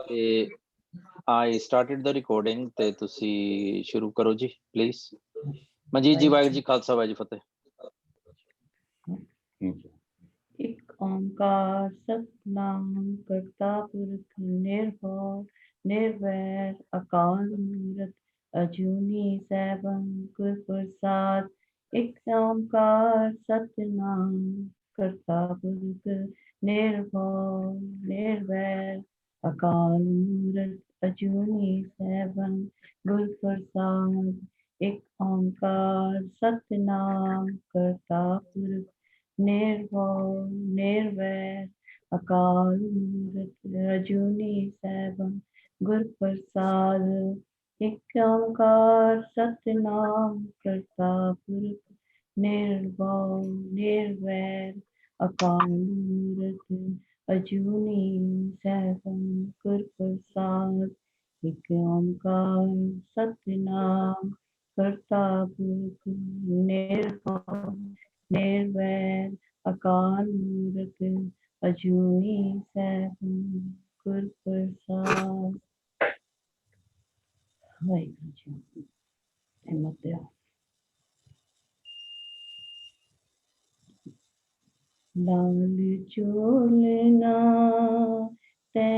ਤੇ I started the recording ਤੇ ਤੁਸੀਂ ਸ਼ੁਰੂ ਕਰੋ ਜੀ ਪਲੀਜ਼। ਮਨਜੀਤ ਜੀ, ਵਾਹਿਗੁਰੂ ਜੀ ਖਾਲਸਾ, ਵਾਹਿਗੁਰੂ ਜੀ ਫਤਿਹ। ਇੱਕ ਓਂਕਾਰ ਸਤਿਨਾਮ ਕਰਤਾ ਪੁਰਖ ਨਿਰਭਉ ਨਿਰਵੈਰ ਅਕਾਲ ਮੂਰਤ ਅਜੂਨੀ ਸੈਭੰ ਗੁਰ ਪ੍ਰਸਾਦ। ਇੱਕ ਓਂਕਾਰ ਸਤਿਨਾਮ ਕਰਤਾ ਪੁਰਖ ਨਿਰਭਉ ਨਿਰਵੈਰ ਅਕਾਲ ਮੂਰਤ ਅਜੂਨੀ ਸੈਭੰ ਗੁਰ ਪ੍ਰਸਾਦ। ਇੱਕ ਓਂਕਾਰ ਸਤਿਨਾਮ ਕਰਤਾ ਪੁਰਖ ਨਿਰਭਉ ਨਿਰਵੈਰ ਅਕਾਲ ਮੂਰਤ ਅਜੂਨੀ ਸੈਭੰ ਗੁਰ ਪ੍ਰਸਾਦ। ਇੱਕ ਓਂਕਾਰ ਸਤਿਨਾਮ ਕਰਤਾ ਪੁਰਖ ਨਿਰਭਉ ਨਿਰਵੈਰ ਅਕਾਲ ਮੂਰਤ ਅਜੂਨੀ ਸੈਭੰ ਗੁਰ ਪ੍ਰਸਾਦ। ਇੱਕ ਓਂਕਾਰ ਸਤਿਨਾਮ ਕਰਤਾ ਪੁਰਖ ਨਿਰਭਉ ਨਿਰਵੈਰ ਅਕਾਲ ਮੂਰਤ ਅਜੂਨੀ ਸੈਭੰ ਗੁਰ ਪ੍ਰਸਾਦ। ਵਾਹਿਗੁਰੂ ਜੀ ਹਿੰਮਤ ਦਿਓ। ਲਾਲ ਝੋਲਨਾ ਤੈ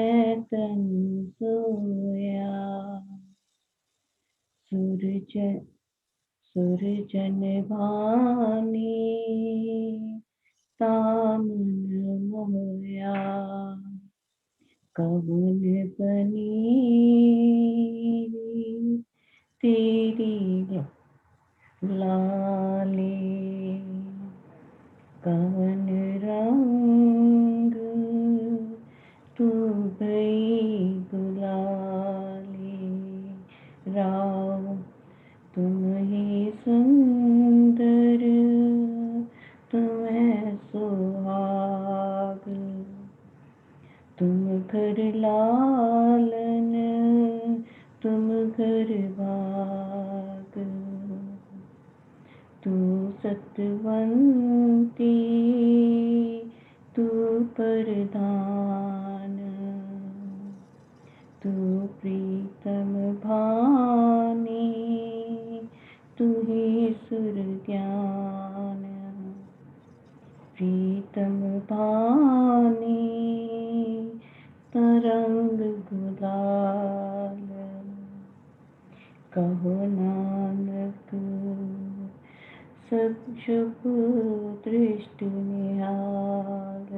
ਤਨ ਸੋਇਆ, ਸੂਰਜ ਨਿਭਾਨੀ ਤਾਮਨ ਮੋਇਆ। ਕਵਨ ਬਨੀ ਤੇਰੀ ਲਾਲੀ, ਕਵਨ ਰੰਗ ਤੂੰ ਗਈ ਗੁਲਾਲੀ। ਰਾਮ तुम ही सुंदर तुम्हें सुहाग, तुम घर लालन तुम घर भाग। तू सतवंती तू प्रधान, तू प्रीतम भानी तू ही सुर ज्ञान। प्रीतम भानी तरंग गुलाल, कहो नानक सब शुभ दृष्टि निहाल।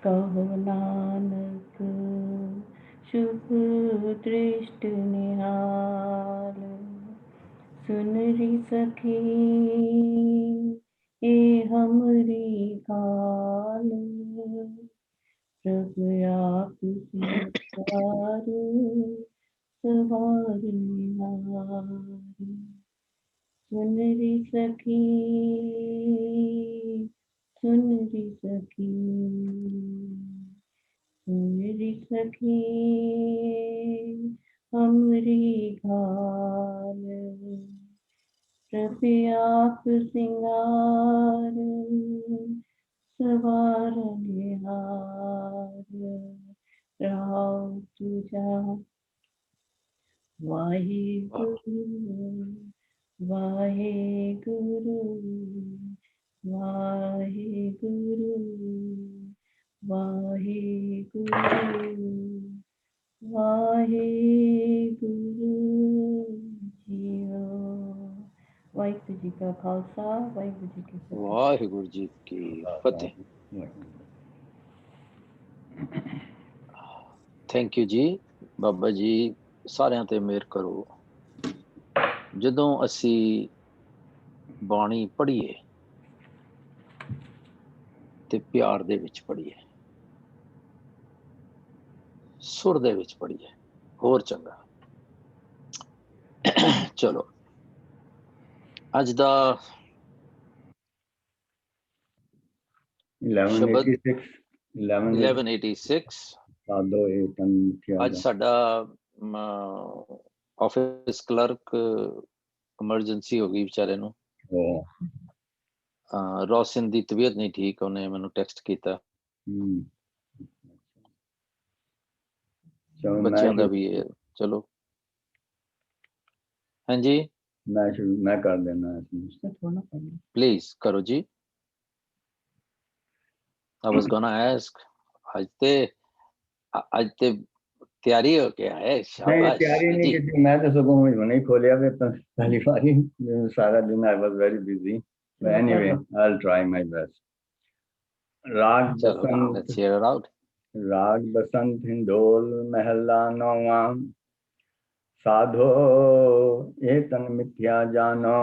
कहो नानक शुभ दृष्टि निहाल। सुन री सखी ए हमरी गाल, प्रभु आप सिधार सवार निहार। सुन री सखी सुन री सखी सुन री सखी हमरी घाल। प्रभु आप सिंगार सवार निहार। राव तुझा वाहिगुरु वाहिगुरु वाहिगुरु वाहिगुरु वाहिगुरु जीओ। ਵਾਹਿਗੁਰੂ ਜੀ ਕਾ ਖਾਲਸਾ, ਵਾਹਿਗੁਰੂ ਜੀ ਕੀ ਫਤਿਹ। ਵਾਹਿਗੁਰੂ ਜੀ ਕੀ ਫਤਿਹ। ਥੈਂਕ ਯੂ ਜੀ। ਬਾਬਾ ਜੀ ਸਾਰਿਆਂ ਤੇ ਮਿਹਰ ਕਰੋ। ਜਦੋਂ ਅਸੀਂ ਬਾਣੀ ਪੜ੍ਹੀਏ ਤੇ ਪਿਆਰ ਦੇ ਵਿੱਚ ਪੜ੍ਹੀਏ, ਸੁਰ ਦੇ ਵਿੱਚ ਪੜ੍ਹੀਏ, ਹੋਰ ਚੰਗਾ। ਚਲੋ ਅੱਜ ਦਾ 1186 ਅੱਜ ਸਾਡਾ ਆਫਿਸ ਕਲਰਕ ਐਮਰਜੈਂਸੀ ਹੋ ਗਈ ਵਿਚਾਰੇ ਨੂੰ। ਰੋਸ਼ਨ ਦੀ ਤਬੀਅਤ ਨਹੀਂ ਠੀਕ, ਉਹਨੇ ਮੈਨੂੰ ਟੈਕਸਟ ਕੀਤਾ। बच्चों का भी है। चलो हाँ जी मैं कर देना थोड़ा पढ़ना। प्लीज करो जी। आई वाज गोना आस्क आज ते तैयारी हो क्या है? नहीं शाबाश तैयारी नहीं जी। की थी, मैं तो सगों नहीं खोलिया पहली बारी सारा दिन I was very busy, but anyway I will try my best. राग चलो बसंत, लेट्स हियर इट आउट। राग बसंत हिंडोल महला नौवा, साधो ये तन मिथ्या जानो,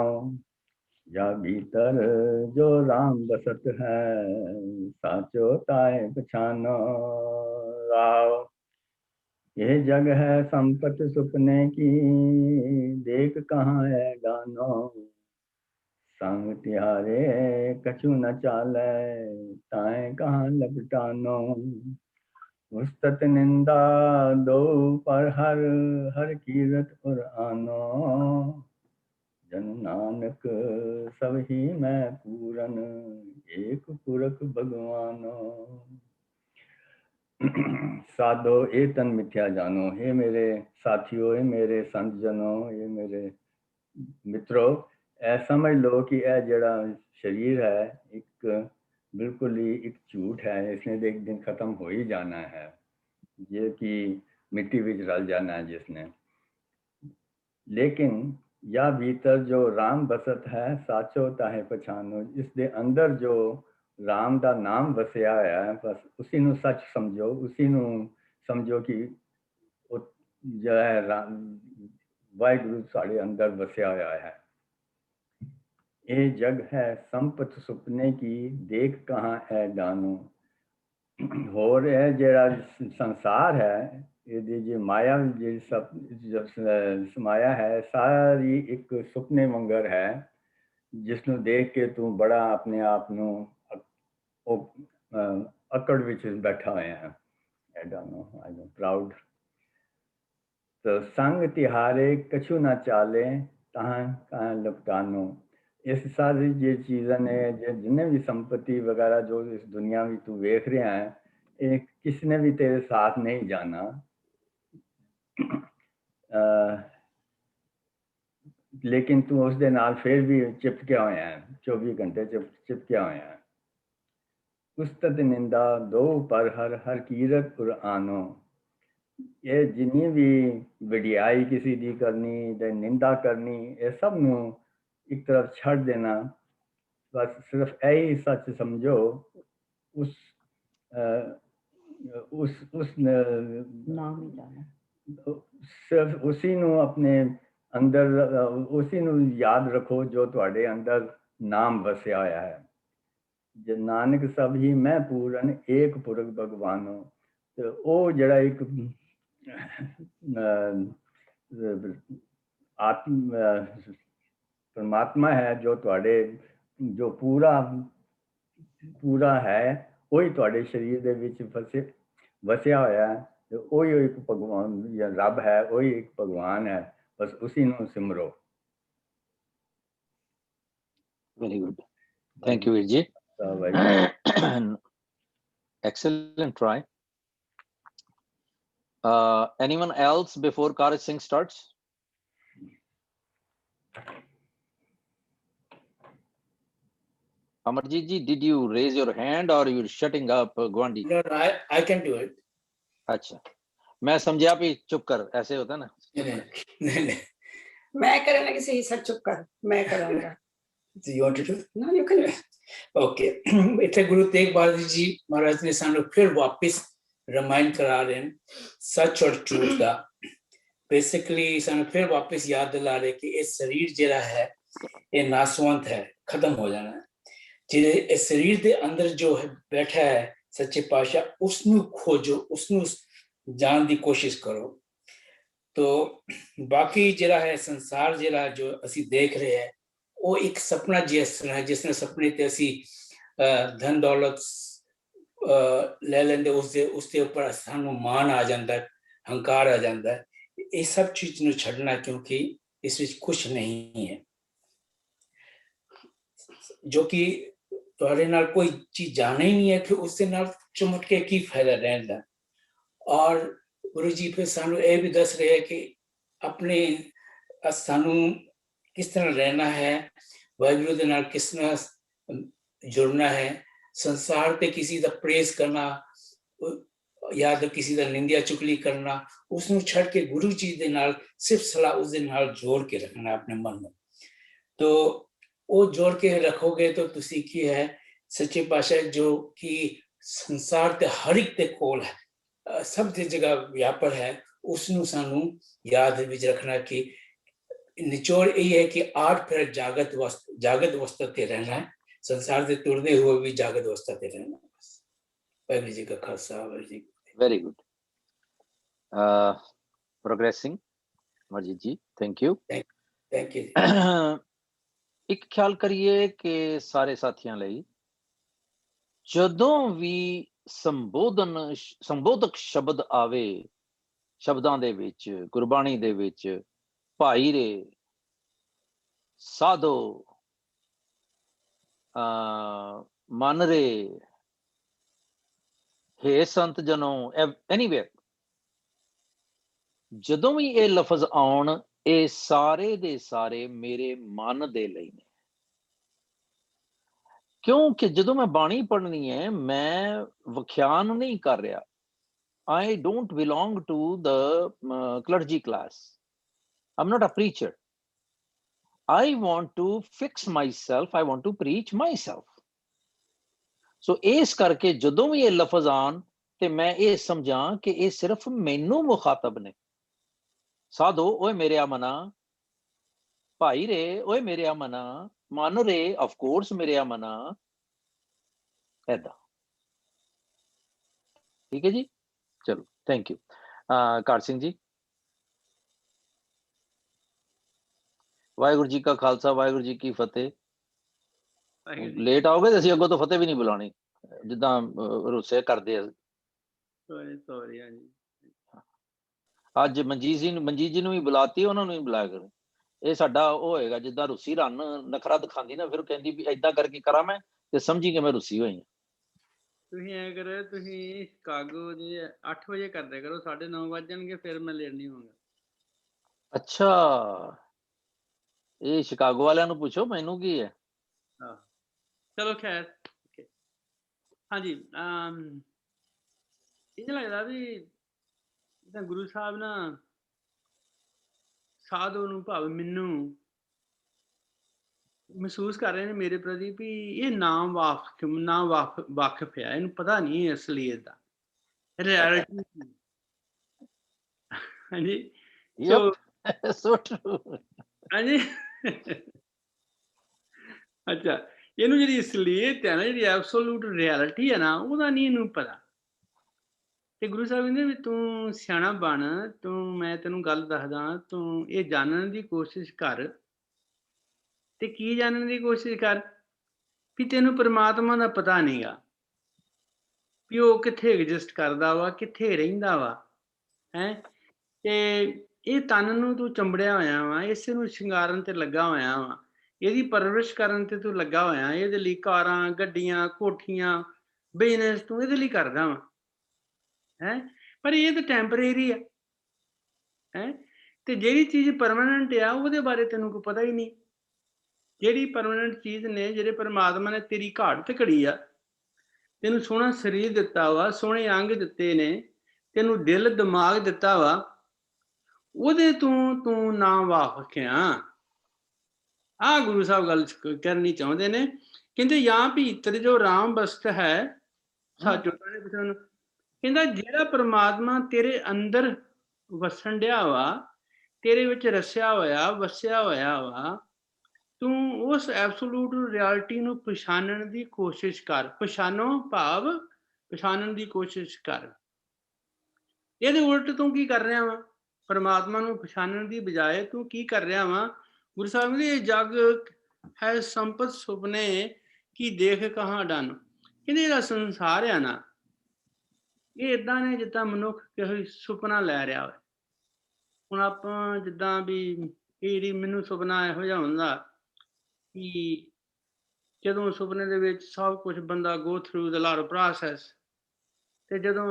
या भीतर जो राम बसत है, साचो ताए पछानो। राव ये जग है संपत सुपने की, देख कहाँ है गानो, संग तिहारे कछु न चाले, ताए कहाँ लपटानो। उस्तत निंदा दो पर हर हर कीरत और आनो, जन नानक सब ही मैं पूरन, एक पुरख भगवानो। साधो ए तन मिथ्या जानो, हे मेरे साथियों, हे मेरे संत जनों, ये मेरे मित्रों, ऐ समझ लो कि यह जड़ा शरीर है एक बिल्कुल ही एक झूठ है, इसने एक दिन खत्म हो ही जाना है, ये कि मिट्टी विच रल जाना है जिसने। लेकिन या भीतर जो राम बसत है, साचो ताहे पछानो, इसके अंदर जो राम का नाम वसिया है, बस उसी ਨੂੰ सच समझो, उसी ਨੂੰ समझो कि जो है वाहिगुरु साढ़े अंदर वसिया हुआ है। ये जग है संपत सुपने की, देख कहाँ है दानो। होर है जेड़ा संसार है, ये जी माया जी सब माया है, सारी एक सुपने मंगर है, जिसनु देख के तू बड़ा अपने आप ਨੂੰ अकड़ विच बैठा होया है। I don't know, I'm proud। तो संग तिहारे कछु ना चाले, तहाँ कहाँ लपटानो। इस सारी ये चीज़ें ने जिन्ने भी संपत्ति वगैरह जो इस दुनिया में तू वेख रहा है, ये किसने भी तेरे साथ नहीं जाना। लेकिन तू उस दे नाल फिर भी चिपकिया होया है, 24 घंटे चिपकिया होया है। उस्तत निंदा दो पर हर हर कीरत पुर आनो। ये जिन्नी भी वडियाई किसी दी करनी ते निंदा करनी, ये सब नू एक तरफ छड़ देना, बस सिर्फ यही सच समझो, उस नाम ही जाना, सिर्फ उसी नू अपने अंदर उसी नू याद रखो जो तुहाडे अंदर नाम वसिया होया है। जे नानक सब ही मैं पूरन, एक पुरख भगवानो। तो वो जड़ा एक आत्म परमात्मा है जो तुहाडे जो पूरा है, वही तुहाडे शरीर दे विच वसिया होया है, तो वही एक भगवान या रब है, वही एक भगवान है, बस उसी नू सिमरो। वेरी गुड, थैंक यू वीर जी। Excellent try. Anyone else before Karaj Singh starts? Amarjit ji, did you raise your hand or you're shutting up, Gwandi? No, I can do it. अच्छा, मैं समझा भी चुप कर, ऐसे होता ना। नहीं, मैं करने लगी सही सर, चुप कर, मैं करूंगा। So you want to do it? No, you can. Okay. इतने गुरु तेग बहादुर जी महाराज ने सानू फिर वापस रिमाइंड करा रहे हैं सच और झूठ का। बेसिकली सानू फिर वापस याद दिला रहे कि ये शरीर जरा है ये नासवंत है, खत्म हो जाना है। जिहड़े इस शरीर दे अंदर जो है बैठा है सच्चे पातशाह, उसनू खोजो, उसनू जान दी कोशिश करो। तो बाकी जरा है संसार जरा जो असी देख रहे हैं, वो एक सपना जिस है, जिसने सपने ते असी धन दौलत ले लेंदे, उसके ऊपर सानू मान आ जाता है, हंकार आ जाता है। ये सब चीज नू छड़ना, क्योंकि इस विच कुछ नहीं है। जो कि तुहाडे नाल कोई चीज जाना ही नहीं है, फिर उससे नाल चुमट के की फायदा रहन दा। और गुरु जी फिर सानू ये भी दस रहे कि अपने सानू किस तरह रहना है, वाहिगुरु दे नाल किस तरह जुड़ना है, संसार ते किसी दा प्रेज करना या तो किसी दा निंदिया चुगली करना, उसनू छड़ के गुरु जी दे नाल सिर्फ सलाह उस दे नाल जोड़ के रखना अपने मन में। तो वो जोड़ के रखोगे तो तुसी की है सच्चे पातशाह जो कि संसार ते हर एक दे कोल है, सब दी जगह व्यापक है, उसनू सानू याद विच रखना कि निचोड़ यही है कि आठ फिर जागत अवस्था ते रहना है, संसार से तुरदे हुए भी जागत अवस्था ते रहना है। बस वाहिगुरू जी का Khalsa, Waheguru ji very good, progressing Amarjeet ji, thank you. Thank you जी। ਇੱਕ ਖਿਆਲ ਕਰੀਏ ਕਿ ਸਾਰੇ ਸਾਥੀਆਂ ਲਈ ਜਦੋਂ ਵੀ ਸੰਬੋਧਕ ਸ਼ਬਦ ਆਵੇ ਸ਼ਬਦਾਂ ਦੇ ਵਿੱਚ, ਗੁਰਬਾਣੀ ਦੇ ਵਿੱਚ, ਭਾਈ ਰੇ, ਸਾਧੋ, ਮਨ ਰੇ, ਹੇ ਸੰਤ ਜਨੋ, ਐਨੀਵੇਅਰ, ਜਦੋਂ ਵੀ ਇਹ ਲਫ਼ਜ਼ ਆਉਣ, ਇਹ ਸਾਰੇ ਦੇ ਸਾਰੇ ਮੇਰੇ ਮਨ ਦੇ ਲਈ ਨੇ। ਕਿਉਂਕਿ ਜਦੋਂ ਮੈਂ ਬਾਣੀ ਪੜ੍ਹਨੀ ਹੈ, ਮੈਂ ਵਿਖਿਆਨ ਨਹੀਂ ਕਰ ਰਿਹਾ। I don't belong to the clergy class. I'm not a preacher. I want to fix myself. I want to preach myself. So ਇਸ ਕਰਕੇ ਜਦੋਂ ਵੀ ਇਹ ਲਫ਼ਜ਼ ਆਉਣ ਤੇ ਮੈਂ ਇਹ ਸਮਝਾਂ ਕਿ ਇਹ ਸਿਰਫ ਮੈਨੂੰ ਮੁਖਾਤਬ ਨੇ। ਸਾਧੋ ਓਏ ਮੇਰੇ ਮਨਾ, ਭਾਈ ਰੇ ਓਏ ਮੇਰੇ ਮਨਾ, ਮਨ ਰੇ ਆਫ ਕੋਰਸ ਮੇਰੇ ਮਨਾ, ਏਦਾਂ। ਠੀਕ ਹੈ ਜੀ, ਚਲੋ ਥੈਂਕ ਯੂ। ਕਾਰ ਸਿੰਘ ਜੀ। ਵਾਹਿਗੁਰੂ ਜੀ ਕਾ ਖਾਲਸਾ, ਵਾਹਿਗੁਰੂ ਜੀ ਕੀ ਫਤਿਹ। ਲੇਟ ਆਓਗੇ ਤੇ ਅਸੀਂ ਅੱਗੋਂ ਤੋਂ ਫਤਿਹ ਵੀ ਨਹੀਂ ਬੁਲਾਣੀ, ਜਿੱਦਾਂ ਰੁੱਸੇ ਕਰਦੇ ਆ। ਅੱਜ ਮਨਜੀਤ ਜੀ ਨੂੰ ਵੀ ਬੁਲਾਤੀ, ਉਹਨਾਂ ਨੂੰ ਵੀ ਬੁਲਾਇਆ ਕਰੋ। ਇਹ ਸਾਡਾ ਉਹ ਹੋਏਗਾ ਜਿੱਦਾਂ ਰੁੱਸੀ ਰੰਨ ਨਖਰਾ ਦਿਖਾਉਂਦੀ ਨਾ, ਫਿਰ ਕਹਿੰਦੀ ਵੀ ਏਦਾਂ ਕਰਕੇ ਕਰਾਂ ਮੈਂ, ਤੇ ਸਮਝੀ ਕਿ ਮੈਂ ਰੁੱਸੀ ਹੋਈ ਹਾਂ। ਤੁਸੀਂ ਐ ਕਰੋ, ਤੁਸੀਂ ਸ਼ਿਕਾਗੋ ਜੇ 8 ਵਜੇ ਕਰਦੇ ਕਰੋ, 9:30 ਵੱਜ ਜਾਣਗੇ, ਫਿਰ ਮੈਂ ਲੇਟ ਨਹੀਂ ਹੋਊਂਗਾ। ਅੱਛਾ, ਇਹ ਸ਼ਿਕਾਗੋ ਵਾਲਿਆਂ ਨੂੰ ਪੁੱਛੋ, ਮੈਨੂੰ ਕੀ ਹੈ। ਚਲੋ ਖੈਰ, ਹਾਂਜੀ। ਇਹ ਲੱਗਦਾ ਵੀ ਜਿੱਦਾਂ ਗੁਰੂ ਸਾਹਿਬ ਨਾ ਸਾਧੂ ਨੂੰ, ਭਾਵੇਂ ਮੈਨੂੰ ਮਹਿਸੂਸ ਕਰ ਰਹੇ ਨੇ ਮੇਰੇ ਪ੍ਰਤੀ ਵੀ ਇਹ ਨਾਮ ਵਾਕਿਫ ਹੈ, ਇਹਨੂੰ ਪਤਾ ਨਹੀਂ ਅਸਲੀਅਤ ਦਾ, ਰਿਐਲਿਟੀ। ਹਾਂਜੀ, ਸੋ ਟਰੂ। ਹਾਂਜੀ, ਅੱਛਾ, ਇਹਨੂੰ ਜਿਹੜੀ ਅਸਲੀਅਤ ਹੈ ਨਾ, ਜਿਹੜੀ ਐਬਸੋਲੂਟ ਰਿਐਲਿਟੀ ਹੈ ਨਾ, ਉਹਦਾ ਨਹੀਂ ਇਹਨੂੰ ਪਤਾ। ਤੇ ਗੁਰੂ ਸਾਹਿਬ ਕਹਿੰਦੇ ਵੀ ਤੂੰ ਸਿਆਣਾ ਬਣ, ਮੈਂ ਤੈਨੂੰ ਗੱਲ ਦੱਸਦਾ, ਤੂੰ ਇਹ ਜਾਣਨ ਦੀ ਕੋਸ਼ਿਸ਼ ਕਰ। ਤੇ ਕੀ ਜਾਣਨ ਦੀ ਕੋਸ਼ਿਸ਼ ਕਰ? ਵੀ ਤੈਨੂੰ ਪਰਮਾਤਮਾ ਦਾ ਪਤਾ ਨਹੀਂਗਾ, ਵੀ ਉਹ ਕਿੱਥੇ ਐਗਜ਼ਿਸਟ ਕਰਦਾ ਵਾ, ਕਿੱਥੇ ਰਹਿੰਦਾ ਵਾ, ਹੈਂ। ਤੇ ਇਹ ਤਨ ਨੂੰ ਤੂੰ ਚੰਬੜਿਆ ਹੋਇਆ ਵਾ, ਇਸੇ ਨੂੰ ਸ਼ਿੰਗਾਰਨ ਤੇ ਲੱਗਾ ਹੋਇਆ ਵਾ, ਇਹਦੀ ਪਰਵਰਿਸ਼ ਕਰਨ ਤੇ ਤੂੰ ਲੱਗਾ ਹੋਇਆ, ਇਹਦੇ ਲਈ ਕਾਰਾਂ, ਗੱਡੀਆਂ, ਕੋਠੀਆਂ, ਬਿਜ਼ਨਸ ਤੂੰ ਇਹਦੇ ਲਈ ਕਰਦਾ ਵਾ, ਹੈਂ। ਪਰ ਇਹ ਤਾਂ ਟੈਂਪਰੇਰੀ ਆ, ਹੈਂ। ਤੇ ਜਿਹੜੀ ਚੀਜ਼ ਪਰਮਾਨੈਂਟ ਆ, ਉਹਦੇ ਬਾਰੇ ਤੈਨੂੰ ਕੋਈ ਪਤਾ ਹੀ ਨਹੀਂ। ਜਿਹੜੀ ਪਰਮਾਨੈਂਟ ਚੀਜ਼ ਨੇ, ਜਿਹੜੇ ਪਰਮਾਤਮਾ ਨੇ ਤੇਰੀ ਘਾਟ ਤੇ ਘੜੀ ਆ, ਤੈਨੂੰ ਸੋਹਣਾ ਸਰੀਰ ਦਿੱਤਾ ਵਾ, ਸੋਹਣੇ ਅੰਗ ਦਿੱਤੇ ਨੇ, ਤੈਨੂੰ ਦਿਲ ਦਿਮਾਗ ਦਿੱਤਾ ਵਾ, ਉਹਦੇ ਤੂੰ ਨਾ ਵਾਕਿਫ ਆ। ਆਹ ਗੁਰੂ ਸਾਹਿਬ ਗੱਲ ਕਰਨੀ ਚਾਹੁੰਦੇ ਨੇ। ਕਹਿੰਦੇ ਜਾਂ ਭੀਤਰ ਜੋ ਰਾਮ ਬਸਤ ਹੈ ਸਾਚੋ, ਕਹਿੰਦਾ ਜਿਹੜਾ ਪਰਮਾਤਮਾ ਤੇਰੇ ਅੰਦਰ ਵਸਣ ਡਿਆ ਵਾ, ਤੇਰੇ ਵਿੱਚ ਰਸਿਆ ਹੋਇਆ, ਵਸਿਆ ਹੋਇਆ ਵਾ, ਤੂੰ ਉਸ ਐਬਸੋਲੂਟ ਰਿਐਲਿਟੀ ਨੂੰ ਪਛਾਣਨ ਦੀ ਕੋਸ਼ਿਸ਼ ਕਰ। ਪਛਾਣੋ ਭਾਵ ਪਛਾਣਨ ਦੀ ਕੋਸ਼ਿਸ਼ ਕਰ। ਇਹਦੇ ਉਲਟ ਤੂੰ ਕੀ ਕਰ ਰਿਹਾ ਵਾ? ਪਰਮਾਤਮਾ ਨੂੰ ਪਛਾਣਨ ਦੀ ਬਜਾਏ ਤੂੰ ਕੀ ਕਰ ਰਿਹਾ ਵਾ? ਗੁਰੂ ਸਾਹਿਬ ਨੇ ਇਹ ਜਗ ਹੈ ਸੰਪਤ ਸੁਪਨੇ ਕੀ ਦੇਖ ਕਹਾਂ ਡਨ। ਕਹਿੰਦੇ ਜਿਹੜਾ ਸੰਸਾਰ ਆ ਨਾ, ਇਹ ਏਦਾਂ ਨੇ ਜਿੱਦਾਂ ਮਨੁੱਖ ਕੋਈ ਸੁਪਨਾ ਲੈ ਰਿਹਾ ਹੋਵੇ। ਹੁਣ ਆਪਾਂ ਜਿੱਦਾਂ ਵੀ ਇਹ ਮੈਨੂੰ ਸੁਪਨਾ ਇਹੋ ਜਿਹਾ ਹੁੰਦਾ ਕਿ ਜਦੋਂ ਸੁਪਨੇ ਦੇ ਵਿੱਚ ਸਭ ਕੁਝ ਬੰਦਾ go through the lot of process, ਤੇ ਜਦੋਂ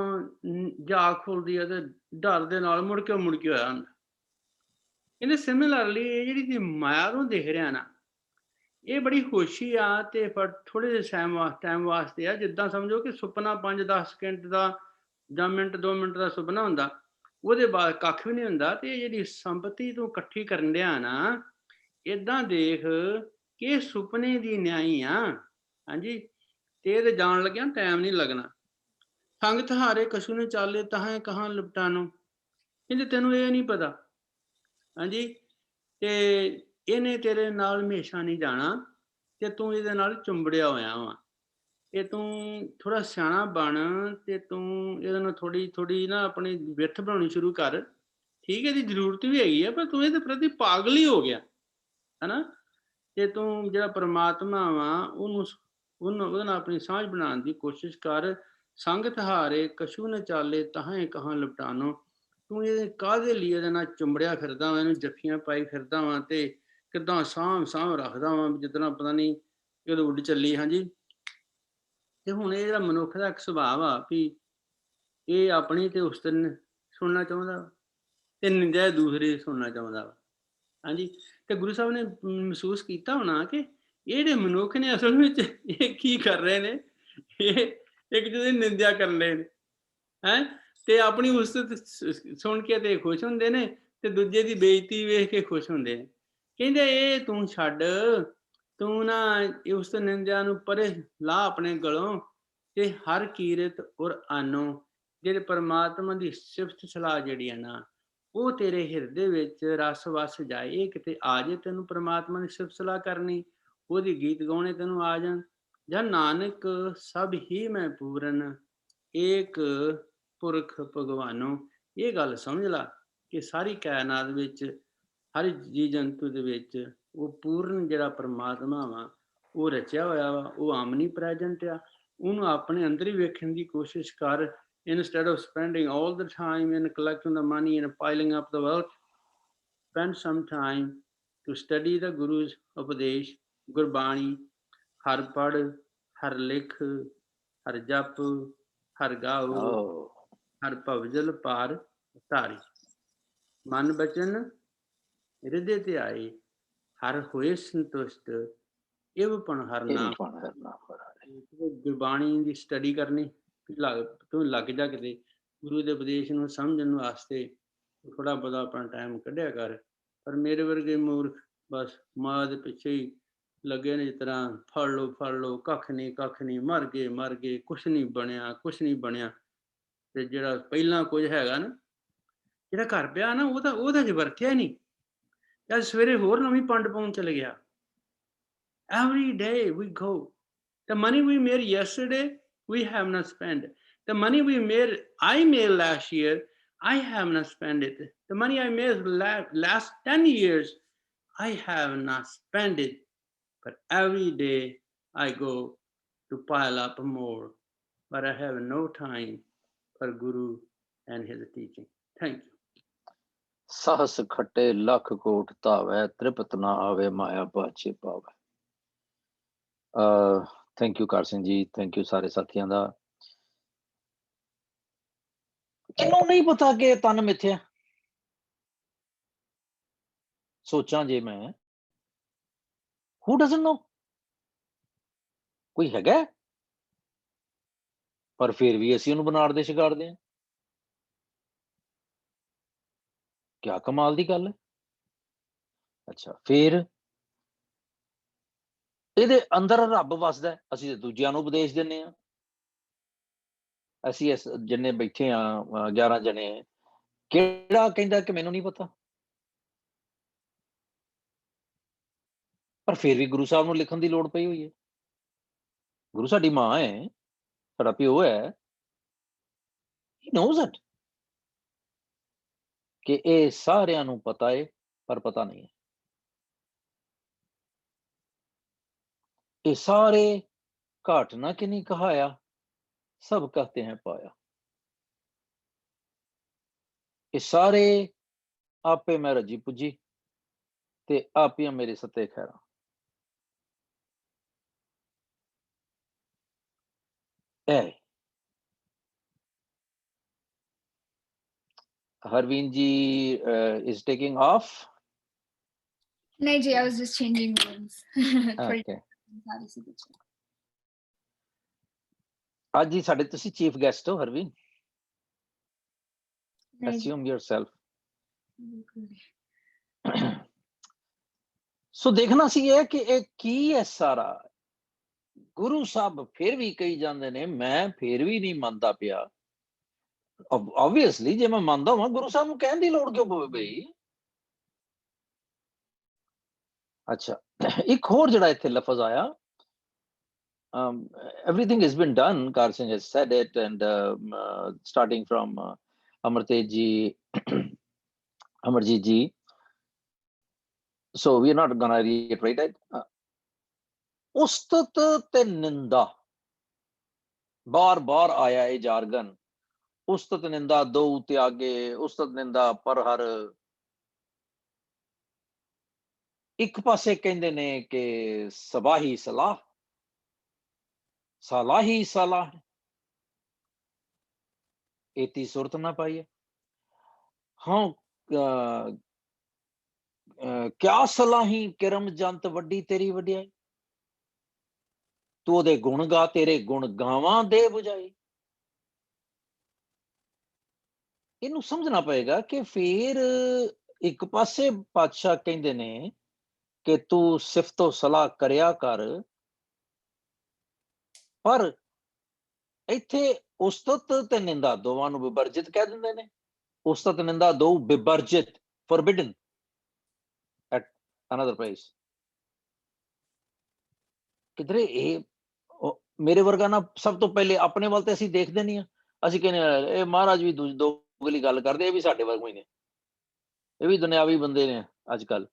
ਜਾਗ ਖੁੱਲਦੀ ਹੈ ਤੇ ਡਰ ਦੇ ਨਾਲ ਮੁੜ ਕੇ ਹੋਇਆ ਹੁੰਦਾ। ਕਹਿੰਦੇ ਸਿਮਿਲਰਲੀ ਇਹ ਜਿਹੜੀ ਦੀ ਮਾਇਆ ਨੂੰ ਦਿਖ ਰਿਹਾ ਨਾ, ਇਹ ਬੜੀ ਹੋਸ਼ੀ ਆ ਤੇ ਪਰ ਥੋੜੇ ਜਿਹੇ ਟਾਈਮ ਵਾਸਤੇ ਆ। ਜਿੱਦਾਂ ਸਮਝੋ ਕਿ ਸੁਪਨਾ 5-10 ਸਕਿੰਟ ਦਾ ਜਾਂ ਮਿੰਟ 2 ਮਿੰਟ ਦਾ ਸੁਪਨਾ ਹੁੰਦਾ, ਉਹਦੇ ਬਾਅਦ ਕੱਖ ਵੀ ਨਹੀਂ ਹੁੰਦਾ। ਤੇ ਇਹ ਜਿਹੜੀ ਸੰਪਤੀ ਤੂੰ ਇਕੱਠੀ ਕਰਨ ਡਿਆ ਨਾ, ਏਦਾਂ ਦੇਖ ਕਿ ਇਹ ਸੁਪਨੇ ਦੀ ਨਿਆਈ ਆ। ਹਾਂਜੀ, ਤੇ ਇਹਦੇ ਜਾਣ ਲੱਗਿਆ ਟਾਈਮ ਨਹੀਂ ਲੱਗਣਾ। ਸੰਗ ਤੁਹਾਰੇ ਕਛੂ ਨੇ ਚਾਲੇ ਤਹਾਂ ਕਹਾਂ ਲਿਪਟਾਨੋ, ਕਹਿੰਦੇ ਤੈਨੂੰ ਇਹ ਨਹੀਂ ਪਤਾ। ਹਾਂਜੀ, ਤੇ ਇਹਨੇ ਤੇਰੇ ਨਾਲ ਹਮੇਸ਼ਾ ਨਹੀਂ ਜਾਣਾ ਤੇ ਤੂੰ ਇਹਦੇ ਨਾਲ ਚੁੰਬੜਿਆ ਹੋਇਆ ਵਾ। ਤੇ ਤੂੰ ਥੋੜਾ ਸਿਆਣਾ ਬਣ ਤੇ ਤੂੰ ਇਹਦੇ ਨਾਲ ਥੋੜੀ ਨਾ ਆਪਣੀ ਵਿੱਥ ਬਣਾਉਣੀ ਸ਼ੁਰੂ ਕਰ। ਠੀਕ ਹੈ, ਇਹਦੀ ਜ਼ਰੂਰਤ ਵੀ ਹੈਗੀ ਆ, ਪਰ ਤੂੰ ਇਹਦੇ ਪ੍ਰਤੀ ਪਾਗਲ ਹੀ ਹੋ ਗਿਆ ਹਨਾ। ਤੇ ਤੂੰ ਜਿਹੜਾ ਪਰਮਾਤਮਾ ਵਾ ਉਹਦੇ ਨਾਲ ਆਪਣੀ ਸਾਂਝ ਬਣਾਉਣ ਦੀ ਕੋਸ਼ਿਸ਼ ਕਰ। ਸੰਗ ਤੁਹਾਰੇ ਕਛੂ ਨ ਚਾਲੇ ਤਹਾਂ ਕਹਾਂ ਲਿਪਟਾਨੋ, ਤੂੰ ਇਹ ਕਾਹਦੇ ਲਈ ਇਹਦੇ ਨਾਲ ਚੁੰਬੜਿਆ ਫਿਰਦਾ ਵਾ, ਇਹਨੂੰ ਜੱਫੀਆਂ ਪਾਈ ਫਿਰਦਾ ਵਾ ਤੇ ਕਿੱਦਾਂ ਸਾਂਭ ਰੱਖਦਾ ਵਾ ਜਿੱਦਾਂ ਪਤਾ ਨਹੀਂ ਇਹ ਉੱਡ ਚੱਲੀ। ਹਾਂਜੀ, ਤੇ ਹੁਣ ਇਹ ਜਿਹੜਾ ਮਨੁੱਖ ਦਾ ਇੱਕ ਸੁਭਾਅ ਆ ਵੀ ਇਹ ਆਪਣੀ ਤੇ ਉਸ ਦਿਨ ਸੁਣਨਾ ਚਾਹੁੰਦਾ ਤੇ ਨਿੰਦਿਆ ਦੂਸਰੇ ਸੁਣਨਾ ਚਾਹੁੰਦਾ ਵਾ। ਹਾਂਜੀ, ਤੇ ਗੁਰੂ ਸਾਹਿਬ ਨੇ ਮਹਿਸੂਸ ਕੀਤਾ ਹੋਣਾ ਕਿ ਇਹ ਜਿਹੜੇ ਮਨੁੱਖ ਨੇ ਅਸਲ ਵਿੱਚ ਇਹ ਕੀ ਕਰ ਰਹੇ ਨੇ, ਇਹ ਇੱਕ ਦੂਜੇ ਦੀ ਨਿੰਦਿਆ ਕਰਨ ਰਹੇ ਨੇ ਹੈਂ, ਤੇ ਆਪਣੀ ਉਸਤਤ ਸੁਣ ਕੇ ਤੇ ਖੁਸ਼ ਹੁੰਦੇ ਨੇ ਤੇ ਦੂਜੇ ਦੀ ਬੇਇੱਜ਼ਤੀ ਵੇਖ ਕੇ ਖੁਸ਼ ਹੁੰਦੇ ਨੇ। ਕਹਿੰਦੇ ਇਹ ਤੂੰ ਛੱਡ, ਤੂੰ ਨਾ ਉਸ ਨਿੰਦਿਆ ਨੂੰ ਪਰੇ ਲਾ ਆਪਣੇ ਗਲੋਂ ਤੇ ਹਰ ਕੀਰਤ ਔਰ ਆਨੋ, ਜਿਹੜੇ ਪਰਮਾਤਮਾ ਦੀ ਸਿਫਤ ਸਲਾਹ ਜਿਹੜੀ ਹੈ ਨਾ, ਉਹ ਤੇਰੇ ਹਿਰਦੇ ਵਿੱਚ ਰਸ ਵਸ ਜਾਏ। ਇਹ ਕਿਤੇ ਆ ਜੇ ਤੈਨੂੰ ਪਰਮਾਤਮਾ ਦੀ ਸਿਫਤ ਸਲਾਹ ਕਰਨੀ, ਉਹਦੀ ਗੀਤ ਗਾਉਣੇ ਤੈਨੂੰ ਆ ਜਾਣ। ਜਾਂ ਨਾਨਕ ਸਭ ਹੀ ਮੈਂ ਪੂਰਨ, ਏਕ ਪੁਰਖ ਭਗਵਾਨੋ। ਇਹ ਗੱਲ ਸਮਝ ਲਾ ਕਿ ਸਾਰੀ ਕਾਇਨਾਤ ਵਿੱਚ ਹਰ ਜੀ ਜੰਤੂ ਦੇ ਵਿੱਚ ਉਹ ਪੂਰਨ ਜਿਹੜਾ ਪਰਮਾਤਮਾ ਵਾ ਉਹ ਰਚਿਆ ਹੋਇਆ ਵਾ, ਉਹ ਆਮਨੀ ਪ੍ਰੈਜੈਂਟ ਆ। ਉਹਨੂੰ ਆਪਣੇ ਅੰਦਰ ਹੀ ਵੇਖਣ ਦੀ ਕੋਸ਼ਿਸ਼ ਕਰ। Instead of spending all the time in collecting the money and piling up the wealth, spend some time to study the Guru's ਉਪਦੇਸ਼, ਗੁਰਬਾਣੀ, ਹਰ ਪੜ੍ਹ, ਹਰ ਲਿਖ, ਹਰ ਜਪ, ਹਰ ਗਾਓ, ਹਰ ਭਵਜਲ ਪਾਰ ਧਾਰੀ। ਮਨ ਬਚਨ ਹਿਰਦੇ ਤੇ ਆਏ, ਹਰ ਹੋਏ ਸੰਤੁਸ਼ਟ, ਇਹ ਪਣ ਹਰ ਨਾਮ। ਗੁਰਬਾਣੀ ਦੀ ਸਟੱਡੀ ਕਰਨੀ, ਤੂੰ ਲੱਗ ਜਾ ਕਿਤੇ ਗੁਰੂ ਦੇ ਉਪਦੇਸ਼ ਨੂੰ ਸਮਝਣ ਵਾਸਤੇ ਥੋੜਾ ਬਹੁਤਾ ਆਪਣਾ ਟਾਈਮ ਕੱਢਿਆ ਕਰ। ਪਰ ਮੇਰੇ ਵਰਗੇ ਮੂਰਖ ਬਸ ਮਾਂ ਦੇ ਪਿੱਛੇ ਹੀ ਲੱਗੇ ਨੇ, ਜਿਸ ਤਰ੍ਹਾਂ ਫੜ ਲਓ, ਕੱਖ ਨਹੀਂ, ਮਰ ਗਏ, ਕੁਛ ਨਹੀਂ ਬਣਿਆ। ਤੇ ਜਿਹੜਾ ਪਹਿਲਾਂ ਕੁਝ ਹੈਗਾ ਨਾ, ਜਿਹੜਾ ਘਰ ਪਿਆ ਨਾ, ਉਹਦਾ ਜੇ ਵਰਤਿਆ ਨਹੀਂ। ਅੱਜ ਸਵੇਰੇ ਹੋਰ ਨਵੀਂ ਪੰਡ ਪਾਉਣ ਚਲੇ ਗਿਆ। Every day we go. The money we made yesterday, we have not spent. The money I made last year, I have not spent it. The money I made last 10 years, I have not spent it. But every day I go to pile up more. But I have no time for Guru and his teaching. Thank you. सहस खट्टे लख coat धावै, तृप्त ना आवे माया बाछे पावै। Thank you Kar Singh ji, thank you सारे साथियों का। किन्नू नहीं पता कि तन मिथ्या? सोचा जे मैं, who doesn't know? कोई हैगा? पर फिर भी असीं उहनूं बनाड़ दे शिकारदे हां। क्या कमाल दी गल है। अच्छा, फिर ਇਹਦੇ ਅੰਦਰ ਰੱਬ ਵਸਦਾ, ਅਸੀਂ ਤੇ ਦੂਜਿਆਂ ਨੂੰ ਉਪਦੇਸ਼ ਦਿੰਨੇ ਆ। ਅਸੀਂ ਇਸ ਜਿੰਨੇ ਬੈਠੇ ਆ 11 ਜਣੇ, ਕਿਹੜਾ ਕਹਿੰਦਾ ਕਿ ਮੈਨੂੰ ਨਹੀਂ ਪਤਾ? ਪਰ ਫਿਰ ਵੀ ਗੁਰੂ ਸਾਹਿਬ ਨੂੰ ਲਿਖਣ ਦੀ ਲੋੜ ਪਈ ਹੋਈ ਹੈ। ਗੁਰੂ ਸਾਡੀ ਮਾਂ ਹੈ, ਸਾਡਾ ਪਿਓ ਹੈ। He knows it ਕਿ ਇਹ ਸਾਰਿਆਂ ਨੂੰ ਪਤਾ ਹੈ, ਪਰ ਪਤਾ ਨਹੀਂ ਹੈ। ये सारे घाट ना कि नहीं कहाया, सब कहते हैं पाया। ये सारे आपे मैं रजी पुजी, ते आपिया मेरे सते Khaira. Harveen ji is taking off. नहीं जी, I was just changing rooms. थोड़ी Okay. सारी सी कुछ ਅੱਜ ਹੀ ਸਾਡੇ ਤੁਸੀਂ ਚੀਫ ਗੈਸਟ ਹੋ ਹਰਵੀਨ, नहीं जी, assume yourself. बिल्कुल नहीं। ਸੋ ਦੇਖਣਾ ਸੀ ਇਹ ਕਿ ਇਹ ਕੀ ਹੈ ਸਾਰਾ। ਗੁਰੂ ਸਾਹਿਬ ਫਿਰ ਵੀ ਕਹੀ ਜਾਂਦੇ ਨੇ ਮੈਂ ਫਿਰ ਵੀ ਨਹੀਂ ਮੰਨਦਾ ਪਿਆ। ਆਬਵੀਅਸਲੀ ਜੇ ਮੈਂ ਮੰਨਦਾ ਹਾਂ ਗੁਰੂ ਸਾਹਿਬ ਨੂੰ ਕਹਿਣ ਦੀ ਲੋੜ ਕਿਉਂ ਪਵੇ ਬਈ। ਅੱਛਾ, ਇੱਕ ਹੋਰ ਜਿਹੜਾ ਇੱਥੇ ਲਫ਼ਜ਼ ਆਇਆ, everything has been done, Karsan has said it, and starting from Amartej ji, Amarjit ji, so we are not gonna reiterate it. ਉਸਤਤ ਤੇ ਨਿੰਦਾ ਬਾਰ-ਬਾਰ ਆਇਆ ਇਹ ਜਾਰਗਨ, ਉਸਤਤ ਨਿੰਦਾ ਦੋ ਤਿਆਗੇ, ਉਸਤਤ ਨਿੰਦਾ ਪਰ ਹਰ। ਇੱਕ ਪਾਸੇ ਕਹਿੰਦੇ ਨੇ ਕਿ ਸਬਾਹੀ ਸਲਾਹ, ਸਲਾਹੀ ਸਲਾਹ, एती सुरत ना पाइए। हाँ, क्या सलाही किरम जंत वड्डी तेरी वड्याई, तू ओदे गुण गा तेरे गुण गावां दे बुझाई। इनू समझना पएगा कि फिर एक पासे पातशाह कहंदे ने कि तू सिफतो सलाह करया कर, पर इत्थे उस्तत ते निंदा दोवां नू विवर्जित कह दिंदे ने। उस्तत निंदा दो विवर्जित, forbidden at another place। किधरे ਇਹ ਮੇਰੇ ਵਰਗਾ ਨਾ ਸਭ ਤੋਂ ਪਹਿਲੇ ਆਪਣੇ ਵੱਲ ਤੇ ਅਸੀਂ ਦੇਖਦੇ ਨਹੀਂ ਆ, ਅਸੀਂ ਕਹਿੰਦੇ ਇਹ ਮਹਾਰਾਜ ਵੀ ਦੋਗਲੀ ਗੱਲ ਕਰਦੇ, ਇਹ ਵੀ ਸਾਡੇ ਵਰਗੇ ਹੀ ਨੇ, ਇਹ ਵੀ ਦੁਨਿਆਵੀ ਬੰਦੇ ਨੇ, ਅੱਜ ਕੱਲ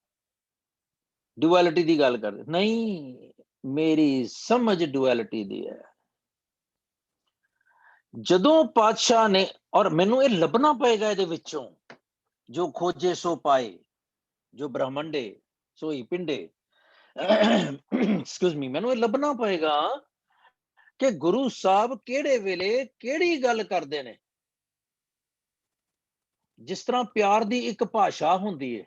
ਡੁਅਲਿਟੀ ਦੀ ਗੱਲ ਕਰਦੇ। ਨਹੀਂ, ਮੇਰੀ ਸਮਝ ਡੁਅਲਿਟੀ ਦੀ ਹੈ। ਜਦੋਂ ਪਾਤਸ਼ਾਹ ਨੇ, ਔਰ ਮੈਨੂੰ ਇਹ ਲੱਭਣਾ ਪਏਗਾ ਇਹਦੇ ਵਿੱਚੋਂ, ਜੋ ਖੋਜੇ ਸੋ ਪਾਏ, ਜੋ ਬ੍ਰਹਮੰਡੇ ਸੋਈ ਪਿੰਡੇ, ਐਕਸਕਿਊਜ਼ ਮੀ, ਮੈਨੂੰ ਇਹ ਲੱਭਣਾ ਪਏਗਾ ਕਿ ਗੁਰੂ ਸਾਹਿਬ ਕਿਹੜੇ ਵੇਲੇ ਕਿਹੜੀ ਗੱਲ ਕਰਦੇ ਨੇ। ਜਿਸ ਤਰ੍ਹਾਂ ਪਿਆਰ ਦੀ ਇੱਕ ਭਾਸ਼ਾ ਹੁੰਦੀ ਹੈ,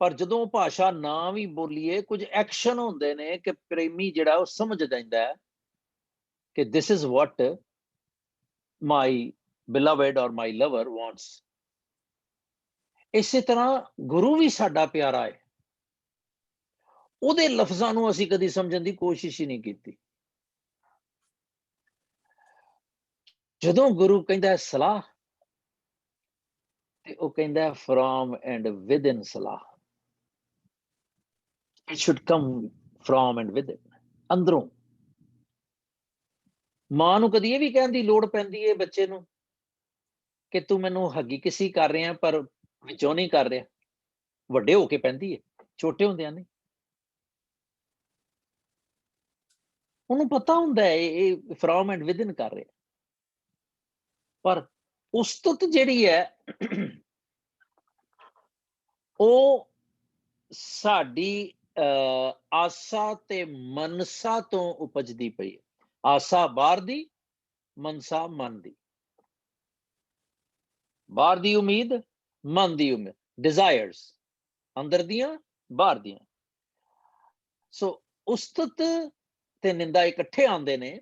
ਪਰ ਜਦੋਂ ਭਾਸ਼ਾ ਨਾ ਵੀ ਬੋਲੀਏ, ਕੁਝ ਐਕਸ਼ਨ ਹੁੰਦੇ ਨੇ ਕਿ ਪ੍ਰੇਮੀ ਜਿਹੜਾ ਉਹ ਸਮਝ ਜਾਂਦਾ ਹੈ ਕਿ this is what my beloved or my lover wants। ਇਸੇ ਤਰ੍ਹਾਂ ਗੁਰੂ ਵੀ ਸਾਡਾ ਪਿਆਰਾ ਹੈ, ਉਹਦੇ ਲਫ਼ਜ਼ਾਂ ਨੂੰ ਅਸੀਂ ਕਦੀ ਸਮਝਣ ਦੀ ਕੋਸ਼ਿਸ਼ ਹੀ ਨਹੀਂ ਕੀਤੀ। ਜਦੋਂ ਗੁਰੂ ਕਹਿੰਦਾ ਸਲਾਹ, ਤੇ ਉਹ ਕਹਿੰਦਾ from and within ਸਲਾਹ। It should come from and within, ਅੰਦਰੋਂ। ਮਾਂ ਨੂੰ ਕਦੀ ਇਹ ਵੀ ਕਹਿਣ ਦੀ ਲੋੜ ਪੈਂਦੀ ਹੈ ਬੱਚੇ ਨੂੰ ਕਿ ਤੂੰ ਮੈਨੂੰ ਹੱਗੀ ਕਿਸੀ ਕਰ ਰਿਹਾ ਪਰ ਵਿੱਚੋਂ ਨਹੀਂ ਕਰ ਰਿਹਾ? ਵੱਡੇ ਹੋ ਕੇ ਪੈਂਦੀ ਹੈ, ਛੋਟੇ ਹੁੰਦਿਆਂ ਨਹੀਂ। ਉਹਨੂੰ ਪਤਾ ਹੁੰਦਾ ਹੈ ਇਹ from and within ਕਰ ਰਿਹਾ, ਪਰ ਉਸਤਤ ਜਿਹੜੀ ਹੈ ਉਹ ਸਾਡੀ ਆਸਾ ਤੇ ਮਨਸਾ ਤੋਂ ਉਪਜਦੀ ਪਈ ਹੈ। ਆਸਾ ਬਾਹਰ ਦੀ, ਮਨਸਾ ਮਨ ਦੀ। ਬਾਹਰ ਦੀ ਉਮੀਦ, ਮਨ ਦੀ ਉਮੀਦ, ਡਿਜ਼ਾਇਰਸ ਅੰਦਰ ਦੀਆਂ ਬਾਹਰ ਦੀਆਂ। ਸੋ ਉਸਤਤ ਤੇ ਨਿੰਦਾ ਇਕੱਠੇ ਆਉਂਦੇ ਨੇ,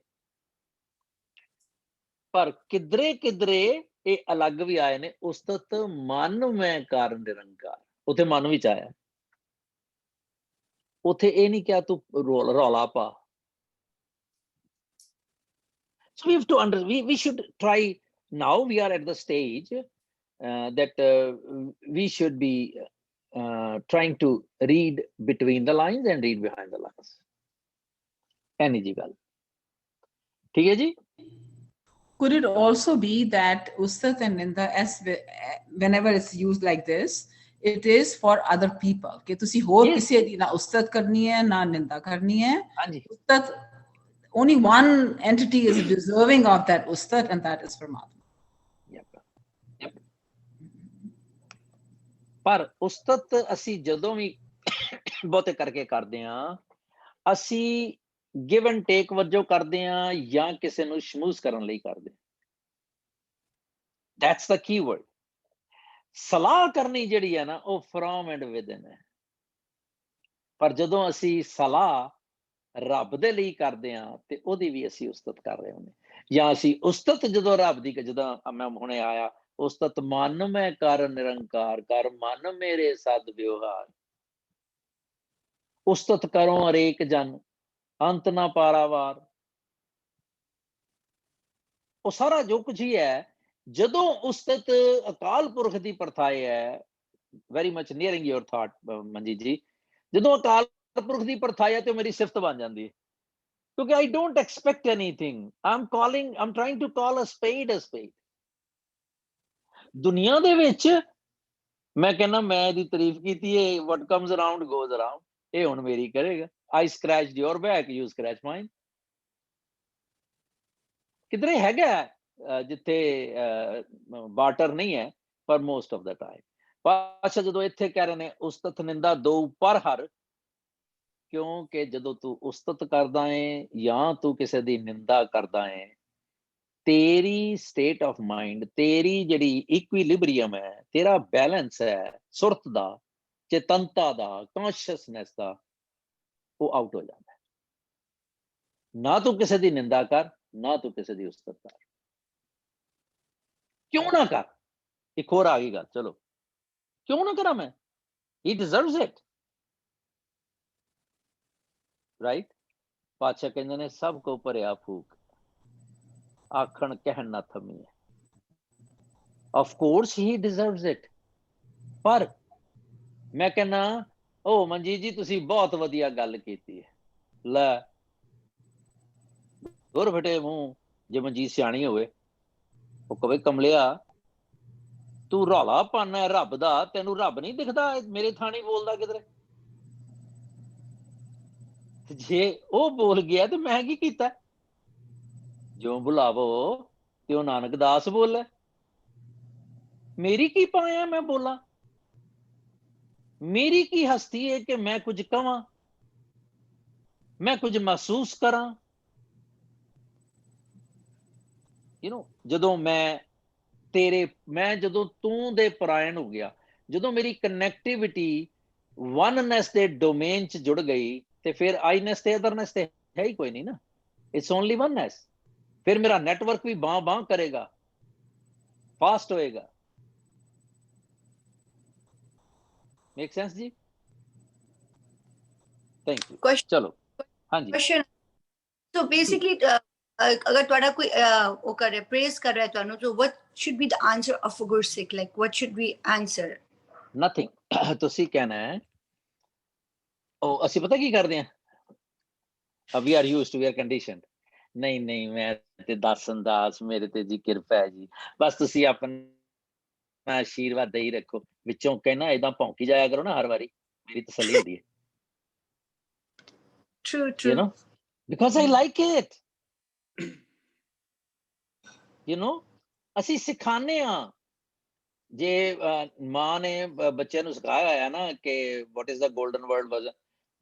ਪਰ ਕਿਧਰੇ ਕਿਧਰੇ ਇਹ ਅਲੱਗ ਵੀ ਆਏ ਨੇ। ਉਸਤਤ ਮਨ ਮੈਂ ਕਾਰਨ ਨਿਰੰਕਾਰ, ਉੱਥੇ ਮਨ ਵਿੱਚ ਆਇਆ, ਉੱਥੇ ਇਹ ਨਹੀਂ ਕਿਹਾ ਤੂੰ ਰੌਲਾ ਪਾ। So we have to we should try, now we are at the stage that we should be trying to read between the lines and read behind the lines। ਐਨੀ ਜੀ ਗੱਲ, ਠੀਕ ਹੈ ਜੀ। Could it also be that ustat and ninda, as whenever it's used like this, it is for other people, कि तुसी होर किसी दी ना ustat करनी है ना निंदा करनी है। ਹਾਂਜੀ, Ustat, only one entity is deserving of that ustat, and that is Paramatma। ਪਰ ਉਸਤਤ ਅਸੀਂ ਜਦੋਂ ਵੀ ਬਹੁਤੇ ਕਰਕੇ ਕਰਦੇ ਹਾਂ, ਅਸੀਂ ਗਿਵ ਐਂਡ ਟੇਕ ਵਜੋਂ ਕਰਦੇ ਹਾਂ ਜਾਂ ਕਿਸੇ ਨੂੰ ਸ਼ਮੂਜ਼ ਕਰਨ ਲਈ ਕਰਦੇ ਹਾਂ। That's the key word। ਸਲਾਹ ਕਰਨੀ ਜਿਹੜੀ ਹੈ ਨਾ ਉਹ ਫਰੋਮ ਐਂਡ ਵਿਦਨ ਹੈ। ਪਰ ਜਦੋਂ ਅਸੀਂ ਸਲਾਹ ਰੱਬ ਦੇ ਲਈ ਕਰਦੇ ਹਾਂ ਤੇ ਉਹਦੀ ਵੀ ਅਸੀਂ ਉਸਤਤ ਕਰ ਰਹੇ ਹੁੰਦੇ, ਜਾਂ ਅਸੀਂ ਉਸਤਤ ਜਦੋਂ ਰੱਬ ਦੀ, ਜਦੋਂ ਮੈਂ ਹੁਣੇ ਆਇਆ, ਉਸਤਤ ਮਨ ਮੈਂ ਕਰ ਨਿਰੰਕਾਰ, ਕਰ ਮਨ ਮੇਰੇ ਸਦ ਵਿਵਹਾਰ, ਉਸਤਤ ਕਰੋ ਹਰੇਕ ਜਨ, ਅੰਤ ਨਾ ਪਾਰਾਵਾਰ। ਉਹ ਸਾਰਾ ਜੋ ਕੁਝ ਹੀ ਹੈ, ਜਦੋਂ ਉਸਤਤ ਅਕਾਲ ਪੁਰਖ ਦੀ ਪਰਥਾਏ ਹੈ, ਵੈਰੀ ਮਚ ਨੀਅਰਿੰਗ ਯੋਰ ਥਾਟ ਮਨਜੀਤ ਜੀ, ਜਦੋਂ ਅਕਾਲ ਪੁਰਖ ਦੀ ਪਰਥਾਏ ਹੈ ਤੇ ਉਹ ਮੇਰੀ ਸਿਫਤ ਬਣ ਜਾਂਦੀ ਹੈ, ਕਿਉਂਕਿ I don't expect anything. I'm trying to call a spade a spade. ਦੁਨੀਆ ਦੇ ਵਿੱਚ ਮੈਂ ਕਹਿੰਦਾ ਮੈਂ ਇਹਦੀ ਤਾਰੀਫ ਕੀਤੀ ਹੈ, what comes around goes around, ਇਹ ਹੁਣ ਮੇਰੀ ਕਰੇਗਾ। I scratched your back, you scratch mine. ਕਿਧਰੇ ਹੈਗਾ ਜਿੱਥੇ ਬਾਰਟਰ ਨਹੀਂ ਹੈ, ਪਰ ਮੋਸਟ ਆਫ ਦਾ ਟਾਈਮ। ਪਾਸ਼ਾ ਜਦੋਂ ਇੱਥੇ ਕਹਿ ਰਹੇ ਨੇ ਉਸਤਤ ਨਿੰਦਾ ਦੋ ਪਰ ਹਰ, ਕਿਉਂਕਿ ਜਦੋਂ ਤੂੰ ਉਸਤਤ ਕਰਦਾ ਹੈ ਜਾਂ ਤੂੰ ਕਿਸੇ ਦੀ ਨਿੰਦਾ ਕਰਦਾ ਹੈ, ਤੇਰੀ ਸਟੇਟ ਆਫ ਮਾਈਂਡ, ਤੇਰੀ ਜਿਹੜੀ ਇਕੁਇਲਿਬਰੀਅਮ ਹੈ, ਤੇਰਾ ਬੈਲੈਂਸ ਹੈ ਸੁਰਤ ਦਾ, ਚੇਤਨਤਾ ਦਾ, ਕੌਨਸ਼ੀਅਸਨੈਸ ਦਾ, ਉਹ ਆਊਟ ਹੋ ਜਾਂਦਾ ਹੈ। ਨਾ ਤੂੰ ਕਿਸੇ ਦੀ ਨਿੰਦਾ ਕਰ, ਨਾ ਤੂੰ ਕਿਸੇ ਦੀ ਉਸਤਤ ਕਰ, ਕਿਉਂ ਨਾ ਕਰ। ਇੱਕ ਹੋਰ ਆ ਗਈ ਗੱਲ, ਚਲੋ ਕਿਉਂ ਨਾ ਕਰਾਂ ਮੈਂ, he deserves it, right? ਪਾਤਸ਼ਾਹ ਕਹਿੰਦੇ ਨੇ ਸਭ ਕੋ ਭਰਿਆ ਫੂਕ, ਆਖਣ ਕਹਿਣ ਨਾ ਥਮੀ ਹੈ। of course he deserves it, ਪਰ ਮੈਂ ਕਹਿੰਦਾ ਉਹ ਮਨਜੀਤ ਜੀ ਤੁਸੀਂ ਬਹੁਤ ਵਧੀਆ ਗੱਲ ਕੀਤੀ ਹੈ। ਲੈ ਗੁਰ ਫਟੇ ਮੂੰਹ, ਜੇ ਮਨਜੀਤ ਸਿਆਣੀ ਹੋਵੇ ਉਹ ਕਵੇ ਕਮਲਿਆ ਤੂੰ ਰੌਲਾ ਪਾਣਾ ਰੱਬ ਦਾ, ਤੈਨੂੰ ਰੱਬ ਨਹੀਂ ਦਿਖਦਾ, ਮੇਰੇ ਥਾਣੀ ਬੋਲਦਾ ਕਿਧਰੇ। ਜੇ ਉਹ ਬੋਲ ਗਿਆ ਤੇ ਮੈਂ ਕੀ ਕੀਤਾ, ਜੋ ਬੁਲਾਵੋ ਤੇ ਉਹ ਨਾਨਕ ਦਾਸ ਬੋਲੇ, ਮੇਰੀ ਕੀ ਪਾਇਆ ਮੈਂ ਬੋਲਾਂ, ਮੇਰੀ ਕੀ ਹਸਤੀ ਹੈ ਕਿ ਮੈਂ ਕੁਝ ਕਵਾਂ, ਮੈਂ ਕੁਝ ਮਹਿਸੂਸ ਕਰਾਂ। ਜਦੋਂ ਮੈਂ ਜਦੋਂ ਤੂੰ ਦੇ ਪਰਾਇਣ ਹੋ ਗਿਆ, ਜਦੋਂ ਮੇਰੀ ਕਨੈਕਟੀਵਿਟੀ ਵਨਨੈਸ ਦੇ ਡੋਮੇਨ ਚ ਜੁੜ ਗਈ, ਤੇ ਫਿਰ ਆਈਨੈਸ ਤੇ ਅਦਰਨੈਸ ਤੇ ਹੈ ਹੀ ਕੋਈ ਨਹੀਂ ਨਾ, ਇਟਸ ਓਨਲੀ ਵਨਨੈਸ। ਫਿਰ ਮੇਰਾ ਨੈਟਵਰਕ ਵੀ ਬਾਂਹ ਕਰੇਗਾ, ਫਾਸਟ ਹੋਏਗਾ। ਮੇਕ ਸੈਂਸ ਜੀ? Thank you. ਚਲੋ ਹਾਂਜੀ। क्वेश्चन so basically अगर ਤੁਹਾਡਾ ਕੋਈ ਉਹ ਕਰ ਰਿਹਾ, ਪ੍ਰੇਜ਼ ਕਰ ਰਿਹਾ ਤੁਹਾਨੂੰ, so what should be the answer of a Gursikh, like what should we answer? Nothing. ਤੁਸੀਂ ਕਹਿਣਾ ਹੈ ਉਹ ਅਸੀਂ ਪਤਾ ਕੀ ਕਰਦੇ ਹਾਂ, we are used to, we are conditioned. ਨਹੀਂ ਮੈਂ ਤੇ ਦਸ ਅੰਦਾਜ਼, ਮੇਰੇ ਤੇ ਜੀ ਕਿਰਪਾ ਹੈ ਜੀ, ਬਸ ਤੁਸੀਂ ਆਪਣਾ ਆਸ਼ੀਰਵਾਦ ਦੇ ਹੀ ਰੱਖੋ, ਵਿੱਚੋਂ ਕਹਿਣਾ ਏਦਾਂ ਭੌਂਕੀ ਜਾਇਆ ਕਰੋ ਨਾ ਹਰ ਵਾਰੀ, ਮੇਰੀ ਤਸੱਲੀ ਹੁੰਦੀ ਹੈ। True. You know, because I like it. ਅਸੀਂ ਸਿਖਾਉਂਦੇ ਹਾਂ। ਜੇ ਮਾਂ ਨੇ ਬੱਚਿਆਂ ਨੂੰ ਸਿਖਾਇਆ ਹੋਇਆ ਨਾ ਕਿ what is the golden word was,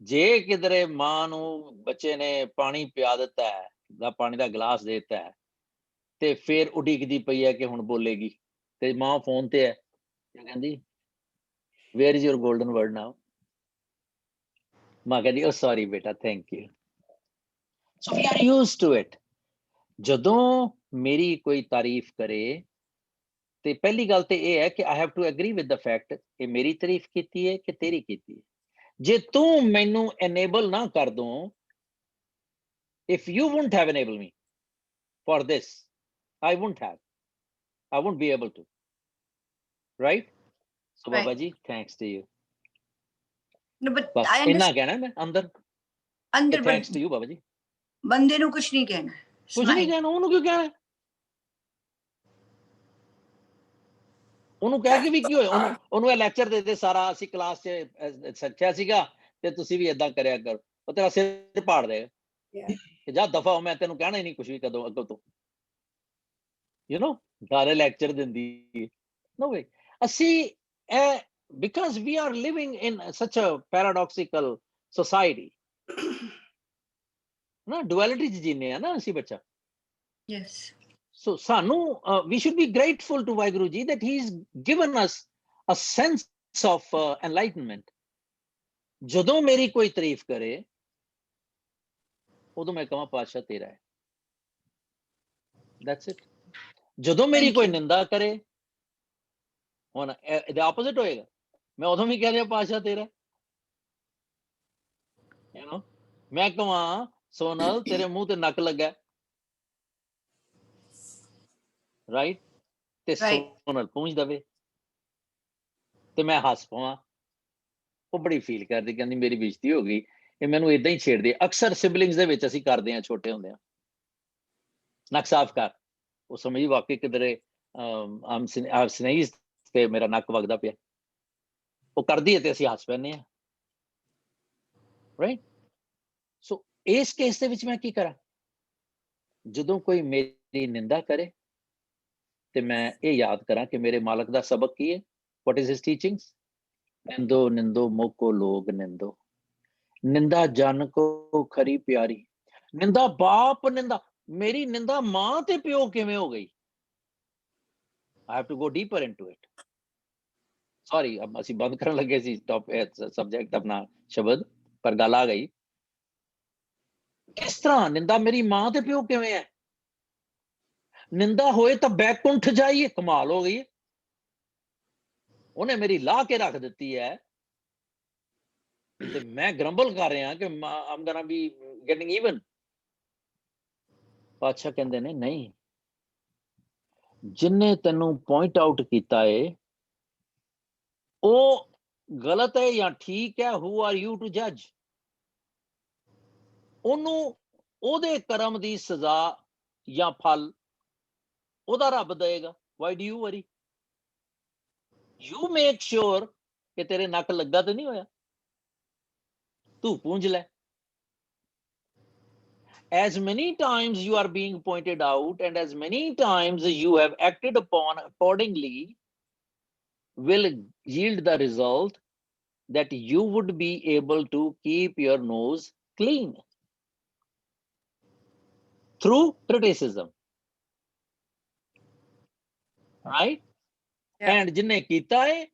ਜੇ ਕਿਧਰੇ ਮਾਂ ਨੂੰ ਬੱਚੇ ਨੇ ਪਾਣੀ ਪਿਆ ਦਿੱਤਾ ਹੈ, ਦਾ ਪਾਣੀ ਦਾ ਗਲਾਸ ਦੇ ਦਿੱਤਾ ਹੈ, ਤੇ ਫਿਰ ਉਡੀਕਦੀ ਪਈ ਹੈ ਕਿ ਹੁਣ ਬੋਲੇਗੀ, ਤੇ ਮਾਂ ਫੋਨ ਤੇ ਹੈ, ਕਹਿੰਦੀ where is your golden word now? ਮਾਂ ਕਹਿੰਦੀ oh sorry ਬੇਟਾ, thank you. So we are used to it. ਜਦੋਂ ਮੇਰੀ ਕੋਈ ਤਾਰੀਫ ਕਰੇ ਤੇ ਪਹਿਲੀ ਗੱਲ ਤੇ ਇਹ ਹੈ ਕਿ I have to agree with the fact ਕਿ ਮੇਰੀ ਤਾਰੀਫ ਕੀਤੀ ਹੈ ਕਿ ਤੇਰੀ ਕੀਤੀ ਹੈ। ਜੇ ਤੂੰ ਮੈਨੂੰ enable ਨਾ ਕਰ ਦੋ, if you wouldn't have enabled me for this, I wouldn't be able to, right? So Right. Baba ji, thanks to you. No, but bus I ਇੰਨਾ understand. ਕਹਿਣਾ ਮੈਂ ਅੰਦਰ, thanks to you Baba ji. ਬੰਦੇ ਨੂੰ ਕੁਝ ਨਹੀਂ ਕਹਿਣਾ, ਕੁਝ ਨਹੀਂ ਕਹਿਣਾ, ਉਹਨੂੰ ਕਿਉਂ ਕਹਿਣਾ? ਉਹਨੂੰ ਕਹਿ ਕੇ ਵੀ ਕੀ ਹੋਇਆ? ਉਹਨੂੰ ਇਹ ਲੈਕਚਰ ਦੇ ਦੇ ਸਾਰਾ, ਅਸੀਂ ਕਲਾਸ 'ਚ ਸਿੱਖਿਆ ਸੀਗਾ ਤੇ ਤੁਸੀਂ ਵੀ ਏਦਾਂ ਕਰਿਆ ਕਰੋ, ਉਹ ਤੇਰਾ ਸਿਰ ਪਾੜ ਦੇਗਾ ਕਿ ਜਾ ਦਫਾ ਹੋ, ਮੈਂ ਤੈਨੂੰ ਕਹਿਣਾ ਹੀ ਨਹੀਂ ਕੁਝ ਵੀ ਕਦੋਂ ਅੱਗੋਂ ਤੋਂ, ਸਾਰੇ ਲੈਕਚਰ ਦਿੰਦੀ। No way. ਅਸੀਂ because we are living in such a paradoxical society, ਨਾ ਡੁਅਲਿਟੀ 'ਚ ਜੀਨੇ ਆ ਨਾ ਅਸੀਂ ਬੱਚਾ। yes. So ਸਾਨੂੰ we should be grateful to Vaheguru ji that he's given us a sense of enlightenment. ਜਦੋਂ ਮੇਰੀ ਕੋਈ ਤਾਰੀਫ ਕਰੇ ਉਦੋਂ ਮੈਂ ਕਹਾਂ ਪਾਤਸ਼ਾਹ ਤੇਰਾ ਹੈ। That's it. ਜਦੋਂ ਮੇਰੀ Thank ਕੋਈ you. ਨਿੰਦਾ ਕਰੇ, ਹੁਣ ਇਹਦੇ ਆਪੋਜ਼ਿਟ ਹੋਏਗਾ, ਮੈਂ ਉਦੋਂ ਵੀ ਕਹਿ ਰਿਹਾ ਪਾਤਸ਼ਾਹ ਤੇਰਾ। You know, ਮੈਂ ਕਹਾਂ ਸੋਨਲ ਤੇਰੇ ਮੂੰਹ ਤੇ ਨੱਕ ਲੱਗਾ, ਰਾਈਟ, ਤੇ Right. ਸੋਨਲ ਪੂੰਝ ਦਵੇ ਤੇ ਮੈਂ ਹੱਸ ਪਵਾਂ, ਉਹ ਬੜੀ ਫੀਲ ਕਰਦੀ, ਕਹਿੰਦੀ ਮੇਰੀ ਬੇਇੱਜ਼ਤੀ ਹੋ ਗਈ, ਇਹ ਮੈਨੂੰ ਏਦਾਂ ਹੀ ਛੇੜਦੇ। ਅਕਸਰ ਸਿਬਲਿੰਗਸ ਦੇ ਵਿੱਚ ਅਸੀਂ ਕਰਦੇ ਹਾਂ ਛੋਟੇ ਹੁੰਦਿਆਂ, ਨੱਕ ਸਾਫ਼ ਕਰ, ਉਹ ਸਮਝੀ ਵਾਕਈ ਕਿਧਰੇ ਆਮ ਸਨੇਹੀਸ ਤੇ ਮੇਰਾ ਨੱਕ ਵਗਦਾ ਪਿਆ, ਉਹ ਕਰਦੀ ਹੈ ਤੇ ਅਸੀਂ ਹੱਸ ਪੈਂਦੇ ਹਾਂ, ਰਾਈਟ। ਸੋ ਇਸ ਕੇਸ ਦੇ ਵਿੱਚ ਮੈਂ ਕੀ ਕਰਾਂ? ਜਦੋਂ ਕੋਈ ਮੇਰੀ ਨਿੰਦਾ ਕਰੇ ਤੇ ਮੈਂ ਇਹ ਯਾਦ ਕਰਾਂ ਕਿ ਮੇਰੇ ਮਾਲਕ ਦਾ ਸਬਕ ਕੀ ਹੈ, what is his teachings? ਨਿੰਦੋ ਨਿੰਦੋ ਮੋਕੋ ਲੋਗ ਨਿੰਦੋ, ਨਿੰਦਾ ਜਨ ਕੋ ਖਰੀ ਪਿਆਰੀ। ਨਿੰਦਾ ਬਾਪ ਨਿੰਦਾ, ਮੇਰੀ ਨਿੰਦਾ ਮਾਂ ਤੇ ਪਿਓ ਕਿਵੇਂ ਹੋ ਗਈ? I have to go deeper into it. Sorry, ਅਸੀਂ ਬੰਦ ਕਰਨ ਲੱਗੇ ਸੀ ਸਬਜੈਕਟ ਆਪਣਾ ਸ਼ਬਦ, ਪਰ ਗੱਲ ਆ ਗਈ। ਕਿਸ ਤਰ੍ਹਾਂ ਨਿੰਦਾ ਮੇਰੀ ਮਾਂ ਤੇ ਪਿਓ ਕਿਵੇਂ ਹੈ? ਨਿੰਦਾ ਹੋਏ ਤਾਂ ਬੈਕੁੰਠ ਜਾਈਏ, ਕਮਾਲ ਹੋ ਗਈ। ਉਹਨੇ ਮੇਰੀ ਲਾ ਕੇ ਰੱਖ ਦਿੱਤੀ ਹੈ ਤੇ ਮੈਂ ਗ੍ਰੰਬਲ ਕਰ ਰਿਹਾ ਕਿ I'm gonna be getting even. ਪਾਤਸ਼ਾਹ ਕਹਿੰਦੇ ਨੇ ਨਹੀਂ, ਜਿੰਨੇ ਤੈਨੂੰ ਪੁਆਇੰਟ ਆਊਟ ਕੀਤਾ ਏ ਉਹ ਗਲਤ ਹੈ ਜਾਂ ਠੀਕ ਹੈ, who are you to judge? ਉਹਨੂੰ ਉਹਦੇ ਕਰਮ ਦੀ ਸਜ਼ਾ ਜਾਂ ਫਲ ਉਹਦਾ ਰੱਬ ਦੇਗਾ। why do you worry? you make sure ਕਿ ਤੇਰੇ ਨੱਕ ਲੱਗਾ ਤੇ ਨਹੀਂ ਹੋਇਆ, ਤੂੰ ਪੂੰਝ ਲੈ। As many times you are being pointed out and as many times you have acted upon accordingly will yield the result that you would be able to keep your nose clean through criticism, right? Yeah. And ਜਿਨੇ ਕੀਤਾ ਹੈ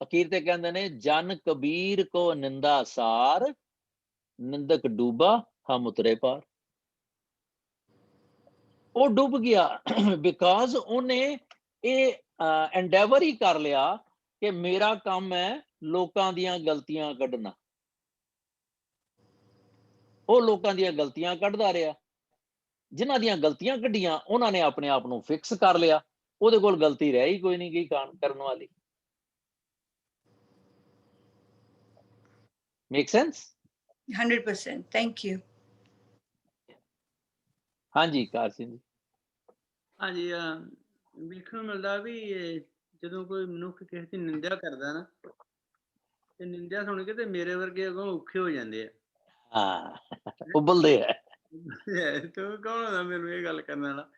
ਅਖੀਰ ਤੇ ਕਹਿੰਦੇ ਨੇ ਜਨ ਕਬੀਰ ਕੋ ਨਿੰਦਾ ਸਾਰ, ਨਿੰਦਕ ਡੂਬਾ ਹਮ ਉਤਰੇ ਪਾਰ। ਉਹ ਡੁੱਬ ਗਿਆ ਬਿਕਾਜ਼ ਉਹਨੇ ਇਹ ਐਂਡੇਵਰ ਹੀ ਕਰ ਲਿਆ ਕਿ ਮੇਰਾ ਕੰਮ ਹੈ ਲੋਕਾਂ ਦੀਆਂ ਗਲਤੀਆਂ ਕੱਢਣਾ। ਉਹ ਲੋਕਾਂ ਦੀਆਂ ਗਲਤੀਆਂ ਕੱਢਦਾ ਰਿਹਾ, ਜਿਨ੍ਹਾਂ ਦੀਆਂ ਗਲਤੀਆਂ ਕੱਢੀਆਂ ਉਹਨਾਂ ਨੇ ਆਪਣੇ ਆਪ ਨੂੰ ਫਿਕਸ ਕਰ ਲਿਆ, ਉਹਦੇ ਕੋਲ ਗਲਤੀ ਰਹਿ ਹੀ ਕੋਈ ਨਹੀਂ ਗਈ ਕਰਨ ਵਾਲੀ। Make sense? 100%. Thank you. ਹਾਂਜੀ ਕਾਰ ਸਿੰਘ ਜੀ। ਹਾਂਜੀ, ਵੇਖਣ ਨੂੰ ਮਿਲਦਾ ਵੀ ਜਦੋਂ ਕੋਈ ਮਨੁੱਖ ਕਿਸੇ ਦੀ ਨਿੰਦਿਆ ਕਰਦਾ ਨਾ, ਤੇ ਨਿੰਦਿਆ ਸੁਣ ਕੇ ਤੇ ਮੇਰੇ ਵਰਗੇ ਅੱਗੋਂ ਔਖੇ ਹੋ ਜਾਂਦੇ ਆ। ਹਾਂ, ਉਬਲਦੇ ਹੈ। ਤੇ ਕੌਣ ਹੁੰਦਾ ਮੈਨੂੰ ਇਹ ਗੱਲ ਕਰਨ ਵਾਲਾ?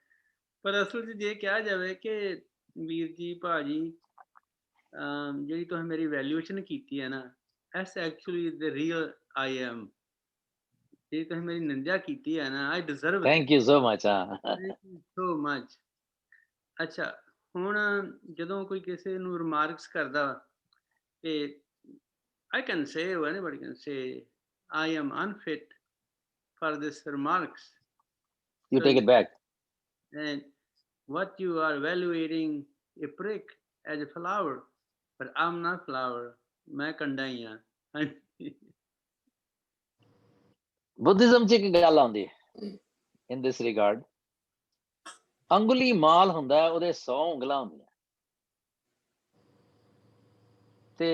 ਪਰ ਅਸਲ 'ਚ ਜੇ ਕਿਹਾ ਜਾਵੇ ਕਿ ਵੀਰ ਜੀ, ਭਾਜੀ, ਜਿਹੜੀ ਤੁਸੀਂ ਮੇਰੀ ਵੈਲਿਊਏਸ਼ਨ ਕੀਤੀ ਹੈ ਨਾ, as actually the real I am. ਜੇ ਤੁਸੀਂ ਮੇਰੀ ਨਿੰਦਿਆ ਕੀਤੀ ਹੈ ਨਾ, I deserve. Thank you so much. So much. ਅੱਛਾ, ਹੁਣ ਜਦੋਂ ਕੋਈ ਕਿਸੇ ਨੂੰ ਰਿਮਾਰਕਸ ਕਰਦਾ ਕਿ I can say, or anybody can say, I am unfit for this remarks. You take it back. And what you are evaluating a prick as a flower, but I'm not flower. मैं कंडा ही हाँ। ਬੁੱਧਿਜ਼ਮ 'ਚ ਇੱਕ ਗੱਲ ਆਉਂਦੀ ਹੈ in this regard, ਅੰਗੁਲੀ ਮਾਲ ਹੁੰਦਾ, ਉਹਦੇ 100 ਉਂਗਲਾਂ ਹੁੰਦੀਆਂ, ਤੇ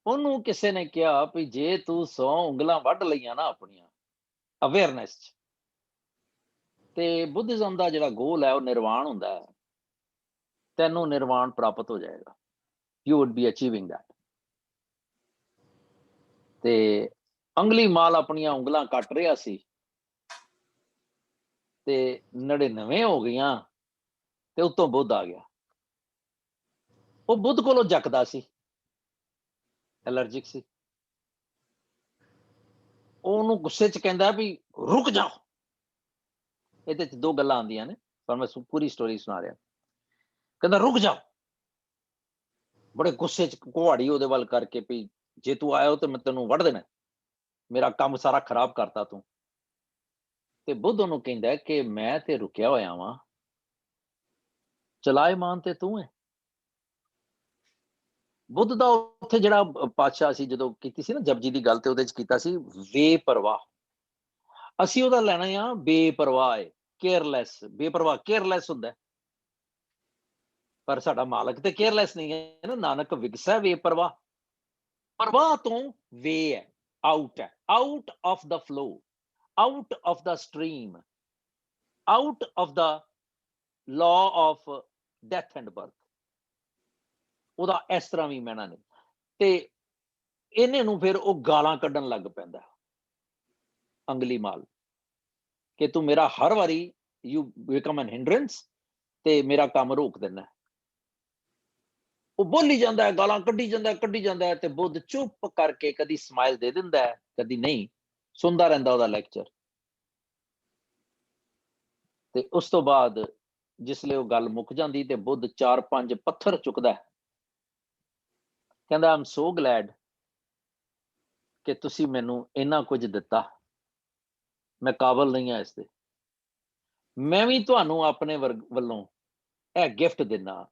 ਉਹਨੂੰ ਕਿਸੇ ਨੇ ਕਿਹਾ ਵੀ ਜੇ ਤੂੰ 100 ਉਂਗਲਾਂ ਵੱਢ ਲਈਆਂ ਨਾ ਆਪਣੀਆਂ ਅਵੇਅਰਨੈਸ 'ਚ, ਤੇ ਬੁੱਧਿਜ਼ਮ ਦਾ ਜਿਹੜਾ ਗੋਲ ਹੈ ਉਹ ਨਿਰਵਾਣ ਹੁੰਦਾ ਹੈ, ਤੈਨੂੰ ਨਿਰਵਾਣ ਪ੍ਰਾਪਤ ਹੋ ਜਾਏਗਾ। You would be achieving that. ਤੇ ਅੰਗਲੀ ਮਾਲ ਆਪਣੀਆਂ ਉਂਗਲਾਂ ਕੱਟ ਰਿਹਾ ਸੀ ਤੇ 99 ਹੋ ਗਈਆਂ ਤੇ ਉੱਤੋਂ ਬੁੱਧ ਆ ਗਿਆ। ਉਹ ਬੁੱਧ ਕੋਲੋਂ ਜੱਕਦਾ ਸੀ, ਐਲਰਜਿਕ ਸੀ। ਉਹਨੂੰ ਗੁੱਸੇ 'ਚ ਕਹਿੰਦਾ ਵੀ ਰੁਕ ਜਾਓ। ਇਹਦੇ 'ਚ ਦੋ ਗੱਲਾਂ ਆਉਂਦੀਆਂ ਨੇ, ਪਰ ਮੈਂ ਪੂਰੀ ਸਟੋਰੀ ਸੁਣਾ ਰਿਹਾ। ਕਹਿੰਦਾ ਰੁਕ ਜਾਓ, ਬੜੇ ਗੁੱਸੇ 'ਚ ਕੁਹਾੜੀ ਉਹਦੇ ਵੱਲ ਕਰਕੇ ਵੀ ਜੇ ਤੂੰ ਆਇਆ ਤੇ ਮੈਂ ਤੈਨੂੰ ਵੱਢ ਦੇਣਾ, ਮੇਰਾ ਕੰਮ ਸਾਰਾ ਖਰਾਬ ਕਰਤਾ ਤੂੰ। ਤੇ ਬੁੱਧ ਉਹਨੂੰ ਕਹਿੰਦਾ ਕਿ ਮੈਂ ਤੇ ਰੁਕਿਆ ਹੋਇਆ ਵਾਂ, ਚਲਾਏਮਾਨ ਤੇ ਤੂੰ ਹੈ। ਬੁੱਧ ਦਾ ਉੱਥੇ ਜਿਹੜਾ ਪਾਤਸ਼ਾਹ ਸੀ, ਜਦੋਂ ਕੀਤੀ ਸੀ ਨਾ ਜਪਜੀ ਦੀ ਗੱਲ, ਤੇ ਉਹਦੇ 'ਚ ਕੀਤਾ ਸੀ ਬੇਪਰਵਾਹ। ਅਸੀਂ ਉਹਦਾ ਲੈਣਾ ਆ ਬੇਪਰਵਾਹ ਹੈ, ਕੇਅਰਲੈਸ। ਬੇਪਰਵਾਹ ਕੇਅਰਲੈਸ ਹੁੰਦਾ, ਪਰ ਸਾਡਾ ਮਾਲਕ ਤੇ ਕੇਅਰਲੈਸ ਨਹੀਂ ਹੈ ਨਾ। ਨਾਨਕ ਵਿਗਸੈ ਬੇਪਰਵਾਹ। ਪਰਵਾਹ ਤੋਂ ਵੇ ਹੈ, ਆਊਟ ਹੈ, out of the flow, out of the stream, out of the law of death and birth। ਉਹਦਾ ਇਸ ਤਰ੍ਹਾਂ ਵੀ ਮੈਨਾਂ ਨਹੀਂ। ਤੇ ਇਹਨੇ ਨੂੰ ਫਿਰ ਉਹ ਗਾਲਾਂ ਕੱਢਣ ਲੱਗ ਪੈਂਦਾ ਅੰਗਲੀਮਾਲ, ਕਿ ਤੂੰ ਮੇਰਾ ਹਰ ਵਾਰੀ ਯੂ ਬਿਕਮ ਐਨ ਹਿੰਡਰੈਂਸ, ਤੇ ਮੇਰਾ ਕੰਮ ਰੋਕ ਦਿੰਦਾ। ਉਹ ਬੋਲੀ ਜਾਂਦਾ ਹੈ, ਗਾਲਾਂ ਕੱਢੀ ਜਾਂਦਾ ਹੈ, ਤੇ ਬੁੱਧ ਚੁੱਪ ਕਰਕੇ ਕਦੀ ਸਮਾਈਲ ਦੇ ਦਿੰਦਾ ਹੈ, ਕਦੀ ਨਹੀਂ, ਸੁਣਦਾ ਰਹਿੰਦਾ ਉਹਦਾ ਲੈਕਚਰ। ਤੇ ਉਸ ਤੋਂ ਬਾਅਦ ਜਿਸਲੇ ਉਹ ਗੱਲ ਮੁੱਕ ਜਾਂਦੀ ਤੇ ਬੁੱਧ 4-5 ਪੱਥਰ ਚੁੱਕਦਾ, ਕਹਿੰਦਾ ਆਮ ਸੋ ਗਲੈਡ ਕਿ ਤੁਸੀਂ ਮੈਨੂੰ ਇੰਨਾ ਕੁਝ ਦਿੱਤਾ, ਮੈਂ ਕਾਬਲ ਨਹੀਂ ਹਾਂ ਇਸ ਦੇ। ਮੈਂ ਵੀ ਤੁਹਾਨੂੰ ਆਪਣੇ ਵੱਲੋਂ ਇਹ ਗਿਫਟ ਦਿੰਦਾ,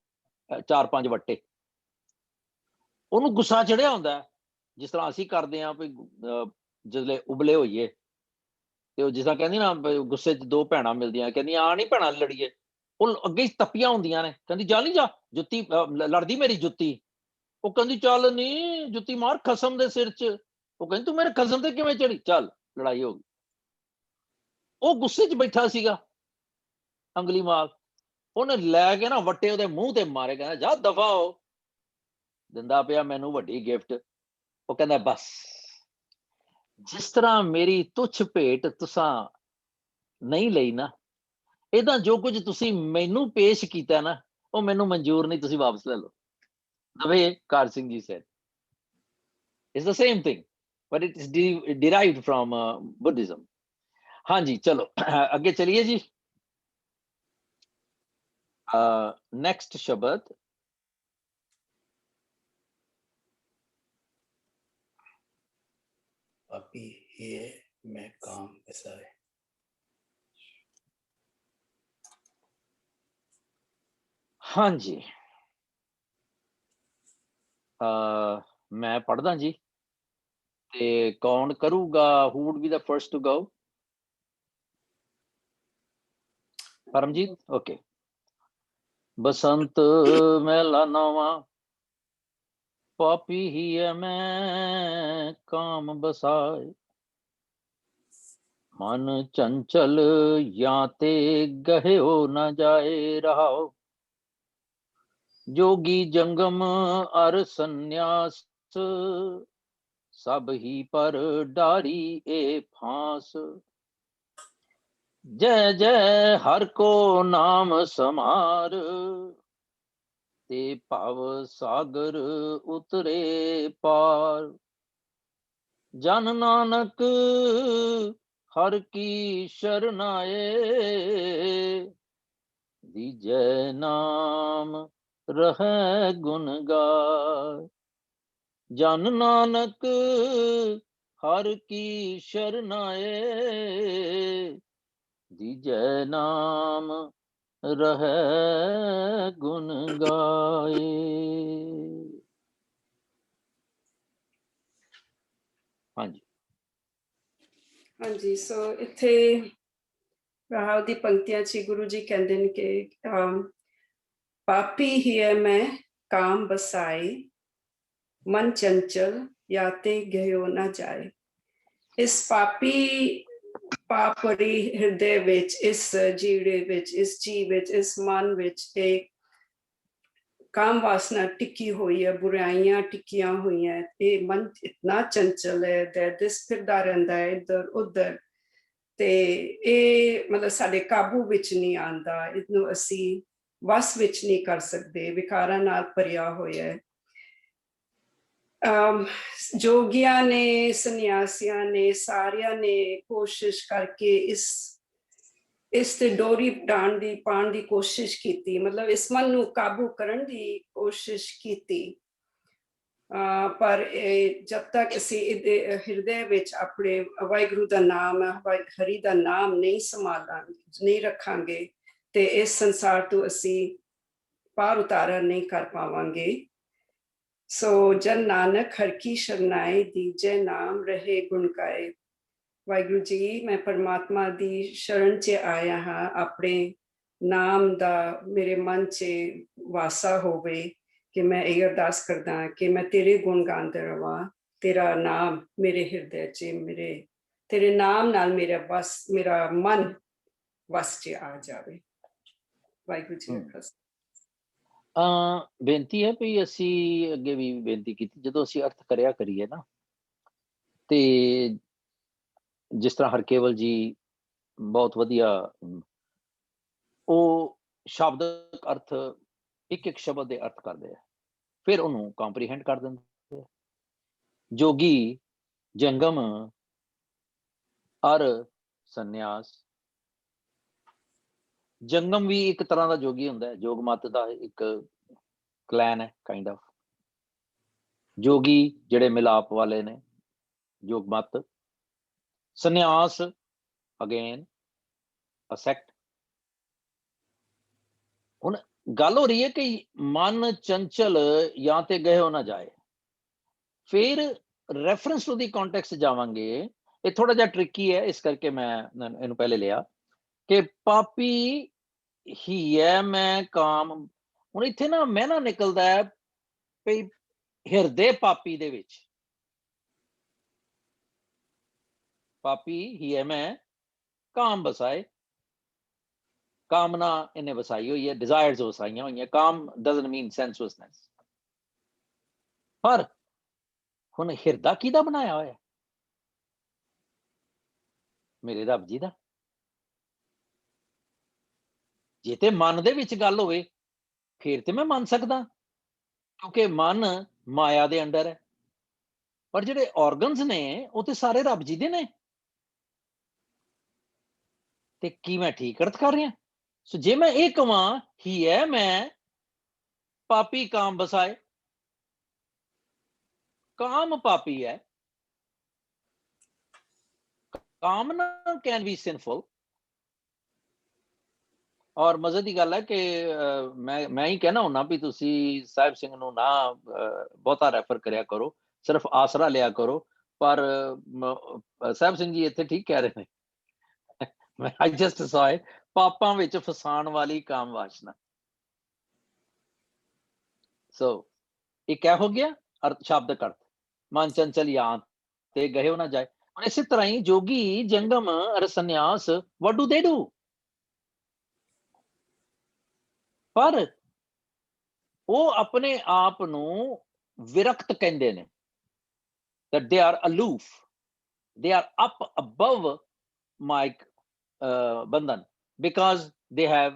4-5 ਵੱਟੇ। ਉਹਨੂੰ ਗੁੱਸਾ ਚੜਿਆ ਹੁੰਦਾ, ਜਿਸ ਤਰ੍ਹਾਂ ਅਸੀਂ ਕਰਦੇ ਹਾਂ ਵੀ ਜਿਸਲੇ ਉਬਲੇ ਹੋਈਏ, ਤੇ ਉਹ ਜਿਸ ਤਰ੍ਹਾਂ ਕਹਿੰਦੀ ਨਾ ਗੁੱਸੇ 'ਚ ਦੋ ਭੈਣਾਂ ਮਿਲਦੀਆਂ, ਕਹਿੰਦੀਆਂ ਆ ਨਹੀਂ ਭੈਣਾਂ ਲੜੀਏ, ਉਹ ਅੱਗੇ ਹੀ ਤਪੀਆਂ ਹੁੰਦੀਆਂ ਨੇ, ਕਹਿੰਦੀ ਜਾ ਨਹੀਂ ਜਾ, ਜੁੱਤੀ ਲੜਦੀ ਮੇਰੀ ਜੁੱਤੀ। ਉਹ ਕਹਿੰਦੀ ਚੱਲ ਨੀ ਜੁੱਤੀ ਮਾਰ ਖਸਮ ਦੇ ਸਿਰ 'ਚ। ਉਹ ਕਹਿੰਦੀ ਤੂੰ ਮੇਰੇ ਖਸਮ ਤੇ ਕਿਵੇਂ ਚੜੀ, ਚੱਲ ਲੜਾਈ ਹੋ ਗਈ। ਉਹ ਗੁੱਸੇ 'ਚ ਬੈਠਾ ਸੀਗਾ ਅੰਗਲੀਮਾਲ, ਉਹਨੇ ਲੈ ਕੇ ਨਾ ਵੱਟੇ ਉਹਦੇ ਮੂੰਹ ਤੇ ਮਾਰੇ, ਕਹਿੰਦਾ ਜਾ ਦਫਾ ਹੋ, ਦਿੰਦਾ ਪਿਆ ਮੈਨੂੰ ਵੱਡੀ ਗਿਫਟ। ਉਹ ਕਹਿੰਦਾ ਬਸ ਜਿਸ ਤਰ੍ਹਾਂ ਮੇਰੀ ਤੁੱਛ ਭੇਟ ਤੁਸਾਂ ਨਹੀਂ ਲਈ ਨਾ, ਇਹਦਾ ਜੋ ਕੁਝ ਤੁਸੀਂ ਮੈਨੂੰ ਪੇਸ਼ ਕੀਤਾ ਨਾ, ਉਹ ਮੈਨੂੰ ਮਨਜ਼ੂਰ ਨਹੀਂ, ਤੁਸੀਂ ਵਾਪਸ ਲੈ ਲਓ। The way Kar Singh ji said, it's the same thing, but it is derived from Buddhism. ਹਾਂਜੀ ਚਲੋ ਅੱਗੇ ਚਲੀਏ ਜੀ। ਨੈਕਸਟ ਸ਼ਬਦ पापी है मैं काम बसाए। ਹਾਂਜੀ ਮੈਂ ਪੜ੍ਹਦਾ ਜੀ, ਤੇ ਕੌਣ ਕਰੂਗਾ? who would be the first to go? Paramjeet, okay. ਬਸੰਤ ਮਹਿਲਾ ਨਵਾਂ, ਪਾਪੀ ਹੀ ਹੈ ਮੈਂ ਕਾਮ ਬਸਾਏ, ਮਨ ਚੰਚਲ ਜਾਂ ਤੇ ਗਹਿਓ ਨਾ ਜਾਏ ਰਹਾਓ, जोगी जंगम अर संन्यास, सब ही पर डारी ए फांस, जय जय हर को नाम समार, ते पाव सागर उतरे पार, जन नानक हर की शरणाए, दीजै नाम रहै गुण गाय, जन नानक हर की शरणाए, दीजै नाम रहै गुण गाए। ਹਾਂਜੀ ਹਾਂਜੀ, ਸੋ ਇੱਥੇ ਰਾਹ ਦੀ ਪੰਕਤੀਆਂ 'ਚ ਗੁਰੂ ਜੀ ਕਹਿੰਦੇ ਨੇ ਕਿ ਪਾਪੀ ਹੀ ਹੈ ਮੈਂ ਕਾਮ ਬਸਾਈ, ਮਨ ਚੰਚਲ ਜਾਂ ਤੇ ਗਹਿਓ ਨਾ ਜਾਏ। ਇਸ ਪਾਪੀ ਪਾਪ ਭਰੀ ਹਿਰਦੇ ਵਿੱਚ, ਇਸ ਜੀੜੇ ਵਿੱਚ, ਇਸ ਜੀਵ ਵਿੱਚ, ਇਸ ਮਨ ਵਿੱਚ ਇਹ ਕਾਮ ਵਾਸਨਾ ਟਿੱਕੀ ਹੋਈ ਹੈ, ਬੁਰਾਈਆਂ ਟਿੱਕੀਆਂ ਹੋਈਆਂ। ਇਹ ਮਨ ਇਤਨਾ ਚੰਚਲ ਹੈ, ਦਿਸ ਫਿਰਦਾ ਰਹਿੰਦਾ ਹੈ ਇੱਧਰ ਉੱਧਰ, ਤੇ ਇਹ ਮਤਲਬ ਸਾਡੇ ਕਾਬੂ ਵਿੱਚ ਨਹੀਂ ਆਉਂਦਾ, ਇਹਨੂੰ ਅਸੀਂ ਵਸ ਵਿੱਚ ਨਹੀਂ ਕਰ ਸਕਦੇ, ਵਿਕਾਰਾਂ ਨਾਲ ਭਰਿਆ ਹੋਇਆ ਹੈ। ਜੋਗੀਆਂ ਨੇ, ਸੰਨਿਆਸੀਆਂ ਨੇ, ਸਾਰਿਆਂ ਨੇ ਕੋਸ਼ਿਸ਼ ਕਰਕੇ ਇਸ ਤੇ ਡੋਰੀ ਪਾਉਣ ਦੀ ਕੋਸ਼ਿਸ਼ ਕੀਤੀ, ਮਤਲਬ ਇਸ ਮਨ ਨੂੰ ਕਾਬੂ ਕਰਨ ਦੀ ਕੋਸ਼ਿਸ਼ ਕੀਤੀ, ਪਰ ਜਦ ਤੱਕ ਅਸੀਂ ਇਹਦੇ ਹਿਰਦੇ ਵਿੱਚ ਆਪਣੇ ਵਾਹਿਗੁਰੂ ਦਾ ਨਾਮ, ਹਰੀ ਦਾ ਨਾਮ ਨਹੀਂ ਸੰਭਾਲਾਂਗੇ, ਨਹੀਂ ਰੱਖਾਂਗੇ, ਤੇ ਇਸ ਸੰਸਾਰ ਤੋਂ ਅਸੀਂ ਪਾਰ ਉਤਾਰਾ ਨਹੀਂ ਕਰ ਪਾਵਾਂਗੇ। ਸੋ ਜਨ ਨਾਨਕ ਹਰ ਕੀ ਸ਼ਰਨਾਏ, ਦੀਜੇ ਨਾਮ ਰਹੇ ਗੁਣ ਗਾਏ। ਵਾਹਿਗੁਰੂ ਜੀ, ਮੈਂ ਪਰਮਾਤਮਾ ਦੀ ਸ਼ਰਨ 'ਚ ਆਇਆ ਹਾਂ, ਆਪਣੇ ਨਾਮ ਦਾ ਮੇਰੇ ਮਨ 'ਚ ਵਾਸਾ ਹੋਵੇ ਕਿ ਮੈਂ ਇਹ ਅਰਦਾਸ ਕਰਦਾ ਕਿ ਮੈਂ ਤੇਰੇ ਗੁਣ ਗਾਉਂਦਾ ਰਵਾਂ, ਤੇਰਾ ਨਾਮ ਮੇਰੇ ਹਿਰਦੇ 'ਚ, ਮੇਰੇ ਤੇਰੇ ਨਾਮ ਨਾਲ ਮੇਰਾ ਮਨ ਵਸ 'ਚ ਆ ਜਾਵੇ। ਵਾਹਿਗੁਰੂ ਜੀ ਦਾ ਖਾਲਸਾ। ਬੇਨਤੀ ਹੈ ਵੀ ਅਸੀਂ ਅੱਗੇ ਵੀ ਬੇਨਤੀ ਕੀਤੀ, ਜਦੋਂ ਅਸੀਂ ਅਰਥ ਕਰਿਆ ਕਰੀਏ ਨਾ, ਤੇ ਜਿਸ ਤਰ੍ਹਾਂ ਹਰਕੇਵਲ ਜੀ ਬਹੁਤ ਵਧੀਆ ਉਹ ਸ਼ਬਦਕ ਅਰਥ ਇੱਕ ਸ਼ਬਦ ਦੇ ਅਰਥ ਕਰਦੇ ਆ, ਫਿਰ ਉਹਨੂੰ ਕੰਪਰੀਹੈਂਡ ਕਰ ਦਿੰਦੇ ਆ। ਜੋਗੀ ਜੰਗਮ ਅਰ ਸੰਨਿਆਸ, ਜੰਗਮ ਵੀ ਇੱਕ ਤਰ੍ਹਾਂ ਦਾ ਜੋਗੀ ਹੁੰਦਾ ਹੈ, ਜੋਗ ਮਤ ਦਾ ਇੱਕ ਕਲੈਨ ਹੈ ਕਾਈਂਡ ਆਫ। ਜੋਗੀ ਜਿਹੜੇ ਮਿਲਾਪ ਵਾਲੇ ਨੇ, ਜੋਗ ਮਤ। ਸੰਨਿਆਸ ਅਗੇਨ ਅ ਸੈਕਟ। ਹੁਣ ਗੱਲ ਹੋ ਰਹੀ ਹੈ ਕਿ ਮਨ ਚੰਚਲ ਜਾਂ ਤੇ ਗਏ ਹੋ ਨਾ ਜਾਏ, ਫਿਰ ਰੈਫਰੈਂਸ ਟੂ ਦੀ ਕੰਟੈਕਸਟ ਜਾਵਾਂਗੇ। ਇਹ ਥੋੜਾ ਜਿਹਾ ਟ੍ਰਿਕੀ ਹੈ, ਇਸ ਕਰਕੇ ਮੈਂ ਇਹਨੂੰ ਪਹਿਲੇ ਲਿਆ ਕਿ ਪਾਪੀ ਹੀ ਹੈ ਮੈਂ ਕਾਮ। ਹੁਣ ਇੱਥੇ ਨਾ ਮੈਂ ਨਾ ਨਿਕਲਦਾ ਹੈ ਵੀ ਹਿਰਦੇ ਪਾਪੀ ਦੇ ਵਿੱਚ, ਪਾਪੀ ਹੀ ਹੈ ਮੈਂ ਕਾਮ ਬਸਾਏ, ਕਾਮਨਾ ਇਹਨੇ ਵਸਾਈ ਹੋਈ ਹੈ, ਡਿਜ਼ਾਇਰਸ ਵਸਾਈਆਂ ਹੋਈਆਂ। ਕਾਮ ਡਜ਼ਨਟ ਮੀਨ ਸੈਂਸੁਅਸਨੈਸ। ਪਰ ਹੁਣ ਹਿਰਦਾ ਕਿਹਦਾ ਬਣਾਇਆ ਹੋਇਆ? ਮੇਰੇ ਰੱਬ ਜੀ ਦਾ। ਜੇ ਤੇ ਮਨ ਦੇ ਵਿੱਚ ਗੱਲ ਹੋਵੇ ਫਿਰ ਤੇ ਮੈਂ ਮੰਨ ਸਕਦਾ, ਕਿਉਂਕਿ ਮਨ ਮਾਇਆ ਦੇ ਅੰਡਰ ਹੈ। ਪਰ ਜਿਹੜੇ ਆਰਗਨਸ ਨੇ ਉਹ ਤੇ ਸਾਰੇ ਰੱਬ ਜੀ ਦੇ ਨੇ। ਤੇ ਕੀ ਮੈਂ ਠੀਕ ਅਰਥ ਕਰ ਰਿਹਾ? ਸੋ ਜੇ ਮੈਂ ਇਹ ਕਵਾਂ ਹੀ ਹੈ ਮੈਂ ਪਾਪੀ ਕਾਮ ਬਸਾਏ, ਕਾਮ ਪਾਪੀ ਹੈ, ਕਾਮਨਾ ਕੈਨ ਬੀ ਸਿਨਫੁਲ। ਔਰ ਮਜ਼ੇ ਦੀ ਗੱਲ ਹੈ ਕਿ ਮੈਂ ਹੀ ਕਹਿਣਾ ਹੁੰਨਾ ਵੀ ਤੁਸੀਂ ਸਾਹਿਬ ਸਿੰਘ ਨੂੰ ਨਾ ਬਹੁਤਾ ਰੈਫਰ ਕਰਿਆ ਕਰੋ, ਸਿਰਫ ਆਸਰਾ ਲਿਆ ਕਰੋ। ਪਰ ਸਾਹਿਬ ਸਿੰਘ ਜੀ ਇੱਥੇ ਠੀਕ ਕਹਿ ਰਹੇ ਨੇ। I just saw it, ਪਾਪਾਂ ਵਿੱਚ ਫਸਾਉਣ ਵਾਲੀ ਕਾਮ ਵਾਸ਼ਨਾ। ਸੋ ਇਹ ਕਿਆ ਹੋ ਗਿਆ ਅਰਥ, ਸ਼ਬਦਕ ਅਰਥ। ਮਨ ਚੰਚਲ ਜਾਂ ਤੇ ਗਏ ਹੋ ਨਾ ਜਾਏ। ਹੁਣ ਇਸੇ ਤਰ੍ਹਾਂ ਹੀ ਜੋਗੀ ਜੰਗਮ ਅਰ ਸੰਨਿਆਸ, what do they do? ਪਰ ਉਹ ਆਪਣੇ ਆਪ ਨੂੰ ਵਿਰਕਤ ਕਹਿੰਦੇ ਨੇ, that they are aloof, they are up above my Bandhan, because they have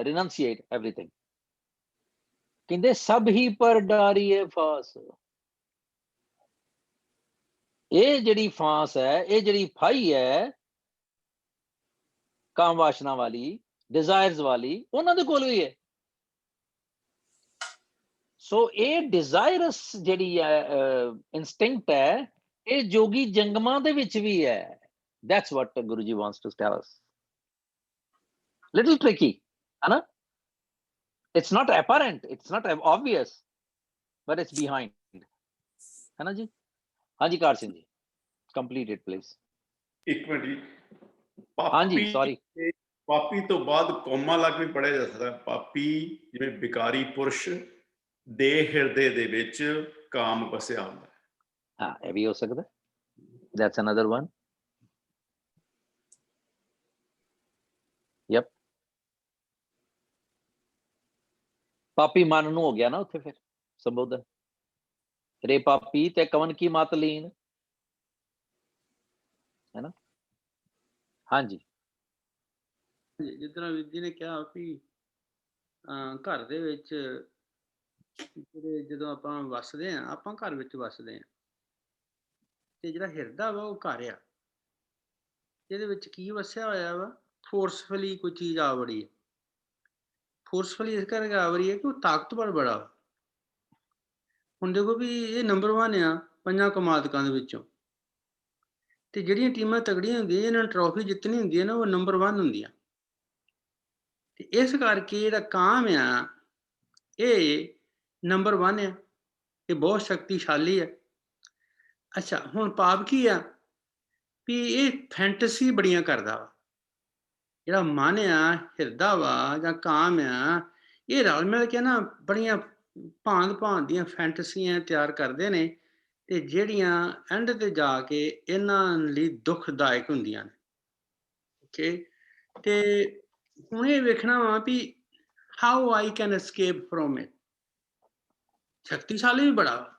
renunciate everything. ਕਹਿੰਦੇ ਸਭ ਹੀ ਪਰ ਡਾਰੀਏ ਫਾਸ। ਇਹ ਜਿਹੜੀ ਫਾਂਸ ਹੈ, ਇਹ ਜਿਹੜੀ ਫਾਈ ਹੈ ਕਾਮ ਵਾਸ਼ਨਾ ਵਾਲੀ, ਡਿਜ਼ਾਇਰਸ ਵਾਲੀ, ਉਹਨਾਂ ਦੇ ਕੋਲ ਵੀ ਹੈ। ਸੋ ਇਹ ਡਿਜ਼ਾਇਰਸ ਜਿਹੜੀ ਇਨਸਟਿੰਕਟ ਹੈ, ਇਹ ਜੋਗੀ ਜੰਗਮਾਂ ਦੇ ਵਿੱਚ ਵੀ ਹੈ। That's what Guruji wants to tell us. Little tricky, है ना? It's not apparent, it's not obvious, but it's behind, है ना जी? हाँ जी Kar Singh ji, complete it please. एक मिनट जी, हाँ जी sorry. ਪਾਪੀ ਤੋਂ ਬਾਅਦ ਕੋਮਾ ਲੱਗ ਵੀ ਪੜਿਆ ਜਾ ਸਕਦਾ। ਪਾਪੀ ਜਿਵੇਂ ਵਿਕਾਰੀ ਪੁਰਸ਼ ਦੇ ਹਿਰਦੇ ਦੇ ਵਿੱਚ ਕਾਮ ਵਸਿਆ ਹੁੰਦਾ ਹੈ। ਹਾਂ, ਇਹ ਵੀ ਹੋ ਸਕਦਾ। That's another one. Yep. ਪਾਪੀ ਮਨ ਨੂੰ ਹੋ ਗਿਆ ਨਾ ਉੱਥੇ ਫਿਰ ਸੰਬੋਧਨ, ਰੇ ਪਾਪੀ ਤੇ ਕਵਨ ਕੀ ਮਤ ਲੀਨ, ਹੈ ਨਾ? ਹਾਂਜੀ ਜਿਸ ਤਰ੍ਹਾਂ ਵੀਰ ਜੀ ਨੇ ਕਿਹਾ ਵੀ ਘਰ ਦੇ ਵਿੱਚ ਜਿਹੜੇ ਜਦੋਂ ਆਪਾਂ ਵੱਸਦੇ ਹਾਂ, ਆਪਾਂ ਘਰ ਵਿੱਚ ਵੱਸਦੇ ਹਾਂ, ਤੇ ਜਿਹੜਾ ਹਿਰਦਾ ਵਾ ਉਹ ਘਰ ਆ, ਇਹਦੇ ਵਿੱਚ ਕੀ ਵਸਿਆ ਹੋਇਆ ਵਾ? ਫੋਰਸਫੁਲੀ ਕੋਈ ਚੀਜ਼ ਆ ਵੜੀ ਹੈ। ਫੋਰਸਫੁਲੀ ਇਸ ਕਰਕੇ ਆ ਵੜੀ ਹੈ ਕਿ ਉਹ ਤਾਕਤਵਰ ਬੜਾ, ਹੁਣ ਦੇਖੋ ਵੀ ਇਹ ਨੰਬਰ 1 ਆ 5 ਕਮਾਦਕਾਂ ਦੇ ਵਿੱਚੋਂ, ਤੇ ਜਿਹੜੀਆਂ ਟੀਮਾਂ ਤਗੜੀਆਂ ਹੁੰਦੀਆਂ ਇਹਨਾਂ ਨੂੰ ਟਰੋਫੀ ਜਿੱਤਣੀ ਹੁੰਦੀ ਹੈ ਨਾ, ਉਹ ਨੰਬਰ 1 ਹੁੰਦੀਆਂ। ਤੇ ਇਸ ਕਰਕੇ ਜਿਹੜਾ ਕਾਮ ਆ ਇਹ ਨੰਬਰ 1 ਆ, ਇਹ ਬਹੁਤ ਸ਼ਕਤੀਸ਼ਾਲੀ ਹੈ। ਅੱਛਾ, ਹੁਣ ਪਾਪ ਕੀ ਆ ਵੀ ਇਹ ਫੈਂਟਸੀ ਬੜੀਆਂ ਕਰਦਾ ਵਾ। ਜਿਹੜਾ ਮਨ ਆ, ਹਿਰਦਾ ਵਾ ਜਾਂ ਕਾਮ ਆ, ਇਹ ਰਲ ਮਿਲ ਕੇ ਨਾ ਬੜੀਆਂ ਭਾਂਤ ਦੀਆਂ ਫੈਂਟਸੀਆਂ ਤਿਆਰ ਕਰਦੇ ਨੇ, ਤੇ ਜਿਹੜੀਆਂ ਐਂਡ ਤੇ ਜਾ ਕੇ ਇਹਨਾਂ ਲਈ ਦੁਖਦਾਇਕ ਹੁੰਦੀਆਂ ਨੇ। ਓਕੇ, ਤੇ ਹੁਣ ਇਹ ਵੇਖਣਾ ਵਾ ਵੀ how I can escape from it। ਸ਼ਕਤੀਸ਼ਾਲੀ ਵੀ ਬੜਾ ਵਾ,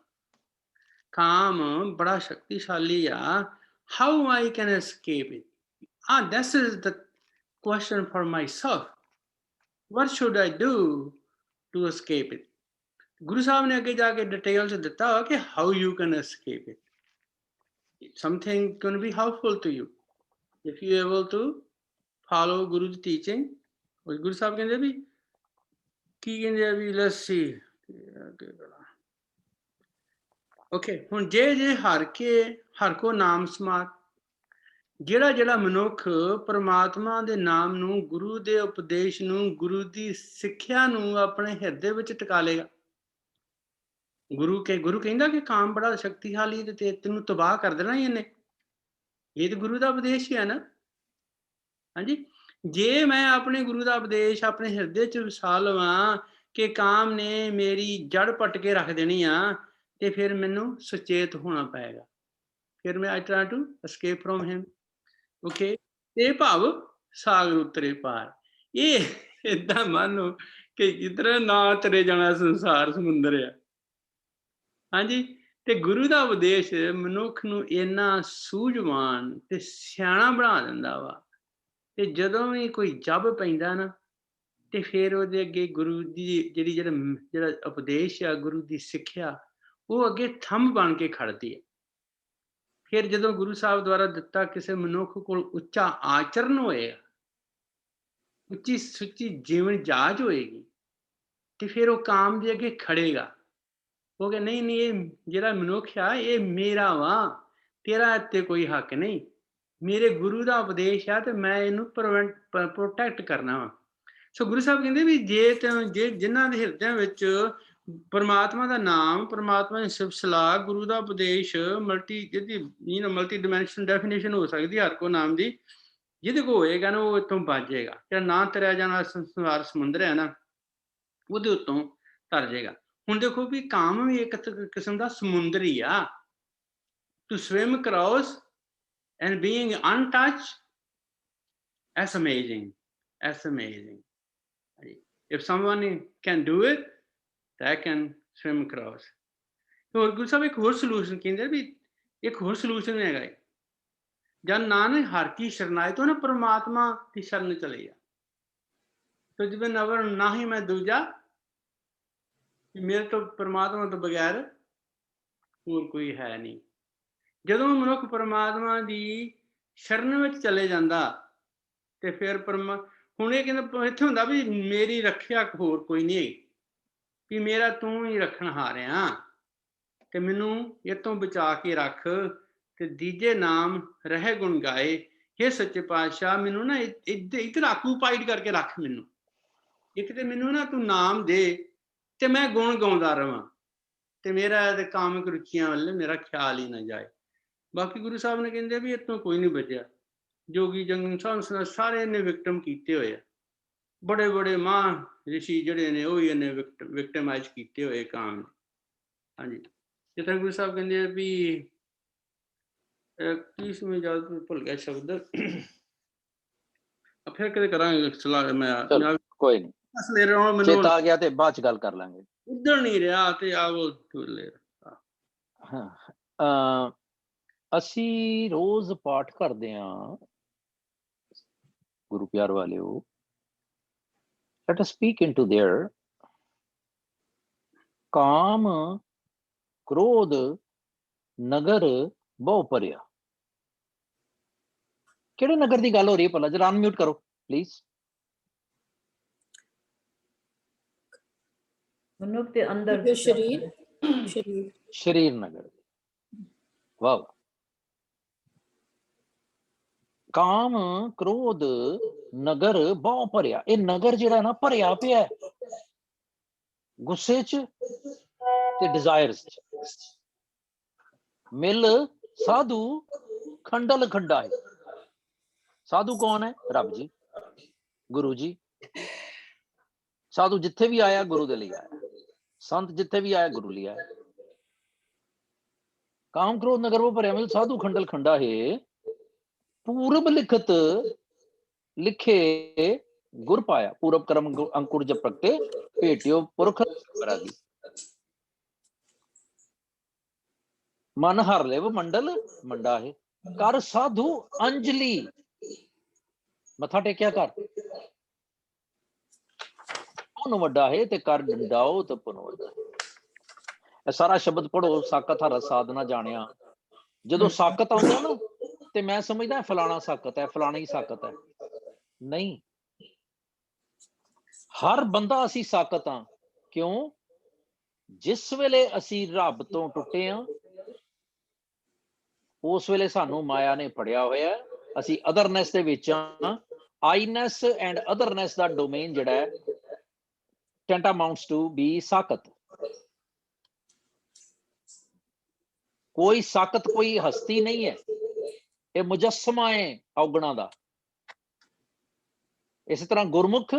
ਕਾਮ ਬੜਾ ਸ਼ਕਤੀਸ਼ਾਲੀ ਆ। How I can escape it? This is the question for myself. What should I do to escape it? Guru Sahib ਨੇ ਅੱਗੇ ਜਾ ਕੇ ਡਿਟੇਲ ਚ ਦਿੱਤਾ ਕਿ how you can escape it. Something can be helpful to you if you able to follow Guru's teaching. Guru Sahib ਕਹਿੰਦੇ ਵੀ ਕੀ ਕਹਿੰਦੇ ਆ ਵੀ let's see. Okay, ਹੁਣ ਜੇ ਹਰ ਕੋ ਨਾਮ ਸਮਾਰ, ਜਿਹੜਾ ਮਨੁੱਖ ਪਰਮਾਤਮਾ ਦੇ ਨਾਮ ਨੂੰ, ਗੁਰੂ ਦੇ ਉਪਦੇਸ਼ ਨੂੰ, ਗੁਰੂ ਦੀ ਸਿੱਖਿਆ ਨੂੰ ਆਪਣੇ ਹਿਰਦੇ ਵਿੱਚ ਟਿਕਾ ਲੇਗਾ। ਗੁਰੂ ਕਹਿੰਦਾ ਕਿ ਕਾਮ ਬੜਾ ਸ਼ਕਤੀਸ਼ਾਲੀ ਤੇ ਤੈਨੂੰ ਤਬਾਹ ਕਰ ਦੇਣਾ ਹੀ ਇਹਨੇ। ਇਹ ਤੇ ਗੁਰੂ ਦਾ ਉਪਦੇਸ਼ ਹੀ ਹੈ ਨਾ। ਹਾਂਜੀ, ਜੇ ਮੈਂ ਆਪਣੇ ਗੁਰੂ ਦਾ ਉਪਦੇਸ਼ ਆਪਣੇ ਹਿਰਦੇ ਚ ਵਸਾ ਲਵਾਂ ਕਿ ਕਾਮ ਨੇ ਮੇਰੀ ਜੜ ਪੱਟ ਕੇ ਰੱਖ ਦੇਣੀ ਆ, ਤੇ ਫਿਰ ਮੈਨੂੰ ਸੁਚੇਤ ਹੋਣਾ ਪਏਗਾ। ਫਿਰ ਮੈਂ I try to escape from him. Okay, ਤੇ ਭਾਵ ਸਾਗਰ ਉਤਰੇ ਪਾਰ। ਇਹ ਏਦਾਂ ਮੰਨੋ ਕਿ ਕਿਧਰ ਨਾ ਤਰੇ ਜਾਣਾ ਸੰਸਾਰ ਸਮੁੰਦਰ ਆ। ਹਾਂਜੀ, ਤੇ ਗੁਰੂ ਦਾ ਉਪਦੇਸ਼ ਮਨੁੱਖ ਨੂੰ ਇੰਨਾ ਸੂਝਵਾਨ ਤੇ ਸਿਆਣਾ ਬਣਾ ਦਿੰਦਾ ਵਾ। ਤੇ ਜਦੋਂ ਵੀ ਕੋਈ ਜੱਬ ਪੈਂਦਾ ਨਾ, ਤੇ ਫਿਰ ਉਹਦੇ ਅੱਗੇ ਗੁਰੂ ਦੀ ਜਿਹੜਾ ਉਪਦੇਸ਼ ਆ, ਗੁਰੂ ਦੀ ਸਿੱਖਿਆ, ਉਹ ਅੱਗੇ ਥੰਮ ਬਣ ਕੇ ਖੜਦੀ ਹੈ। ਫਿਰ ਜਦੋਂ ਗੁਰੂ ਸਾਹਿਬ ਦੁਆਰਾ ਦਿੱਤਾ ਕਿਸੇ ਮਨੁੱਖ ਕੋਲ ਉੱਚਾ ਆਚਰਨ ਹੋਏਗਾ, ਉੱਚੀ ਸੁੱਚੀ ਜੀਵਨ ਜਾਚ ਹੋਏਗੀ, ਤੇ ਫਿਰ ਉਹ ਕਾਮ ਦੇ ਅੱਗੇ ਖੜੇਗਾ। ਉਹ ਕਿ ਨਹੀਂ ਇਹ ਜਿਹੜਾ ਮਨੁੱਖ ਆ ਇਹ ਮੇਰਾ ਵਾ, ਤੇਰਾ ਇੱਥੇ ਕੋਈ ਹੱਕ ਨਹੀਂ। ਮੇਰੇ ਗੁਰੂ ਦਾ ਉਪਦੇਸ਼ ਆ ਤੇ ਮੈਂ ਇਹਨੂੰ ਪ੍ਰੋਟੈਕਟ ਕਰਨਾ ਵਾ। ਸੋ ਗੁਰੂ ਸਾਹਿਬ ਕਹਿੰਦੇ ਵੀ ਜੇ ਜਿਨ੍ਹਾਂ ਦੇ ਹਿਰਦਿਆਂ ਵਿੱਚ ਪਰਮਾਤਮਾ ਦਾ ਨਾਮ, ਪਰਮਾਤਮਾ ਦੀ ਸਿਫਤ ਸਲਾਹ, ਗੁਰੂ ਦਾ ਉਪਦੇਸ਼, ਜਿਹਦੀ ਮਲਟੀ ਡਿਮੈਂਸ਼ਨ ਡੈਫੀਨੇਸ਼ਨ ਹੋ ਸਕਦੀ ਹਰ ਕੋ ਨਾਮ ਦੀ, ਜਿਹਦੇ ਕੋ ਹੋਏਗਾ ਨਾ ਉਹ ਇੱਥੋਂ ਬਚ ਜਾਏਗਾ। ਜਿਹੜਾ ਨਾ ਤਰਿਆ ਜਾਣਾ ਸੰਸਾਰ ਸਮੁੰਦਰ ਹੈ ਨਾ, ਉਹਦੇ ਉੱਤੋਂ ਤਰ ਜਾਏਗਾ। ਹੁਣ ਦੇਖੋ ਵੀ ਕਾਮ ਵੀ ਇੱਕ ਕਿਸਮ ਦਾ ਸਮੁੰਦਰ ਹੀ ਆ। To swim across and being untouched, that's amazing. That's amazing. If someone can do it, they can swim across. ਹੋਰ ਗੁਰੂ ਸਾਹਿਬ ਇੱਕ ਹੋਰ ਸੋਲੂਸ਼ਨ ਕਹਿੰਦੇ ਵੀ, ਇੱਕ ਹੋਰ ਸੋਲੂਸ਼ਨ ਹੈਗਾ ਹੈ, ਜਦ ਨਾਨਕ ਹਰ ਕੀ ਸ਼ਰਨਾਏ ਤੋਂ ਨਾ ਪਰਮਾਤਮਾ ਦੀ ਸ਼ਰਨ ਚਲੇ ਜਾ। ਤੁਝ ਬਿਨ ਅਵਰ ਨਾ ਹੀ ਮੈਂ ਦੂਜਾ, ਮੇਰੇ ਤੋਂ ਪਰਮਾਤਮਾ ਤੋਂ ਬਗੈਰ ਹੋਰ ਕੋਈ ਹੈ ਨਹੀਂ। ਜਦੋਂ ਮਨੁੱਖ ਪਰਮਾਤਮਾ ਦੀ ਸ਼ਰਨ ਵਿੱਚ ਚਲੇ ਜਾਂਦਾ, ਤੇ ਫਿਰ ਹੁਣ ਇਹ ਕਹਿੰਦਾ ਇੱਥੇ ਹੁੰਦਾ ਵੀ ਮੇਰੀ ਰੱਖਿਆ ਹੋਰ ਕੋਈ ਨਹੀਂ ਹੈਗੀ, ਵੀ ਮੇਰਾ ਤੂੰ ਹੀ ਰੱਖਣਹਾਰ ਆ, ਤੇ ਮੈਨੂੰ ਇਹ ਤੋਂ ਬਚਾ ਕੇ ਰੱਖ, ਤੇ ਦੀਜੇ ਨਾਮ ਰਹਿ ਗੁਣ ਗਾਏ। ਇਹ ਸੱਚੇ ਪਾਤਸ਼ਾਹ ਮੈਨੂੰ ਨਾ ਇੱਧਰ ਆਕੂਪਾਈਡ ਕਰਕੇ ਰੱਖ। ਮੈਨੂੰ ਇੱਕ ਤੇ ਮੈਨੂੰ ਨਾ ਤੂੰ ਨਾਮ ਦੇ, ਤੇ ਮੈਂ ਗੁਣ ਗਾਉਂਦਾ ਰਵਾਂ, ਤੇ ਮੇਰਾ ਤੇ ਕਾਮਿਕ ਰੁਚੀਆਂ ਵੱਲ ਮੇਰਾ ਖਿਆਲ ਹੀ ਨਾ ਜਾਏ। ਬਾਕੀ ਗੁਰੂ ਸਾਹਿਬ ਨੇ ਕਹਿੰਦੇ ਵੀ ਇੱਥੋਂ ਕੋਈ ਨਹੀਂ ਬਚਿਆ। ਜੋਗੀ ਜੰਗਨ ਸਾਹਿਬ ਸਾਰੇ ਨੇ ਵਿਕਟਮ ਕੀਤੇ ਹੋਏ ਆ। ਬੜੇ ਬੜੇ ਮਾਂ ਰਿਸ਼ੀ ਜਿਹੜੇ ਨੇ ਉਹ ਹੀ ਇਹਨੇ ਵਿਕਟਮਾਈਜ਼ ਕੀਤੇ ਹੋਏ ਕਾਮ ਨੇ। ਹਾਂਜੀ, ਜਿਸ ਤਰ੍ਹਾਂ ਗੁਰੂ ਸਾਹਿਬ ਕਹਿੰਦੇ ਆ ਵੀ ਕੀ ਸਮਝ ਭੁੱਲ ਗਿਆ ਸ਼ਬਦ, ਫਿਰ ਕਦੇ ਕਰਾਂਗੇ ਸਲਾਹ। ਮੈਂ ਕੋਈ ਨਹੀਂ, ਚੇਤਾ ਆ ਗਿਆ ਤੇ ਬਾਅਦ ਚ ਗੱਲ ਕਰ ਲਾਂਗੇ। ਉੱਧਰ ਨਹੀਂ ਰਿਹਾ ਤੇ ਆਵੋ ਲੈ। ਅਸੀਂ ਰੋਜ਼ ਪਾਠ ਕਰਦੇ ਹਾਂ ਗੁਰੂ ਪਿਆਰ ਵਾਲਿਓ। Let us speak into there. ਕਾਮ ਕ੍ਰੋਧ ਨਗਰ ਬਹੁ ਪਰਿਆ। ਕਿਹੜੇ ਨਗਰ ਦੀ ਗੱਲ ਹੋ ਰਹੀ ਹੈ ਭਲਾ? ਜਰਾ ਅਨਮਿਊਟ ਕਰੋ ਪਲੀਜ਼। ਮਨੁੱਖ ਦੇ ਅੰਦਰ ਸਰੀਰ, शरीर नगर। वाह। काम क्रोध नगर बहु भरिया। ये नगर जिहड़ा ना भरिया पिया गुस्से च ते डिजायर्स च। मिल साधु खंडल खंडा है। साधु कौन है? रब जी, गुरु जी। साधु जिथे भी आया गुरु दे लिए आया, संत जिथे भी आया गुरु लिए आया। काम क्रोध नगर वो भरिया मिल साधु खंडल खंडा है। पूर्व लिखत लिखे गुर पाया। पूरब कर्म अंकुर जब प्रगटे भेटियो पुरख रागी। मन हर लेव मंडल मंडा है। कर साधु अंजलि मथा टेकिया कर पुन वड्डा है ते कर डंडाओ तो पुन वड्डा है। सारा शब्द पढ़ो। साकत हर साधना जानिया। जो साकत आंदा ना ते मैं समझदा फलाना साकत है, फलानी साकत है। नहीं, हर बंदा असी साकत हाँ। क्यों? जिस वेले असी रब तो टुटे हाँ उस वेले सानू माया ने फड़िया होया। असी अदरनेस दे विच हाँ। आईनेस एंड अदरनेस दा डोमेन जिहड़ा है tantamounts to be साकत। कोई साकत कोई हस्ती नहीं है, ये मुजस्समा है औगुणा दा। इस तरह गुरमुख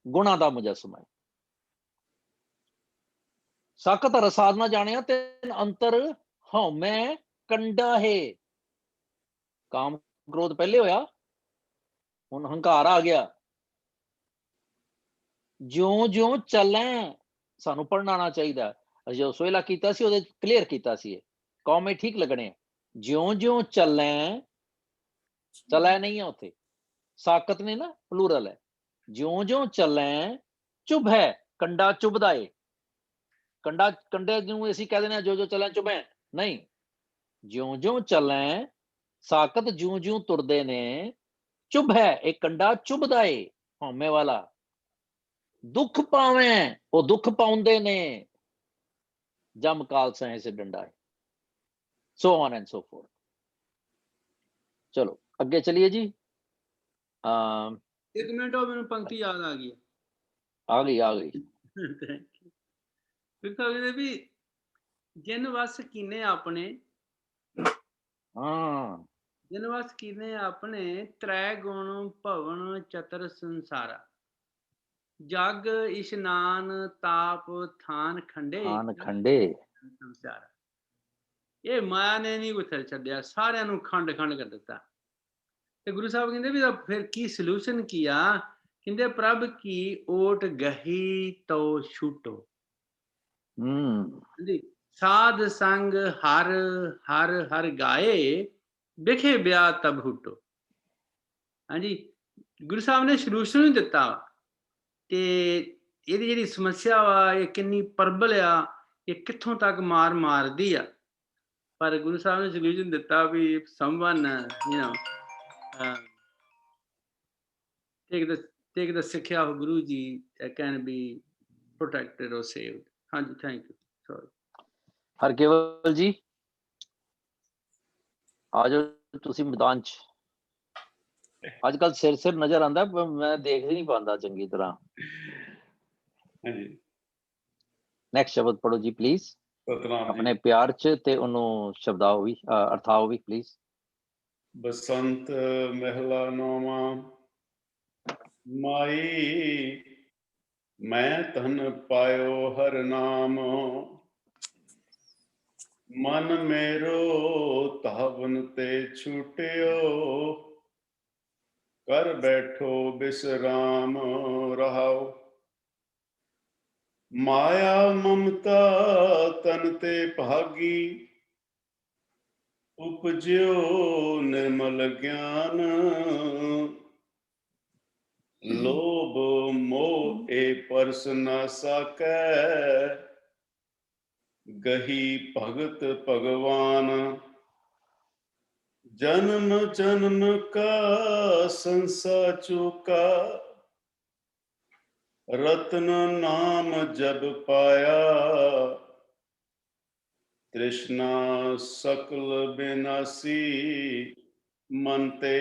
गुणा दा मुजस्समा है। साकत हर साधना जानिया ते अंतर हौमै कंडा है। काम क्रोध पहले होया, हुण हंकार आ गया। ज्यों ज्यों चलें सानू पढ़ना आना चाहिए। जो सोहला कीता सी ओहदे क्लीयर कीता सी। कौम में ठीक लगने। ज्यों ज्यों चलें, चलै नहीं है उत्थे, साकत ने ना प्लूरल है। ज्यों ज्यों चलें चुभ है कंडा चुभदा है। कंडा कंडे नूं असीं कह दिंदे जो जो चलें चुभे नहीं। ज्यों ज्यों चलें साकत ज्यों ज्यों तुरदे ने चुभ है एक कंडा चुभदा है हौमे वाला। दुख पावें वो दुख पाउंदे ने जम काल सहे से डंडा है। So on and so fourth. चलो अगे चलिए जी। एक मिनट और मैंने पंक्ति याद आ गई। आ गई आ गई। फिर कहते भी जिन वस कीने अपने हाँ जिन वस कीने अपने त्रै गुण भवन चतर संसारा। जग इशनान ताप थान खंडे थान खंडे। संसारा। ये माया ने नहीं कुछ छड्या, सारिਆਂ ਨੂੰ खंड खंड कर दिता। ਤੇ ਗੁਰੂ ਸਾਹਿਬ ਕਹਿੰਦੇ ਵੀ ਫਿਰ ਕੀ ਸੋਲੂਸ਼ਨ ਕੀਆ? ਕਹਿੰਦੇ ਪ੍ਰਭ ਕੀ ਓਟ ਗਹੀ ਤੋ ਛੂਟੋ। ਹਾਂਜੀ, ਸਾਧ ਸੰਗ ਹਰ ਹਰ ਹਰ ਗਾਏ ਵਿਖੇ ਬਿਆ ਤਬ ਹੁਟੋ। ਹਾਂਜੀ, ਗੁਰੂ ਸਾਹਿਬ ਨੇ ਸੋਲੂਸ਼ਨ ਹੀ ਦਿੱਤਾ। ਤੇ ਇਹਦੀ ਜਿਹੜੀ ਸਮੱਸਿਆ ਵਾ ਇਹ ਕਿੰਨੀ ਪ੍ਰਬਲ ਆ, ਇਹ ਕਿੱਥੋਂ ਤੱਕ ਮਾਰ ਮਾਰਦੀ ਆ। ਪਰ ਗੁਰੂ ਸਾਹਿਬ ਨੇ ਸੋਲੂਸ਼ਨ ਦਿੱਤਾ ਵੀ someone take the ਸਿੱਖਿਆ of Guru ji can be protected or saved। ਹਾਂਜੀ, ਥੈਂਕ ਯੂ। ਸੌਰੀ ਹਰਕੇਵਲ ਜੀ ਆ ਜਾਓ ਤੁਸੀਂ ਮੈਦਾਨ ਚ। ਅੱਜ ਕੱਲ ਸਿਰ ਨਜ਼ਰ ਆਂਦਾ ਪਰ ਮੈਂ ਦੇਖ ਨਹੀਂ ਪਾਉਂਦਾ ਚੰਗੀ ਤਰ੍ਹਾਂ। ਹਾਂਜੀ, ਨੈਕਸਟ ਸ਼ਬਦ ਪੜੋ ਜੀ ਪਲੀਜ਼। ਸਤਨਾਮ ਜੀ। ਆਪਣੇ ਪਿਆਰ ਚ ਤੇ ਉਹਨੂੰ ਸ਼ਬਦਾਓ ਵੀ ਅਰਥਾਓ ਵੀ ਪਲੀਜ਼। ਬਸੰਤ ਮਹਿਲਾ ਨੌਵਾਂ ਮਾਈ ਮੈਂ ਧਨ ਪਾਇਓ ਹਰ ਨਾਮ। ਮਨ ਮੇਰੋ ਧਾਵਨ ਤੇ ਛੁਟਿਓ ਕਰ ਬੈਠੋ ਬਿਸਰਾਮ ਰਹਾਓ। ਮਾਇਆ ਮਮਤਾ ਤਨ ਤੇ ਭਾਗੀ ਉਪਜਿਓ ਨਿਰਮਲ ਗਿਆਨ। ਲੋਭ ਮੋਹ ਏ ਪਰਸ ਨਾ ਸਾਕੈ ਗਹੀ ਭਗਤ ਭਗਵਾਨ। ਜਨਮ ਜਨਮ ਕਾ ਸੰਸਾ ਚੁਕਾ रत्न नाम जब पाया। तृष्णा सकल बिनासी मन ते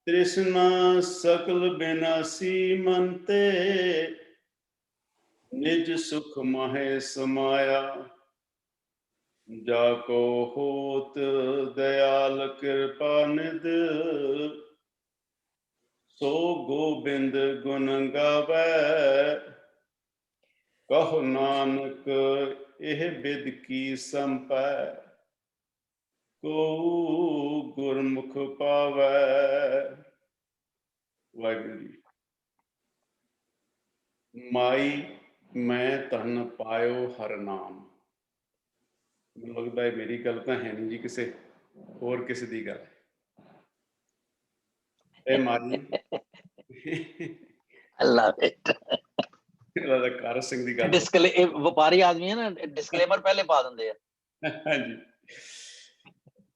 तृष्णा सकल बिनासी मन ते निज सुख माहे समाया जाको होत दयाल कृपा निध सो गोबिंद गुण गावै कहो नानक एह बिद की संपै को गुरमुख पावै। वाहिगुरू जी। माई मैं धन पायो हर नाम। ਮੈਨੂੰ ਲੱਗਦਾ ਹੈ ਮੇਰੀ ਗੱਲ ਤਾਂ ਹੈ ਨਹੀਂ ਜੀ, ਕਿਸੇ ਹੋਰ ਕਿਸੇ ਦੀ ਗੱਲ ਹੈ। ਇਹ ਮਾਰੀ ਅੱਲਾ ਬੇਟਾ ਇਹਦਾ ਕਰ ਸਿੰਘ ਦੀ ਗੱਲ ਡਿਸਕਲੇ ਇਹ ਵਪਾਰੀ ਆਦਮੀ ਹੈ ਨਾ, ਡਿਸਕਲੇਮਰ ਪਹਿਲੇ ਪਾ ਦਿੰਦੇ ਆ। ਹਾਂਜੀ,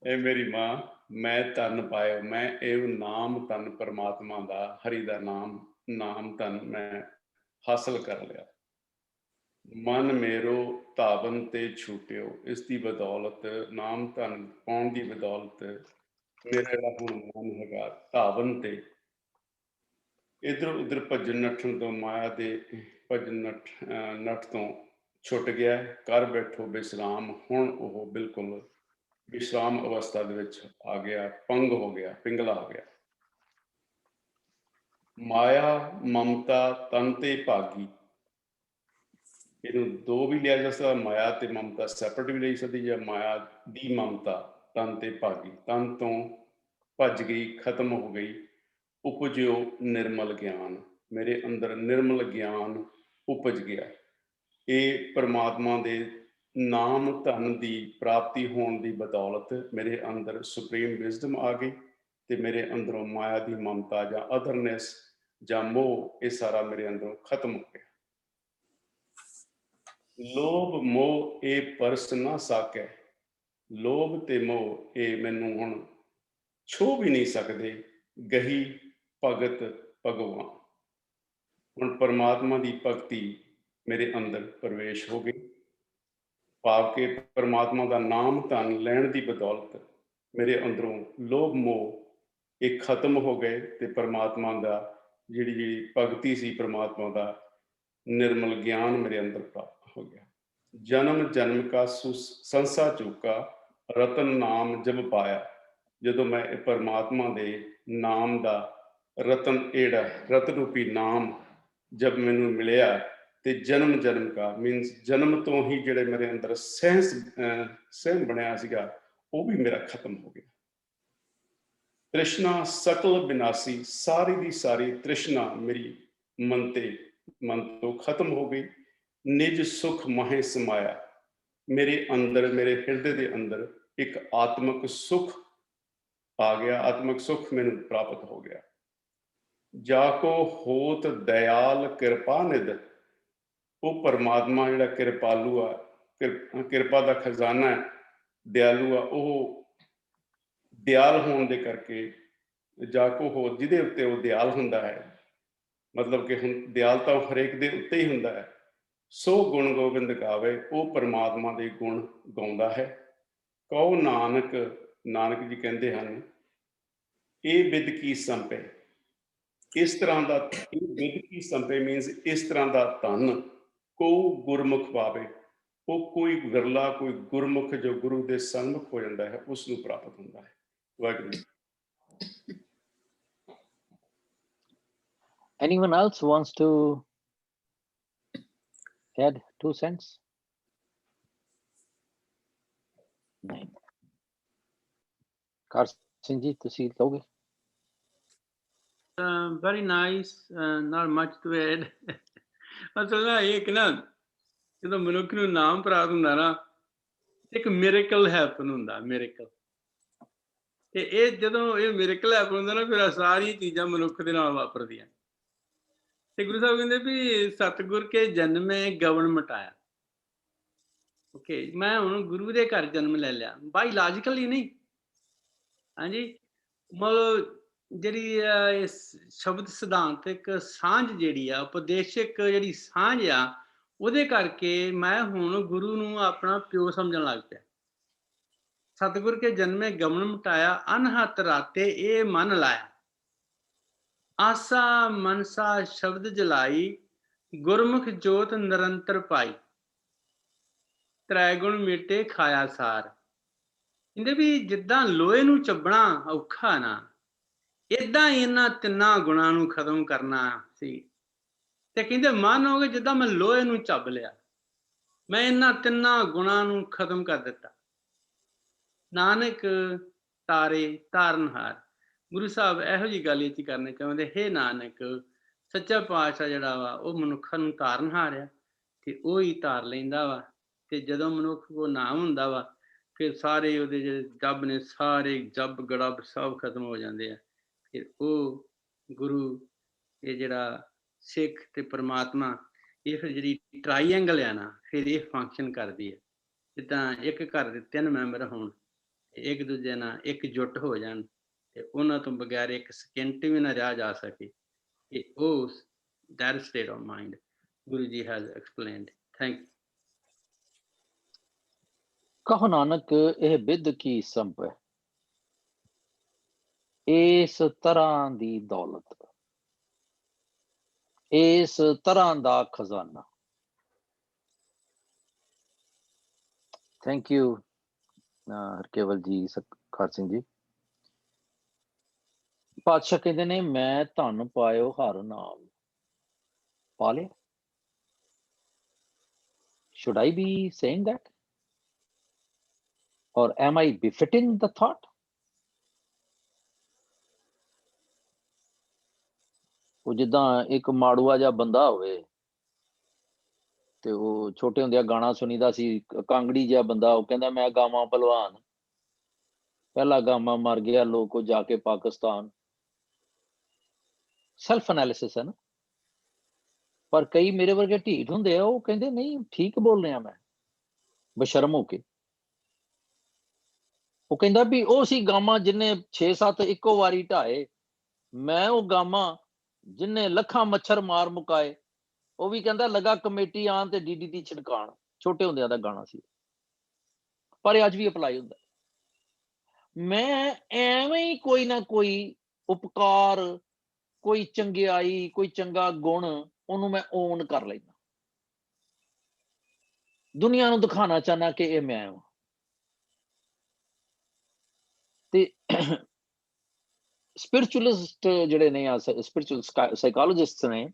ਇਹ ਮੇਰੀ ਮਾਂ ਮੈਂ ਧਨ ਪਾਇਓ, ਮੈਂ ਇਹ ਨਾਮ ਧਨ ਪਰਮਾਤਮਾ ਦਾ, ਹਰੀ ਦਾ ਨਾਮ ਧਨ ਮੈਂ ਹਾਸਲ ਕਰ ਲਿਆ। ਮਨ ਮੇਰੋ ਧਾਵਨ ਤੇ ਛੂਟਿਓ, ਇਸ ਦੀ ਬਦੌਲਤ, ਨਾਮ ਧਨ ਪਾਉਣ ਦੀ ਬਦੌਲਤ ਮੇਰਾ ਜਿਹੜਾ ਹੁਣ ਮਨ ਹੈਗਾ ਧਾਵਨ ਤੇ, ਇੱਧਰ ਉੱਧਰ ਭੱਜਣ ਨੱਠਣ ਤੋਂ, ਮਾਇਆ ਦੇ ਭੱਜਣ ਨੱਠ ਤੋਂ ਛੁੱਟ ਗਿਆ। ਕਰ ਬੈਠੋ ਵਿਸ਼ਰਾਮ, ਹੁਣ ਉਹ ਬਿਲਕੁਲ ਵਿਸ਼ਰਾਮ ਅਵਸਥਾ ਦੇ ਵਿੱਚ ਆ ਗਿਆ, ਪੰਗ ਹੋ ਗਿਆ, ਪਿੰਗਲਾ ਹੋ ਗਿਆ। ਮਾਇਆ ਮਮਤਾ ਤਨ ਤੇ ਭਾਗੀ, ਇਹਨੂੰ ਦੋ ਵੀ ਲਿਆ ਜਾ ਸਕਦਾ, ਮਾਇਆ ਤੇ ਮਮਤਾ ਸੈਪਰੇਟ ਵੀ ਲਈ ਸਕਦੀ, ਜਾਂ ਮਾਇਆ ਦੀ ਮਮਤਾ ਤਨ ਤੇ ਭਾਗੀ, ਤਨ ਤੋਂ ਭੱਜ ਗਈ, ਖਤਮ ਹੋ ਗਈ। ਉਪਜਿਓ ਨਿਰਮਲ ਗਿਆਨ, ਮੇਰੇ ਅੰਦਰ ਨਿਰਮਲ ਗਿਆਨ ਉਪਜ ਗਿਆ। ਇਹ ਪਰਮਾਤਮਾ ਦੇ ਨਾਮ ਧਨ ਦੀ ਪ੍ਰਾਪਤੀ ਹੋਣ ਦੀ ਬਦੌਲਤ ਮੇਰੇ ਅੰਦਰ ਸੁਪਰੀਮ ਵਿਜ਼ਡਮ ਆ ਗਈ, ਤੇ ਮੇਰੇ ਅੰਦਰੋਂ ਮਾਇਆ ਦੀ ਮਮਤਾ ਜਾਂ ਅਦਰਨੈਸ ਜਾਂ ਮੋਹ, ਇਹ ਸਾਰਾ ਮੇਰੇ ਅੰਦਰੋਂ ਖਤਮ ਹੋ ਗਿਆ। ਲੋਭ ਮੋਹ ਇਹ ਪਰਸ ਨਾ ਸਾਕੈ, ਲੋਭ ਤੇ ਮੋਹ ਇਹ ਮੈਨੂੰ ਹੁਣ ਛੋਹ ਵੀ ਨਹੀਂ ਸਕਦੇ। ਗਹੀ ਭਗਤ ਭਗਵਾਨ, ਹੁਣ ਪਰਮਾਤਮਾ ਦੀ ਭਗਤੀ ਮੇਰੇ ਅੰਦਰ ਪ੍ਰਵੇਸ਼ ਹੋ ਗਈ। ਭਾਵ ਕਿ ਪਰਮਾਤਮਾ ਦਾ ਨਾਮ ਧਨ ਲੈਣ ਦੀ ਬਦੌਲਤ ਮੇਰੇ ਅੰਦਰੋਂ ਲੋਭ ਮੋਹ ਇਹ ਖਤਮ ਹੋ ਗਏ, ਤੇ ਪਰਮਾਤਮਾ ਦਾ ਜਿਹੜੀ ਭਗਤੀ ਸੀ, ਪਰਮਾਤਮਾ ਦਾ ਨਿਰਮਲ ਗਿਆਨ ਮੇਰੇ ਅੰਦਰ ਪ੍ਰਾਪਤ ਹੋ ਗਿਆ। ਜਨਮ ਜਨਮ ਕਾ ਸੰਸਾ ਚੁੱਕਾ, ਰਤਨ ਨਾਮ ਜਬ ਪਾਇਆ, ਜਦੋਂ ਮੈਂ ਇਹ ਪਰਮਾਤਮਾ ਦੇ ਨਾਮ ਦਾ ਰਤਨ, ਜਿਹੜਾ ਰਤਨ ਰੂਪੀ ਨਾਮ ਜਦ ਮੈਨੂੰ ਮਿਲਿਆ, ਤੇ ਜਨਮ ਜਨਮ ਕਾ ਮੀਨਸ ਜਨਮ ਤੋਂ ਹੀ ਜਿਹੜੇ ਮੇਰੇ ਅੰਦਰ ਸਹਿਮ ਬਣਿਆ ਸੀਗਾ, ਉਹ ਵੀ ਮੇਰਾ ਖਤਮ ਹੋ ਗਿਆ। ਤ੍ਰਿਸ਼ਨਾ ਸਕਲ ਬਿਨਾਸੀ, ਸਾਰੀ ਦੀ ਸਾਰੀ ਤ੍ਰਿਸ਼ਨਾ ਮੇਰੀ ਮਨ ਤੋਂ ਖਤਮ ਹੋ ਗਈ। ਨਿਜ ਸੁਖ ਮਾਹੇ ਸਮਾਇਆ, ਮੇਰੇ ਅੰਦਰ, ਮੇਰੇ ਹਿਰਦੇ ਦੇ ਅੰਦਰ ਇੱਕ ਆਤਮਿਕ ਸੁਖ ਆ ਗਿਆ, ਆਤਮਿਕ ਸੁਖ ਮੈਨੂੰ ਪ੍ਰਾਪਤ ਹੋ ਗਿਆ। ਜਾ ਕੋ ਹੋਤ ਦਇਆਲ ਕਿਰਪਾ ਨਿਧ, ਉਹ ਪਰਮਾਤਮਾ ਜਿਹੜਾ ਕਿਰਪਾਲੂ ਆ, ਕਿਰਪਾ ਦਾ ਖਜ਼ਾਨਾ ਹੈ, ਦਿਆਲੂ ਆ, ਉਹ ਦਿਆਲ ਹੋਣ ਦੇ ਕਰਕੇ, ਜਾ ਕੋ ਹੋ, ਜਿਹਦੇ ਉੱਤੇ ਉਹ ਦਿਆਲ ਹੁੰਦਾ ਹੈ, ਮਤਲਬ ਕਿ ਹੁਣ ਦਿਆਲ ਤਾਂ ਹਰੇਕ ਦੇ ਉੱਤੇ ਹੀ ਹੁੰਦਾ ਹੈ। ਸੋ ਗੁਣ ਗੋਬਿੰਦ ਗਾਵੇ, ਉਹ ਪਰਮਾਤਮਾ ਦੇ ਗੁਣ ਗਾਉਂਦਾ ਹੈ। ਕਹੋ ਨਾਨਕ, ਨਾਨਕ ਜੀ ਕਹਿੰਦੇ ਹਨ, ਇਹ ਬਿਦ ਕੀ ਸੰਪੇ, ਇਸ ਤਰ੍ਹਾਂ ਦਾ, ਇਹ ਬਿਦ ਕੀ ਸੰਪੇ ਮੀਨਸ ਇਸ ਤਰ੍ਹਾਂ ਦਾ ਧਨ ਕੋ ਗੁਰਮੁਖ ਪਾਵੇ, ਉਹ ਕੋਈ ਵਿਰਲਾ, ਕੋਈ ਗੁਰਮੁਖ ਜੋ ਗੁਰੂ ਦੇ ਸਨਮੁਖ ਹੋ ਜਾਂਦਾ ਹੈ, ਉਸ ਨੂੰ ਪ੍ਰਾਪਤ ਹੁੰਦਾ ਹੈ। Waheguru. Anyone else wants to add 2 cents? ਨਹੀਂ। ਕਾਰ ਸਿੰਘ ਜੀ, ਤੁਸੀਂ ਕਹੋਗੇ? Very nice, not much to add. ਅਸਲ ਨਾ ਇਹ ਕਿ ਨਾ, ਜਦੋਂ ਮਨੁੱਖ ਨੂੰ ਨਾਮ ਪ੍ਰਾਪਤ ਹੁੰਦਾ ਨਾ, ਇੱਕ ਮਿਰੇਕਲ ਹੈਪਨ ਹੁੰਦਾ, ਮਿਰੇਕਲ। ਤੇ ਇਹ ਜਦੋਂ ਇਹ ਮਿਰੇਕਲ ਹੈਪਨ ਹੁੰਦਾ ਨਾ, ਫਿਰ ਸਾਰੀ ਚੀਜ਼ਾਂ ਮਨੁੱਖ ਦੇ ਨਾਲ ਵਾਪਰਦੀਆਂ। ਤੇ ਗੁਰੂ ਸਾਹਿਬ ਕਹਿੰਦੇ ਵੀ ਸਤਿਗੁਰ ਕੇ ਜਨਮੇ ਗਵਨ ਮਟਾਇਆ। ਓਕੇ, ਮੈਂ ਹੁਣ ਗੁਰੂ ਦੇ ਘਰ ਜਨਮ ਲੈ ਲਿਆ, ਬਾਇਓਲੋਜੀਕਲੀ ਨਹੀਂ। ਹਾਂਜੀ, ਮਤਲਬ ਜਿਹੜੀ ਸ਼ਬਦ ਸਿਧਾਂਤਕ ਸਾਂਝ ਜਿਹੜੀ ਆ, ਉਪਦੇਸ਼ਕ ਜਿਹੜੀ ਸਾਂਝ ਆ, ਉਹਦੇ ਕਰਕੇ ਮੈਂ ਹੁਣ ਗੁਰੂ ਨੂੰ ਆਪਣਾ ਪਿਓ ਸਮਝਣ ਲੱਗ ਪਿਆ। ਸਤਿਗੁਰ ਕੇ ਜਨਮੇ ਗਮਨ ਮਟਾਇਆ, ਅਨਹਤ ਰਾਤੇ ਇਹ ਮਨ ਲਾਇਆ। ਆਸਾ ਮਨਸਾ ਸ਼ਬਦ ਜਲਾਈ, ਗੁਰਮੁਖ ਜੋਤ ਨਿਰੰਤਰ ਪਾਈ। ਤ੍ਰੈ ਗੁਣ ਮੇਟੇ ਖਾਇਆ ਸਾਰ। ਕਹਿੰਦੇ ਵੀ ਜਿੱਦਾਂ ਲੋਹੇ ਨੂੰ ਚੱਬਣਾ ਔਖਾ ਨਾ, ਏਦਾਂ ਹੀ ਇਹਨਾਂ ਤਿੰਨਾਂ ਗੁਣਾਂ ਨੂੰ ਖਤਮ ਕਰਨਾ ਸੀ। ਤੇ ਕਹਿੰਦੇ ਮਨ ਹੋ ਗਏ ਜਿੱਦਾਂ ਮੈਂ ਲੋਹੇ ਨੂੰ ਚੱਬ ਲਿਆ, ਮੈਂ ਇਹਨਾਂ ਤਿੰਨਾਂ ਗੁਣਾਂ ਨੂੰ ਖਤਮ ਕਰ ਦਿੱਤਾ। ਨਾਨਕ ਤਾਰੇ ਤਾਰਨਹਾਰ। ਗੁਰੂ ਸਾਹਿਬ ਇਹੋ ਜਿਹੀ ਗੱਲ ਇਹ 'ਚ ਕਰਨੀ ਚਾਹੁੰਦੇ, ਹੇ ਨਾਨਕ, ਸੱਚਾ ਪਾਤਸ਼ਾਹ ਜਿਹੜਾ ਵਾ ਉਹ ਮਨੁੱਖਾਂ ਨੂੰ ਤਾਰਨਹਾਰ ਆ, ਤੇ ਉਹ ਹੀ ਤਾਰ ਲੈਂਦਾ ਵਾ। ਤੇ ਜਦੋਂ ਮਨੁੱਖ ਕੋਲ ਨਾਮ ਹੁੰਦਾ ਵਾ, ਫਿਰ ਸਾਰੇ ਉਹਦੇ ਜਿਹੜੇ ਜੱਬ ਨੇ, ਸਾਰੇ ਜੱਬ ਗੜਬ ਸਭ ਖਤਮ ਹੋ ਜਾਂਦੇ ਆ। ਫਿਰ ਉਹ ਗੁਰੂ, ਇਹ ਜਿਹੜਾ ਸਿੱਖ ਤੇ ਪਰਮਾਤਮਾ, ਇਹ ਫਿਰ ਜਿਹੜੀ ਟਰਾਈਐਂਗਲ ਆ ਨਾ, ਫਿਰ ਇਹ ਫੰਕਸ਼ਨ ਕਰਦੀ ਹੈ। ਜਿੱਦਾਂ ਇੱਕ ਘਰ ਦੇ 3 ਮੈਂਬਰ ਹੋਣ, ਇੱਕ ਦੂਜੇ ਨਾਲ ਇਕਜੁੱਟ ਹੋ ਜਾਣ, ਤੇ ਉਹਨਾਂ ਤੋਂ ਬਗੈਰ ਇੱਕ ਸਕਿੰਟ ਵੀ ਨਾ ਰਿਹਾ ਜਾ ਸਕੇ। ਇਹ ਉਹ that state of mind Guru Ji has explained. Thank you. ਕਹੋ ਨਾਨਕ ਇਹ ਬਿਧ ਕੀ ਸੰਭੈ, ਇਸ ਤਰ੍ਹਾਂ ਦੀ ਦੌਲਤ, ਇਸ ਤਰ੍ਹਾਂ ਦਾ ਖਜ਼ਾਨਾ। ਥੈਂਕ ਯੂ ਹਰਕੇਵਲ ਜੀ, ਸਤਿਕਾਰ ਸਿੰਘ ਜੀ। ਪਾਤਸ਼ਾਹ ਕਹਿੰਦੇ ਨੇ ਮੈਂ ਧਨ ਪਾਇਓ ਹਰ ਨਾਮ। ਪਾ ਲਿਆ? Should I be saying that? Or am I befitting the thought? ਉਹ ਜਿੱਦਾਂ ਇੱਕ ਮਾੜੂਆ ਜਿਹਾ ਬੰਦਾ ਹੋਵੇ, ਤੇ ਉਹ ਛੋਟੇ ਹੁੰਦਿਆਂ ਗਾਣਾ ਸੁਣੀਦਾ ਸੀ, ਕਾਂਗੜੀ ਜਿਹਾ ਬੰਦਾ, ਉਹ ਕਹਿੰਦਾ ਮੈਂ ਗਾਵਾਂ ਭਲਵਾਨ, ਪਹਿਲਾ ਗਾਮਾ ਮਰ ਗਿਆ ਲੋਕੋ ਜਾ ਕੇ ਪਾਕਿਸਤਾਨ। ਸੈਲਫ ਐਨਾਲਿਸਿਸ ਹੈ ਨਾ। ਪਰ ਕਈ ਮੇਰੇ ਵਰਗੇ ਢੀਠ ਹੁੰਦੇ ਆ, ਉਹ ਕਹਿੰਦੇ ਨਹੀਂ ਠੀਕ ਬੋਲ ਰਿਹਾ ਮੈਂ, ਬਸ਼ਰਮ ਹੋ ਕੇ। ਉਹ ਕਹਿੰਦਾ ਵੀ ਉਹ ਸੀ ਗਾਮਾ ਜਿਹਨੇ 6-7 ਇੱਕੋ ਵਾਰੀ ਢਾਏ, ਮੈਂ ਉਹ ਗਾਮਾ ਜਿਹਨੇ ਲੱਖਾਂ ਮੱਛਰ ਮਾਰ ਮੁਕਾਏ। ਉਹ ਵੀ ਕਹਿੰਦਾ ਲਗਾ ਕਮੇਟੀ ਆਣ ਤੇ DDT ਛਿੜਕਾਣ। ਛੋਟੇ ਹੁੰਦਿਆਂ ਦਾ ਗਾਣਾ ਸੀ, ਪਰ ਇਹ ਅੱਜ ਵੀ ਅਪਲਾਈ ਹੁੰਦਾ। ਮੈਂ ਐਵੇਂ ਹੀ ਕੋਈ ਨਾ ਕੋਈ ਉਪਕਾਰ, ਕੋਈ ਚੰਗਿਆਈ, ਕੋਈ ਚੰਗਾ ਗੁਣ, ਉਹਨੂੰ ਮੈਂ ਓਨ ਕਰ ਲੈਂਦਾ। ਦੁਨੀਆ ਨੂੰ ਦਿਖਾਣਾ ਚਾਹੁੰਦਾ ਕਿ ਇਹ ਮੈਂ ਹਾਂ। ਤੇ ਸਪਿਰਿਚੁਅਲਿਸਟ ਜਿਹੜੇ ਨੇ, ਸਪਿਰਿਚੁਅਲ ਸਾਈਕੋਲੋਜਿਸਟ ਨੇ,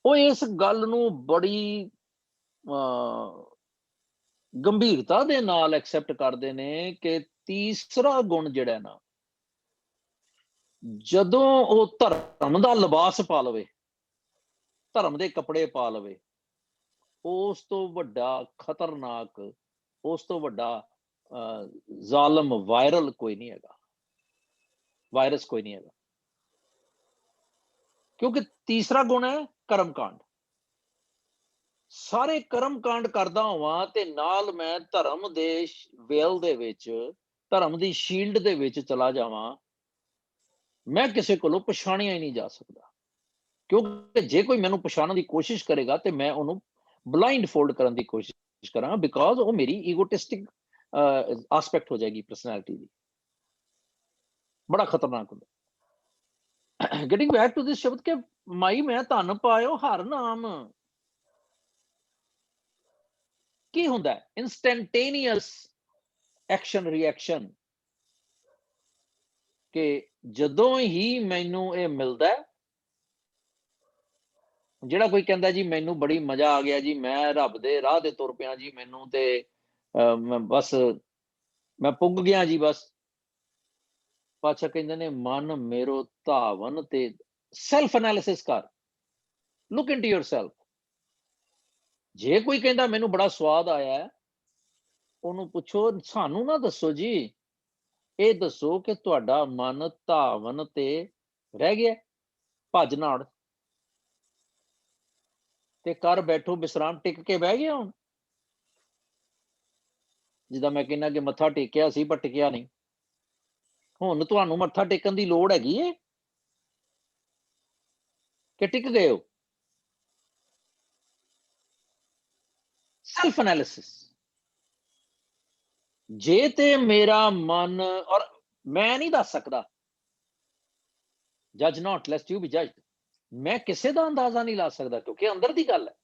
ਉਹ ਇਸ ਗੱਲ ਨੂੰ ਬੜੀ ਗੰਭੀਰਤਾ ਦੇ ਨਾਲ ਐਕਸੈਪਟ ਕਰਦੇ ਨੇ ਕਿ ਤੀਸਰਾ ਗੁਣ ਜਿਹੜਾ ਨਾ, ਜਦੋਂ ਉਹ ਧਰਮ ਦਾ ਲਿਬਾਸ ਪਾ ਲਵੇ, ਧਰਮ ਦੇ ਕੱਪੜੇ ਪਾ ਲਵੇ, ਉਸ ਤੋਂ ਵੱਡਾ ਖਤਰਨਾਕ, ਉਸ ਤੋਂ ਵੱਡਾ ਜ਼ਾਲਮ ਵਾਇਰਲ ਕੋਈ ਨਹੀਂ ਹੈਗਾ, ਵਾਇਰਸ ਕੋਈ ਨਹੀਂ ਹੈਗਾ। ਕਿਉਂਕਿ ਤੀਸਰਾ ਗੁਣ ਹੈ ਕਰਮ ਕਾਂਡ। ਸਾਰੇ ਕਰਮ ਕਾਂਡ ਕਰਦਾ ਹੋਵਾਂ ਤੇ ਨਾਲ ਮੈਂ ਧਰਮ ਦੇ ਵੇਲ ਦੇ ਵਿੱਚ, ਧਰਮ ਦੀ ਸ਼ੀਲਡ ਦੇ ਵਿੱਚ ਚਲਾ ਜਾਵਾਂ, ਮੈਂ ਕਿਸੇ ਕੋਲੋਂ ਪਛਾਣਿਆ ਹੀ ਨਹੀਂ ਜਾ ਸਕਦਾ। ਕਿਉਂਕਿ ਜੇ ਕੋਈ ਮੈਨੂੰ ਪਛਾਣਨ ਦੀ ਕੋਸ਼ਿਸ਼ ਕਰੇਗਾ ਤੇ ਮੈਂ ਉਹਨੂੰ ਬਲਾਈਂਡ ਫੋਲਡ ਕਰਨ ਦੀ ਕੋਸ਼ਿਸ਼ ਕਰਾਂਗਾ, ਬਿਕਾਜ਼ ਉਹ ਮੇਰੀ ਈਗੋਟਿਸਟਿਕ ਆਸਪੈਕਟ ਹੋ ਜਾਏਗੀ ਪਰਸਨੈਲਿਟੀ ਦੀ। ਬੜਾ ਖਤਰਨਾਕ ਹੁੰਦਾ। ਗੈਟਿੰਗ ਬੈਕ ਟੂ ਦਿਸ ਸ਼ਬਦ ਕਿ ਮਾਈ ਮੈਂ ਧਨ ਪਾਇਓ ਹਰ ਨਾਮ। ਕੀ ਹੁੰਦਾ? ਇੰਸਟੈਂਟੇਨੀਅਸ ਐਕਸ਼ਨ ਰਿਐਕਸ਼ਨ। ਕਿ ਜਦੋਂ ਹੀ ਮੈਨੂੰ ਇਹ ਮਿਲਦਾ, ਜਿਹੜਾ ਕੋਈ ਕਹਿੰਦਾ ਜੀ ਮੈਨੂੰ ਬੜੀ ਮਜ਼ਾ ਆ ਗਿਆ ਜੀ, ਮੈਂ ਰੱਬ ਦੇ ਰਾਹ ਤੇ ਤੁਰ ਪਿਆ ਜੀ, ਮੈਨੂੰ ਤੇ ਬਸ ਮੈਂ ਪੁੱਗ ਗਿਆ ਜੀ ਬਸ। ਪਾਤਸ਼ਾਹ ਕਹਿੰਦੇ ਨੇ ਮਨ ਮੇਰੋ ਧਾਵਨ ਤੇ ਸੈਲਫ ਐਨਾਲਿਸਿਸ ਕਰ, ਲੁੱਕ ਇਨਟੂ ਯੋਰਸੈਲਫ। ਜੇ ਕੋਈ ਕਹਿੰਦਾ ਮੈਨੂੰ ਬੜਾ ਸਵਾਦ ਆਇਆ, ਉਹਨੂੰ ਪੁੱਛੋ ਸਾਨੂੰ ਨਾ ਦੱਸੋ ਜੀ, ਇਹ ਦੱਸੋ ਕਿ ਤੁਹਾਡਾ ਮਨ ਧਾਵਨ ਤੇ ਰਹਿ ਗਿਆ, ਭੱਜ ਨਾੜ ਤੇ ਕਰ ਬੈਠੋ ਵਿਸਰਾਮ, ਟਿਕ ਕੇ ਬਹਿ ਗਿਆ ਹੁਣ। ਜਿੱਦਾਂ ਮੈਂ ਕਹਿੰਦਾ ਕਿ ਮੱਥਾ ਟੇਕਿਆ ਸੀ ਪਰ ਟਿਕਿਆ ਨਹੀਂ। ਹੁਣ ਤੁਹਾਨੂੰ ਮੱਥਾ ਟੇਕਣ ਦੀ ਲੋੜ ਹੈਗੀ ਹੈ ਕਿ ਟਿਕ ਗਏ ਹੋ? Self analysis. ਜੇ ਤੇ ਮੇਰਾ ਮਨ, ਔਰ ਮੈਂ ਨਹੀਂ ਦੱਸ ਸਕਦਾ, ਜੱਜ ਨਾਟ ਲੈਸਟ ਯੂ ਬੀ ਜੱਜਡ, ਮੈਂ ਕਿਸੇ ਦਾ ਅੰਦਾਜ਼ਾ ਨਹੀਂ ਲਾ ਸਕਦਾ ਕਿਉਂਕਿ ਅੰਦਰ ਦੀ ਗੱਲ ਹੈ।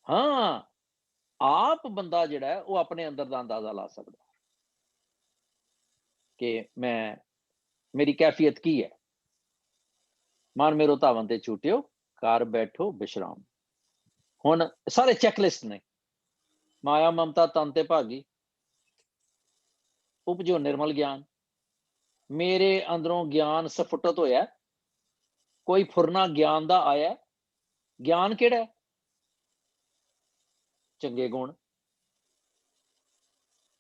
ਹਾਂ, ਆਪ ਬੰਦਾ ਜਿਹੜਾ ਹੈ ਉਹ ਆਪਣੇ ਅੰਦਰ ਦਾ ਅੰਦਾਜ਼ਾ ਲਾ ਸਕਦਾ ਕਿ ਮੈਂ, ਮੇਰੀ ਕੈਫੀਅਤ ਕੀ ਹੈ। ਮਨ ਮੇਰੋ ਧਾਵਨ ਤੇ ਛੂਟਿਓ, ਘਰ ਬੈਠੋ ਵਿਸ਼ਰਾਮ। ਹੁਣ ਸਾਰੇ ਚੈੱਕਲਿਸਟ ਨੇ। ਮਾਇਆ ਮਮਤਾ ਤਨ ਤੇ ਭਾਗੀ, ਉਪਜੋ ਨਿਰਮਲ ਗਿਆਨ। ਮੇਰੇ ਅੰਦਰੋਂ ਗਿਆਨ ਸਫੁੱਟਤ ਹੋਇਆ, ਕੋਈ ਫੁਰਨਾ ਗਿਆਨ ਦਾ ਆਇਆ। ਗਿਆਨ ਕਿਹੜਾ ਹੈ? ਚੰਗੇ ਗੁਣ।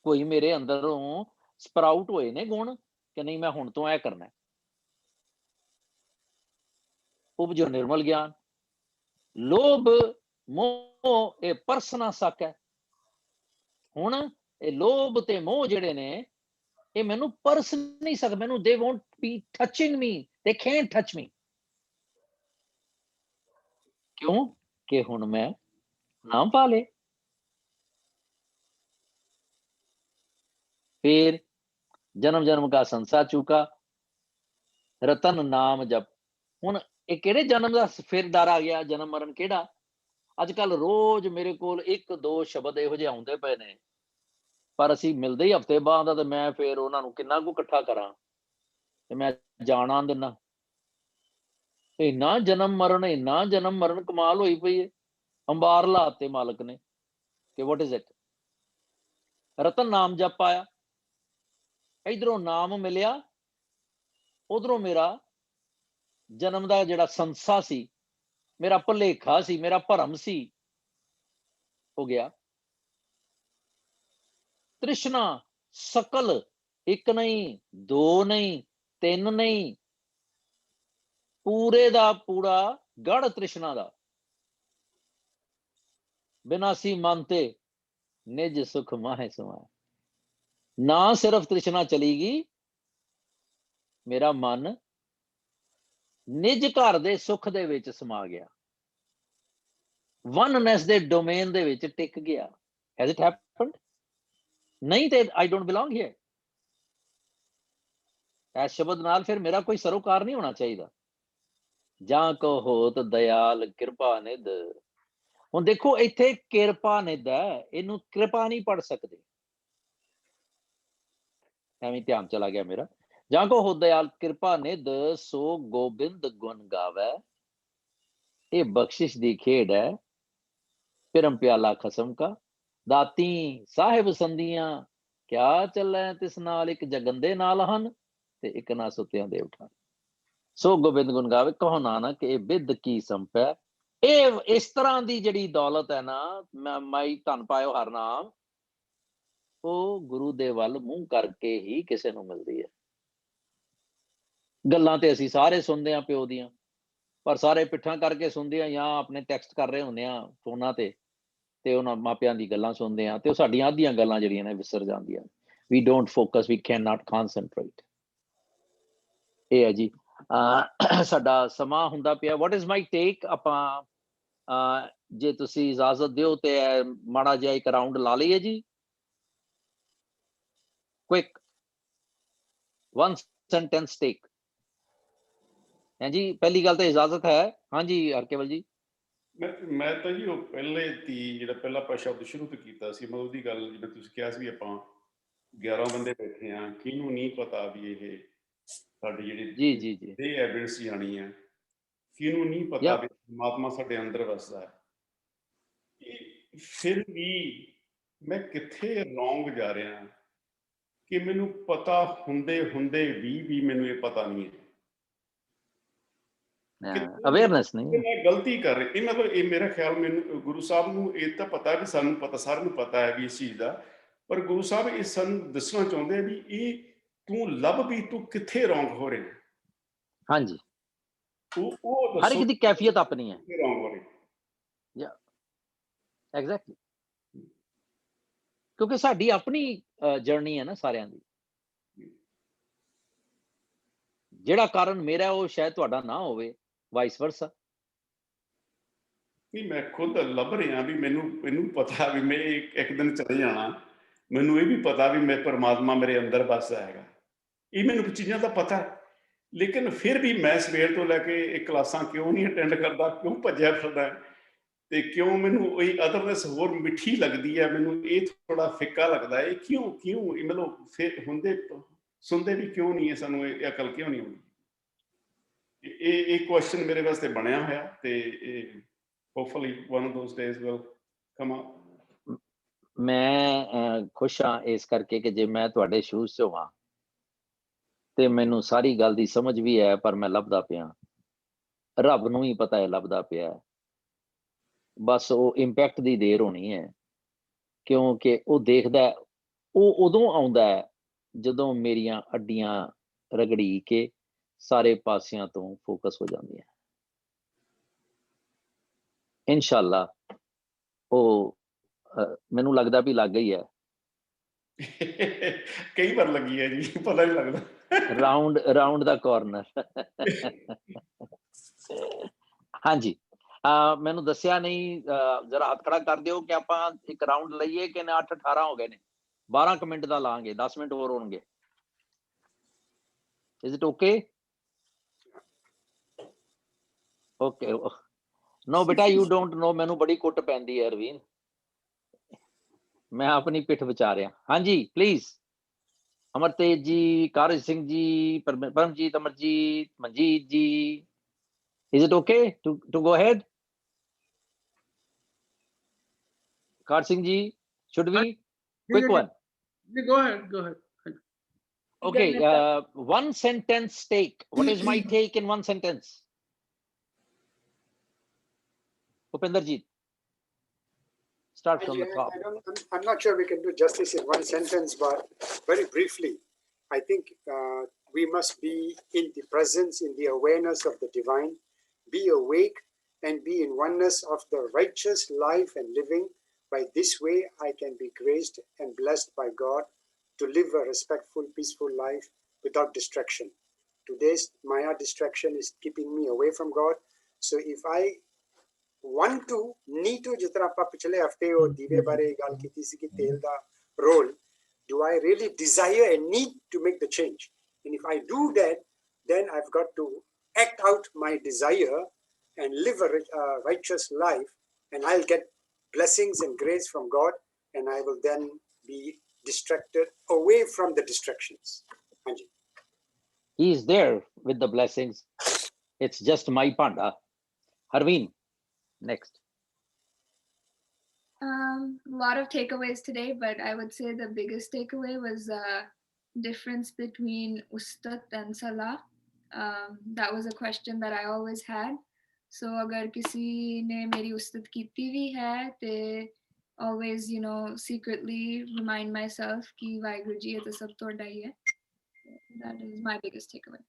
ਕੋਈ ਮੇਰੇ ਅੰਦਰੋਂ ਸਪਰਾਊਟ ਹੋਏ ਨੇ ਗੁਣ ਕਿ ਨਹੀਂ, ਮੈਂ ਹੁਣ ਤੋਂ ਇਹ ਕਰਨਾ। ਉਪਜੋ ਨਿਰਮਲ ਗਿਆਨ। ਲੋਭ ਮੋਹ ਇਹ ਪਰਸਨਾ ਸਕ ਹੈ। ਹੁਣ ਇਹ ਲੋਭ ਤੇ ਮੋਹ ਜਿਹੜੇ ਨੇ ਇਹ ਮੈਨੂੰ ਪਰਸ ਨਹੀਂ ਸਕਦੇ, ਮੈਨੂੰ they won't be touching me, they can't touch me। ਕਿਉਂ? ਕਿ ਹੁਣ ਮੈਂ ਨਾਮ ਪਾ ਲੇ। फिर जन्म जन्म का संसार चूका, रतन नाम जप। हुण ਇਹ ਕਿਹੜੇ ਜਨਮ ਦਾ ਫਿਰ ਡਰ ਆ ਗਿਆ? ਜਨਮ ਮਰਨ ਕਿਹੜਾ? ਅੱਜ ਕੱਲ ਰੋਜ਼ ਮੇਰੇ ਕੋਲ 1-2 ਸ਼ਬਦ ਇਹੋ ਜਿਹੇ ਆਉਂਦੇ ਪਏ ਨੇ, ਪਰ ਅਸੀਂ ਮਿਲਦੇ ਹੀ ਹਫਤੇ ਬਾਅਦ ਆ, ਤੇ ਮੈਂ ਫਿਰ ਉਹਨਾਂ ਨੂੰ ਕਿੰਨਾ ਕੁ ਇਕੱਠਾ ਕਰਾਂ ਤੇ ਮੈਂ ਜਾਣਾ ਦਿੰਦਾ। ਇੰਨਾ ਜਨਮ ਮਰਨ ਕਮਾਲ ਹੋਈ ਪਈ ਹੈ। ਅੰਬਾਰ ਲਾਤੇ ਮਾਲਕ ਨੇ ਕਿ ਵਾਟ ਇਜ਼ ਇਟ। ਰਤਨ ਨਾਮ ਜਪ ਆਇਆ, ਇਧਰੋਂ ਨਾਮ ਮਿਲਿਆ, ਉਧਰੋਂ ਮੇਰਾ ਜਨਮ ਦਾ ਜਿਹੜਾ ਸੰਸਾ ਸੀ, ਮੇਰਾ ਭੁਲੇਖਾ ਸੀ, ਮੇਰਾ ਭਰਮ ਸੀ, ਹੋ ਗਿਆ। ਤ੍ਰਿਸ਼ਨਾ ਸਕਲ, ਇੱਕ ਨਹੀਂ, 2 ਨਹੀਂ, 3 ਨਹੀਂ, ਪੂਰੇ ਦਾ ਪੂਰਾ ਗੜ ਤ੍ਰਿਸ਼ਨਾ ਦਾ। ਬਿਨਾਸੀ ਮਨ ਤੇ ਨਿਜ ਸੁਖ ਮਾਹੇ ਸਮਾਇਆ। ਨਾ ਸਿਰਫ ਤ੍ਰਿਸ਼ਨਾ ਚਲੀ ਗਈ, ਮੇਰਾ ਮਨ ਨਿਜ ਘਰ ਦੇ ਸੁੱਖ ਦੇ ਵਿੱਚ ਸਮਾ ਗਿਆ, ਵਨਨੈਸ ਦੇ ਡੋਮੇਨ ਦੇ ਵਿੱਚ ਟਿਕ ਗਿਆ। Has it happened? ਨਹੀਂ ਤੇ ਆਈ ਡੋਂਟ ਬਿਲੋਂਗ ਹੇਅਰ। ਇਸ ਸ਼ਬਦ ਨਾਲ ਫਿਰ ਮੇਰਾ ਕੋਈ ਸਰੋਕਾਰ ਨਹੀਂ ਹੋਣਾ ਚਾਹੀਦਾ। ਜਾਂ ਕੋ ਹੋਤ ਦਇਆਲ ਕਿਰਪਾ ਨਿਧ। ਹੁਣ ਦੇਖੋ ਇੱਥੇ ਕਿਰਪਾ ਨਿਧ ਹੈ, ਇਹਨੂੰ ਕਿਰਪਾ ਨਹੀਂ ਪੜ ਸਕਦੇ, ਐਵੇਂ ਧਿਆਨ ਚਲਾ ਗਿਆ ਮੇਰਾ। ਜਾਂ ਕੋ ਹੋ ਦਇਆਲ ਕਿਰਪਾ ਨਿਧ, ਸੋ ਗੋਬਿੰਦ ਗੁਣ ਗਾਵੇ। ਇਹ ਬਖਸ਼ਿਸ਼ ਦੀ ਖੇਡ ਹੈ, ਪਿਰਮ ਪਿਆਲਾ ਖਸਮ ਕਾ। ਦਾਤੀ ਸਾਹਿਬ ਸੰਦੀਆਂ, ਕਿਆ ਚੱਲੇ ਤਿਸ ਨਾਲ। ਇੱਕ ਜਗੰਦੇ ਨਾਲ ਹਨ ਤੇ ਇੱਕ ਨਾ ਸੁੱਤਿਆਂ ਦੇ ਉਠਾਨ। ਸੋ ਗੋਬਿੰਦ ਗੁਣ ਗਾਵੇ, ਕਹੋ ਨਾਨਕ ਇਹ ਬਿੱਦ ਕੀ ਸੰਪੈ। ਇਹ ਇਸ ਤਰ੍ਹਾਂ ਦੀ ਜਿਹੜੀ ਦੌਲਤ ਹੈ ਨਾ, ਮਾਈ ਧਨ ਪਾਇਓ ਹਰ ਨਾਮ, ਉਹ ਗੁਰੂ ਦੇ ਵੱਲ ਮੂੰਹ ਕਰਕੇ ਹੀ ਕਿਸੇ ਨੂੰ ਮਿਲਦੀ ਹੈ। ਗੱਲਾਂ ਤੇ ਅਸੀਂ ਸਾਰੇ ਸੁਣਦੇ ਹਾਂ ਪਿਓ ਦੀਆਂ, ਪਰ ਸਾਰੇ ਪਿੱਠਾਂ ਕਰਕੇ ਸੁਣਦੇ ਆ, ਜਾਂ ਆਪਣੇ ਟੈਕਸਟ ਕਰ ਰਹੇ ਹੁੰਦੇ ਆ ਫੋਨਾਂ ਤੇ ਉਹਨਾਂ ਮਾਪਿਆਂ ਦੀ ਗੱਲਾਂ ਸੁਣਦੇ ਆ, ਤੇ ਉਹ ਸਾਡੀਆਂ ਅੱਧੀਆਂ ਗੱਲਾਂ ਜਿਹੜੀਆਂ ਨੇ ਵਿਸਰ ਜਾਂਦੀਆਂ। We don't focus, we can not concentrate. ਇਹ ਹੈ ਜੀ ਸਾਡਾ ਸਮਾਂ ਹੁੰਦਾ ਪਿਆ। What is my take? ਆਪਾਂ ਜੇ ਤੁਸੀਂ ਇਜਾਜ਼ਤ ਦਿਓ ਤੇ ਮਾੜਾ ਜਿਹਾ ਇੱਕ ਰਾਊਂਡ ਲਾ ਲਈਏ ਜੀ, ਕੁਇਕ 1 sentence take। ਹਾਂਜੀ, ਪਹਿਲੀ ਗੱਲ ਤਾਂ ਇਜਾਜ਼ਤ ਹੈ। ਹਾਂਜੀ ਹਰਕੇਵਲ ਜੀ। ਮੈਂ ਤਾਂ ਜੀ ਉਹ ਪਹਿਲੇ ਜਿਹੜਾ ਪਹਿਲਾ ਆਪਾਂ ਸ਼ਬਦ ਸ਼ੁਰੂ ਤੋਂ ਕੀਤਾ ਸੀ, ਮੈਂ ਉਹਦੀ ਗੱਲ ਜਿਵੇਂ ਤੁਸੀਂ ਕਿਹਾ ਸੀ ਵੀ ਆਪਾਂ 11 ਬੰਦੇ ਬੈਠੇ ਆ, ਕਿਹਨੂੰ ਨਹੀਂ ਪਤਾ ਵੀ ਇਹ ਸਾਡੀ ਜਿਹੜੀ ਜੀ ਇਹ ਐਵਿਡੈਂਸ ਜਾਣੀ ਹੈ, ਕਿਹਨੂੰ ਨਹੀਂ ਪਤਾ ਵੀ ਪਰਮਾਤਮਾ ਸਾਡੇ ਅੰਦਰ ਵਸਦਾ ਹੈ। ਇਹ ਫਿਰ ਵੀ ਮੈਂ ਕਿੱਥੇ ਰੋਂਗ ਜਾ ਰਿਹਾ ਕਿ ਮੈਨੂੰ ਪਤਾ ਹੁੰਦੇ ਵੀ ਮੈਨੂੰ ਇਹ ਪਤਾ ਨਹੀਂ ਹੈ। ਅਵੇਅਰਨੈਸ ਨਹੀਂ, ਮੈਂ ਗਲਤੀ ਕਰ ਰਿਹਾ। ਇਹ ਮਤਲਬ ਇਹ ਮੇਰਾ ਖਿਆਲ, ਮੈਨੂੰ ਗੁਰੂ ਸਾਹਿਬ ਨੂੰ ਇਹ ਤਾਂ ਪਤਾ ਵੀ ਸਾਨੂੰ ਪਤਾ, ਸਾਰਿਆਂ ਨੂੰ ਪਤਾ ਹੈ ਵੀ ਇਸ ਚੀਜ਼ ਦਾ, ਪਰ ਗੁਰੂ ਸਾਹਿਬ ਇਹ ਸਾਨੂੰ ਦੱਸਣਾ ਚਾਹੁੰਦੇ ਆ ਵੀ ਇਹ ਤੂੰ ਲੱਭ ਵੀ ਤੂੰ ਕਿੱਥੇ ਰੋਂਗ ਹੋ ਰਿਹਾ। ਹਾਂਜੀ, ਉਹ ਹਰ ਇੱਕ ਦੀ ਕੈਫੀਅਤ ਆਪਣੀ ਹੈ। ਰੋਂਗ ਹੋ ਰਿਹਾ। ਐਗਜ਼ੈਕਟਲੀ, ਕਿਉਂਕਿ ਸਾਡੀ ਆਪਣੀ ਜਰਨੀ ਹੈ ਨਾ ਸਾਰਿਆਂ ਦੀ। ਜਿਹੜਾ ਕਾਰਨ ਮੇਰਾ ਉਹ ਸ਼ਾਇਦ ਤੁਹਾਡਾ ਨਾ ਹੋਵੇ, ਵਾਈਸ ਵਰਸਾ। ਨਹੀਂ ਮੈਂ ਖੁਦ ਲੱਭ ਰਿਹਾ ਵੀ ਮੈਨੂੰ ਪਤਾ ਵੀ ਮੈਂ ਇੱਕ ਦਿਨ ਚਲੇ ਜਾਣਾ, ਮੈਨੂੰ ਇਹ ਵੀ ਪਤਾ ਵੀ ਮੈਂ ਪਰਮਾਤਮਾ ਮੇਰੇ ਅੰਦਰ ਵੱਸਦਾ ਹੈਗਾ, ਇਹ ਮੈਨੂੰ ਚੀਜ਼ਾਂ ਦਾ ਪਤਾ ਹੈ। ਲੇਕਿਨ ਫਿਰ ਵੀ ਮੈਂ ਸਵੇਰ ਤੋਂ ਲੈ ਕੇ ਇਹ ਕਲਾਸਾਂ ਕਿਉਂ ਨਹੀਂ ਅਟੈਂਡ ਕਰਦਾ, ਕਿਉਂ ਭੱਜਿਆ ਫਿਰਦਾ ਤੇ ਕਿਉਂ ਮੈਨੂੰ ਇਹ ਅਦਰਨੈਸ ਹੋਰ ਮਿੱਠੀ ਲੱਗਦੀ ਹੈ, ਮੈਨੂੰ ਇਹ ਥੋੜਾ ਫਿੱਕਾ ਲੱਗਦਾ ਹੈ, ਕਿਉਂ ਇਹ ਮਤਲਬ ਫਿਰ ਹੁੰਦੇ ਸੁਣਦੇ ਵੀ ਕਿਉਂ ਨਹੀਂ ਹੈ, ਸਾਨੂੰ ਇਹ ਅਕਲ ਕਿਉਂ ਨਹੀਂ ਆਉਂਦੀ? ਇਹ ਕੁਐਸਚਨ ਮੇਰੇ ਵਾਸਤੇ ਬਣਿਆ ਹੋਇਆ ਤੇ ਇਹ hopefully one of those days will come up. ਮੈਂ ਖੁਸ਼ ਹਾਂ ਇਸ ਕਰਕੇ ਕਿ ਜੇ ਮੈਂ ਤੁਹਾਡੇ ਸ਼ੂਜ਼ 'ਚ ਹੋਵਾਂ ਤੇ ਮੈਨੂੰ ਸਾਰੀ ਗੱਲ ਦੀ ਸਮਝ ਵੀ ਹੈ, ਪਰ ਮੈਂ ਲੱਭਦਾ ਪਿਆ, ਰੱਬ ਨੂੰ ਹੀ ਪਤਾ ਹੈ ਲੱਭਦਾ ਪਿਆ, ਬਸ ਉਹ ਇੰਪੈਕਟ ਦੀ ਦੇਰ ਹੋਣੀ ਹੈ, ਕਿਉਂਕਿ ਉਹ ਦੇਖਦਾ, ਉਹ ਉਦੋਂ ਆਉਂਦਾ ਹੈ ਜਦੋਂ ਮੇਰੀਆਂ ਅੱਡੀਆਂ ਰਗੜੀ ਕੇ ਸਾਰੇ ਪਾਸਿਆਂ ਤੋਂ ਫੋਕਸ ਹੋ ਜਾਂਦੀਆਂ। ਇਨਸ਼ਾਅੱਲਾ ਉਹ ਮੈਨੂੰ ਲੱਗਦਾ ਵੀ ਲੱਗ ਗਈ ਹੈ। ਕਈ ਵਾਰ ਲੱਗੀ ਹੈ ਜੀ, ਪਤਾ ਨਹੀਂ ਲੱਗਦਾ। ਰਾਉਂਡ ਦਾ ਕਾਰਨਰ। ਹਾਂਜੀ, ਮੈਨੂੰ ਦੱਸਿਆ ਨਹੀਂ, ਜਰਾ ਹੱਥ ਖੜਾ ਕਰ ਦਿਓ ਕਿ ਆਪਾਂ ਇੱਕ ਰਾਉਂਡ ਲਈਏ ਕਿ 8-18 ਹੋ ਗਏ ਨੇ, 12 ਕੁ ਮਿੰਟ ਦਾ ਲਾਂਗੇ, 10 ਮਿੰਟ ਹੋਰ ਹੋਣਗੇ। Is it okay? Okay. No beta, you don't know, ਮੈਨੂੰ ਬੜੀ ਕੁੱਟ ਪੈਂਦੀ ਹੈ ਅਰਵਿੰਦ, ਮੈਂ ਆਪਣੀ ਪਿੱਠ ਬਚਾ ਰਿਹਾ। ਹਾਂਜੀ ਪਲੀਜ਼, ਅਮਰਤੇਜ ਜੀ, ਕਾਰਜ ਸਿੰਘ ਜੀ, ਪਰਮਜੀਤ, ਅਮਰਜੀਤ, ਮਨਜੀਤ ਜੀ, is it okay to go ahead? ਕਾਰਜ Singh ji, should we? Quick one. Go ahead. Okay, one sentence take. What is my take in one sentence? Upinderjeet, start from the top. I'm not sure we can do justice in one sentence, but very briefly, I think we must be in the presence, in the awareness of the divine, be awake and be in oneness of the righteous life and living. By this way, I can be graced and blessed by God to live a respectful, peaceful life without distraction. Today's Maya distraction is keeping me away from God. So if I want to, need to, jitra aapa pichhle hafte aur dive bare gal kiti si ki tel da role, do I really desire and need to make the change? And if I do that, then I've got to act out my desire and live a righteous life, and I'll get blessings and grace from God, and I will then be distracted away from the distractions. Anji. He is there with the blessings. It's just my panda. Harveen, next. A lot of takeaways today, but I would say the biggest takeaway was difference between ustat and salah. That was a question that I always had. So agar kisi ne meri ustat kiti bhi hai te always, secretly remind myself ki Vaheguru ji, ye to sab toda hi hai. That is my biggest takeaway.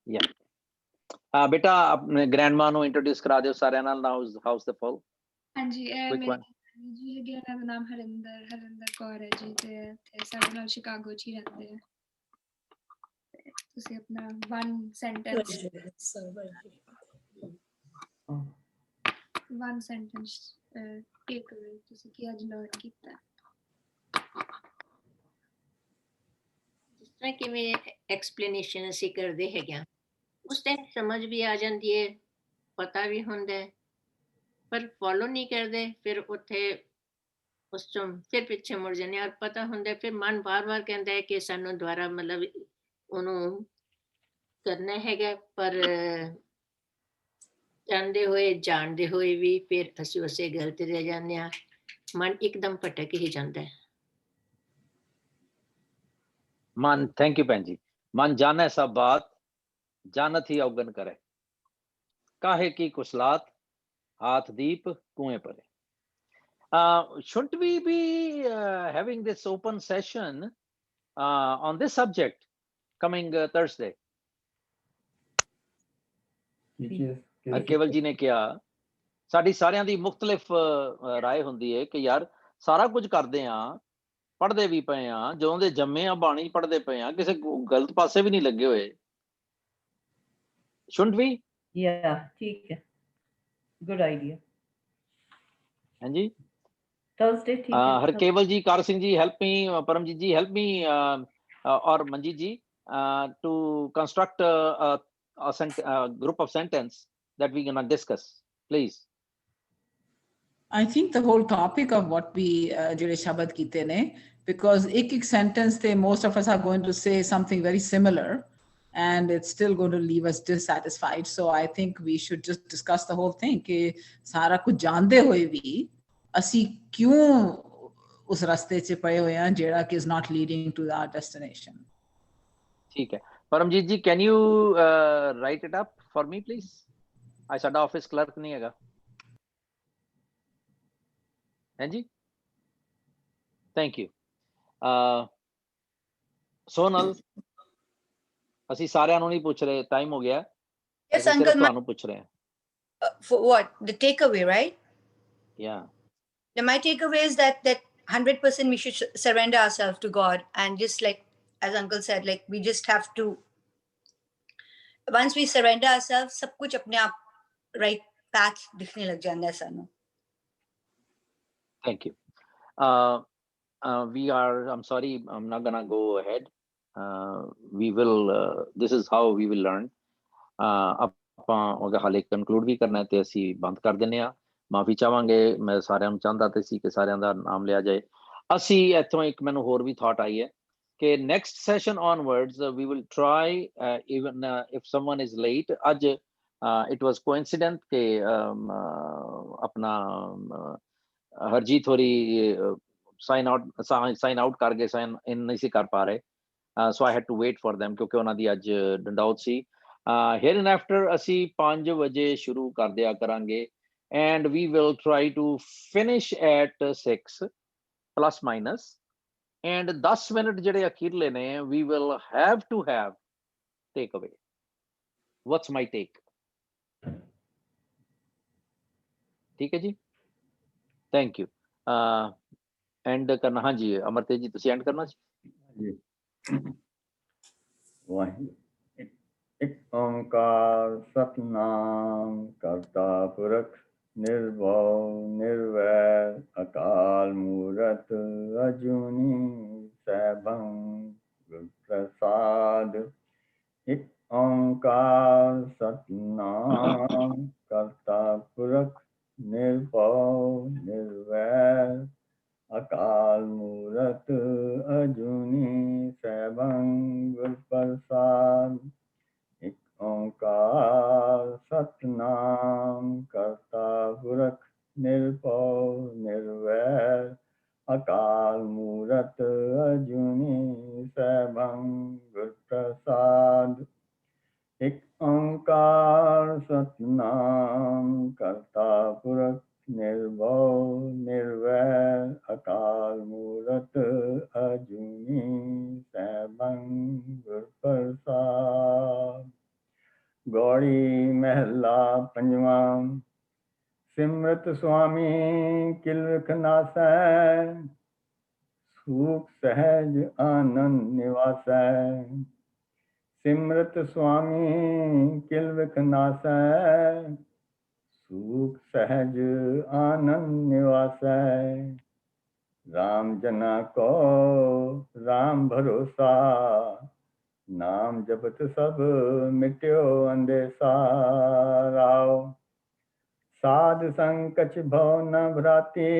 Yeah. Beta, apne grandma nu introduce kara diyo saaryan naal. Now how's the fall? ਹਾਂਜੀ, ਇਹ Quick one. ਮੇਰੀ ਜੀ ਹੈਗੇ, ਇਹਨਾਂ ਦਾ ਨਾਮ ਹਰਿੰਦਰ ਕੌਰ ਹੈ ਜੀ, ਤੇ ਸਾਡੇ ਨਾਲ ਸ਼ਿਕਾਗੋ 'ਚ ਹੀ ਰਹਿੰਦੇ ਆ। ਤੁਸੀਂ ਆਪਣਾ one sentence ਟੇਕ ਅਵੇ ਤੁਸੀਂ ਕੀ ਅੱਜ ਲਰਨ ਕੀਤਾ? ਜਿਸ ਤਰ੍ਹਾਂ ਕਿਵੇਂ ਐਕਸਪਲੇਨੇਸ਼ਨ ਅਸੀਂ ਕਰਦੇ ਹੈਗੇ ਆ, ਉਸ ਟਾਈਮ ਸਮਝ ਵੀ ਆ ਜਾਂਦੀ ਹੈ, ਪਤਾ ਵੀ ਹੁੰਦਾ ਹੈ, ਪਰ ਫੋਲੋ ਨਹੀਂ ਕਰਦੇ, ਫਿਰ ਉੱਥੇ ਉਸ ਤੋਂ ਫਿਰ ਪਿੱਛੇ ਮੁੜ ਜਾਂਦੇ ਔਰ ਪਤਾ ਹੁੰਦਾ, ਫਿਰ ਮਨ ਵਾਰ-ਵਾਰ ਕਹਿੰਦਾ ਹੈ ਕਿ ਸਾਨੂੰ ਦੁਬਾਰਾ ਮਤਲਬ ਉਹਨੂੰ ਕਰਨਾ ਹੈਗਾ, ਪਰ ਜਾਣਦੇ ਹੋਏ ਵੀ ਫਿਰ ਅਸੀਂ ਉਸੇ ਗੱਲ ਤੇ ਰਹਿ ਜਾਂਦੇ ਹਾਂ, ਮਨ ਇੱਕਦਮ ਭਟਕ ਹੀ ਜਾਂਦਾ ਹੈ। मन, थैंक यू बहन जी। मन जाने सब बात, जानत ही अवगन करे, काहे की कुशलात, हाथ दीप कुएं परे. Shouldn't we be having this open session on this subject coming Thursday? ਕੇਵਲ ਜੀ ਨੇ ਕਿਹਾ, ਸਾਡੀ ਸਾਰਿਆਂ ਦੀ ਮੁਖਤਲਿਫ ਰਾਏ ਹੁੰਦੀ ਹੈ ਕਿ ਯਾਰ ਸਾਰਾ ਕੁਝ ਕਰਦੇ ਆ, ਪੜ੍ਹਦੇ ਵੀ ਪਏ ਆ, ਜਦੋਂ ਦੇ ਜੰਮੇ ਆ ਬਾਣੀ ਪੜ੍ਹਦੇ ਪਏ ਆ, ਕਿਸੇ ਗਲਤ ਪਾਸੇ ਵੀ ਨਹੀਂ ਲੱਗੇ ਹੋਏ। Shouldn't we? Yeah, ਠੀਕ ਹੈ। Good idea. हाँ जी Thursday, ठीक है. Harkewal ji, Kar Singh ji, help me, Paramjeet ji, help me, or Manjeet ji, to construct a group of sentence that we're gonna discuss, please. I think the whole topic of what we ਜਿਹੜੇ ਸ਼ਬਦ ਕੀਤੇ ਨੇ, because ਇੱਕ sentence ਤੇ most of us are going to say something very similar and it's still going to leave us dissatisfied. So I think we should just discuss the whole thing ਕਿ ਸਾਰਾ ਕੁਝ ਜਾਣਦੇ ਹੋਏ ਵੀ ਅਸੀਂ ਕਿਉਂ ਉਸ ਰਸਤੇ 'ਚ ਪਏ ਹੋਏ ਹਾਂ ਜਿਹੜਾ ਕਿ is not leading to our destination. ਠੀਕ ਹੈ ਪਰਮਜੀਤ ਜੀ, can you write it up for me please? ਅੱਜ ਸਾਡਾ ਆਫਿਸ ਕਲਰਕ ਨਹੀਂ ਹੈਗਾ। ਹਾਂਜੀ, ਥੈਂਕ ਯੂ। ਸੋਨਲ, ਅਸੀਂ ਸਾਰਿਆਂ ਨੂੰ ਨਹੀਂ ਪੁੱਛ ਰਹੇ, ਟਾਈਮ ਹੋ ਗਿਆ। Yes, uncle. ਤੁਹਾਨੂੰ ਪੁੱਛ ਰਹੇ ਹਾਂ। For what? The takeaway, right? Yeah. My takeaway is that 100% we should surrender ourselves to God, and just like as uncle said, like we just have to, once we surrender ourselves, सब कुछ अपने आप right path दिखने लग जाता है सानू। Thank you. I'm sorry, I'm not gonna go ahead. We will, this is how we will learn. ਆਪਾਂ ਉਹਦਾ ਹਾਲੇ ਕੰਕਲੂਡ ਵੀ ਕਰਨਾ ਤੇ ਅਸੀਂ ਬੰਦ ਕਰ ਦਿੰਨੇ ਆ। ਮਾਫੀ ਚਾਹਾਂਗੇ, ਮੈਂ ਸਾਰਿਆਂ ਨੂੰ ਚਾਹੁੰਦਾ ਤੇ ਸੀ ਕਿ ਸਾਰਿਆਂ ਦਾ ਨਾਮ ਲਿਆ ਜਾਏ। ਅਸੀਂ ਇੱਥੋਂ ਇੱਕ ਮੈਨੂੰ ਹੋਰ ਵੀ ਥਾਟ ਆਈ ਹੈ ਕਿ next session onwards we will try, even if someone is late, ਅੱਜ it was coincident ਕਿ ਆਪਣਾ ਹਰਜੀਤ ਹੋਰੀ ਸਾਈਨ ਆਊਟ ਕਰ ਗਏ, ਸਾਈਨ ਇਨ ਨਹੀਂ ਸੀ ਕਰ ਪਾ ਰਹੇ, so I had to wait for them ਕਿਉਂਕਿ ਉਹਨਾਂ ਦੀ ਅੱਜ ਡੰਡੌਤ ਸੀ। here and after ਅਸੀਂ 5 ਵਜੇ ਸ਼ੁਰੂ ਕਰ ਦਿਆ ਕਰਾਂਗੇ and we will try to finish at 6 plus minus, and 10 minute ਜਿਹੜੇ ਅਖੀਰਲੇ ਨੇ we will have to have take away. What's my take? ਠੀਕ ਹੈ ਜੀ, ਥੈਂਕ ਯੂ। ਐਂਡ ਕਰਨਾ, ਹਾਂਜੀ ਅਮਰਤੇਜ ਜੀ ਤੁਸੀਂ ਐਂਡ ਕਰਨਾ ਜੀ। ਵਾਹਿਗੁਰੂ। ਇੱਕ ਓੰਕਾਰ ਸਤਨਾਮ ਕਰਤਾ ਪੁਰਖ ਨਿਰਭਉ ਨਿਰਵੈਰ ਅਕਾਲ ਮੂਰਤ ਅਜੂਨੀ ਸੈਭੰ ਗੁਰ ਪ੍ਰਸਾਦ। ਇੱਕ ਓੰਕਾਰ ਸਤਨਾਮ ਕਰਤਾ ਪੁਰਖ ਨਿਰਭਉ ਨਿਰਵੈਰ ਅਕਾਲ ਮੂਰਤ ਅਜੂਨੀ ਸੈਭੰ ਗੁਰ ਪ੍ਰਸਾਦ। ਇੱਕ ਓੰਕਾਰ ਸਤਨਾਮ ਕਰਤਾ ਪੁਰਖ ਨਿਰਭਉ ਨਿਰਵੈਰ ਅਕਾਲ ਮੂਰਤ ਅਜੂਨੀ ਸੈਭੰ ਗੁਰ ਪ੍ਰਸਾਦ। ਇੱਕ ਓੰਕਾਰ ਸਤਨਾਮ ਕਰਤਾ ਪੁਰਖ ਨਿਰਭਉ ਨਿਰਵੈਰ ਅਕਾਲ ਮੂਰਤ ਅਜੂਨੀ ਸੈਭੰ ਗੁਰ ਪ੍ਰਸਾਦ। ਗੌੜੀ ਮਹਿਲਾ ਪੰਜਵਾਂ। ਸਿਮਰਤ ਸੁਆਮੀ ਕਿਲਵਿਖ ਨਾਸੈ ਸੂਖ ਸਹਿਜ ਆਨੰਦ ਨਿਵਾਸੈ। ਸਿਮਰਤ ਸੁਆਮੀ ਕਿਲਵਿਖ ਨਾਸੈ ਸੂਖ ਸਹਿਜ ਆਨੰਦ ਨਿਵਾਸੈ। ਰਾਮ ਜਨਾ ਕੋ ਰਾਮ ਭਰੋਸਾ ਨਾਮ ਜਪਤ ਸਭ ਮਿਟਿਓ ਅੰਦੇਸਾ। ਰਾਉ ਸਾਧ ਸੰਗ ਕਛ ਭਉ ਨ ਭਰਾਤੀ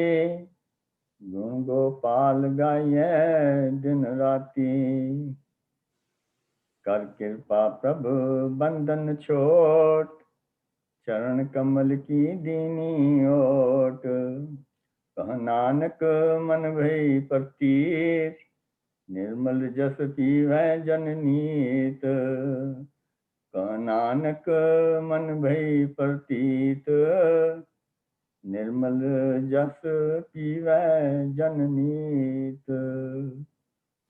ਗੁਣ ਗੋਪਾਲ ਗਾਈਐ ਦਿਨ ਰਾਤੀ। ਕਰ ਕਿਰਪਾ ਪ੍ਰਭ ਬੰਧਨ ਛੋਟ ਚਰਨ ਕਮਲ ਕੀ ਦੀਨੀ ਓਟ। ਕਹ ਨਾਨਕ ਮਨ ਭਈ ਪ੍ਰਤੀਤ ਨਿਰਮਲ ਜਸ ਪੀਵੈ ਜਨ ਨੀਤ। ਕਹ ਨਾਨਕ ਮਨ ਭਈ ਪ੍ਰਤੀਤ ਨਿਰਮਲ ਜਸ ਪੀਵੈ ਜਨ ਨੀਤ।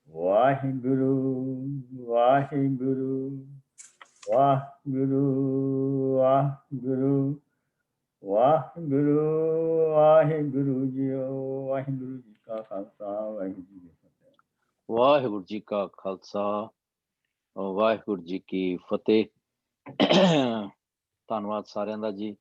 ਵਾਹਿਗੁਰੂ ਵਾਹਿਗੁਰੂ ਵਾਹਿਗੁਰੂ ਵਾਹਿਗੁਰੂ ਵਾਹਿਗੁਰੂ ਵਾਹਿਗੁਰੂ ਜੀਓ। ਵਾਹਿਗੁਰੂ ਜੀ ਕਾ ਖਾਲਸਾ ਵਾਹਿਗੁਰੂ ਜੀ ਕੀ ਫਤਿਹ। ਵਾਹਿਗੁਰੂ ਜੀ ਕਾ ਖਾਲਸਾ ਵਾਹਿਗੁਰੂ ਜੀ ਕੀ ਫਤਿਹ। ਧੰਨਵਾਦ ਸਾਰਿਆਂ ਦਾ ਜੀ।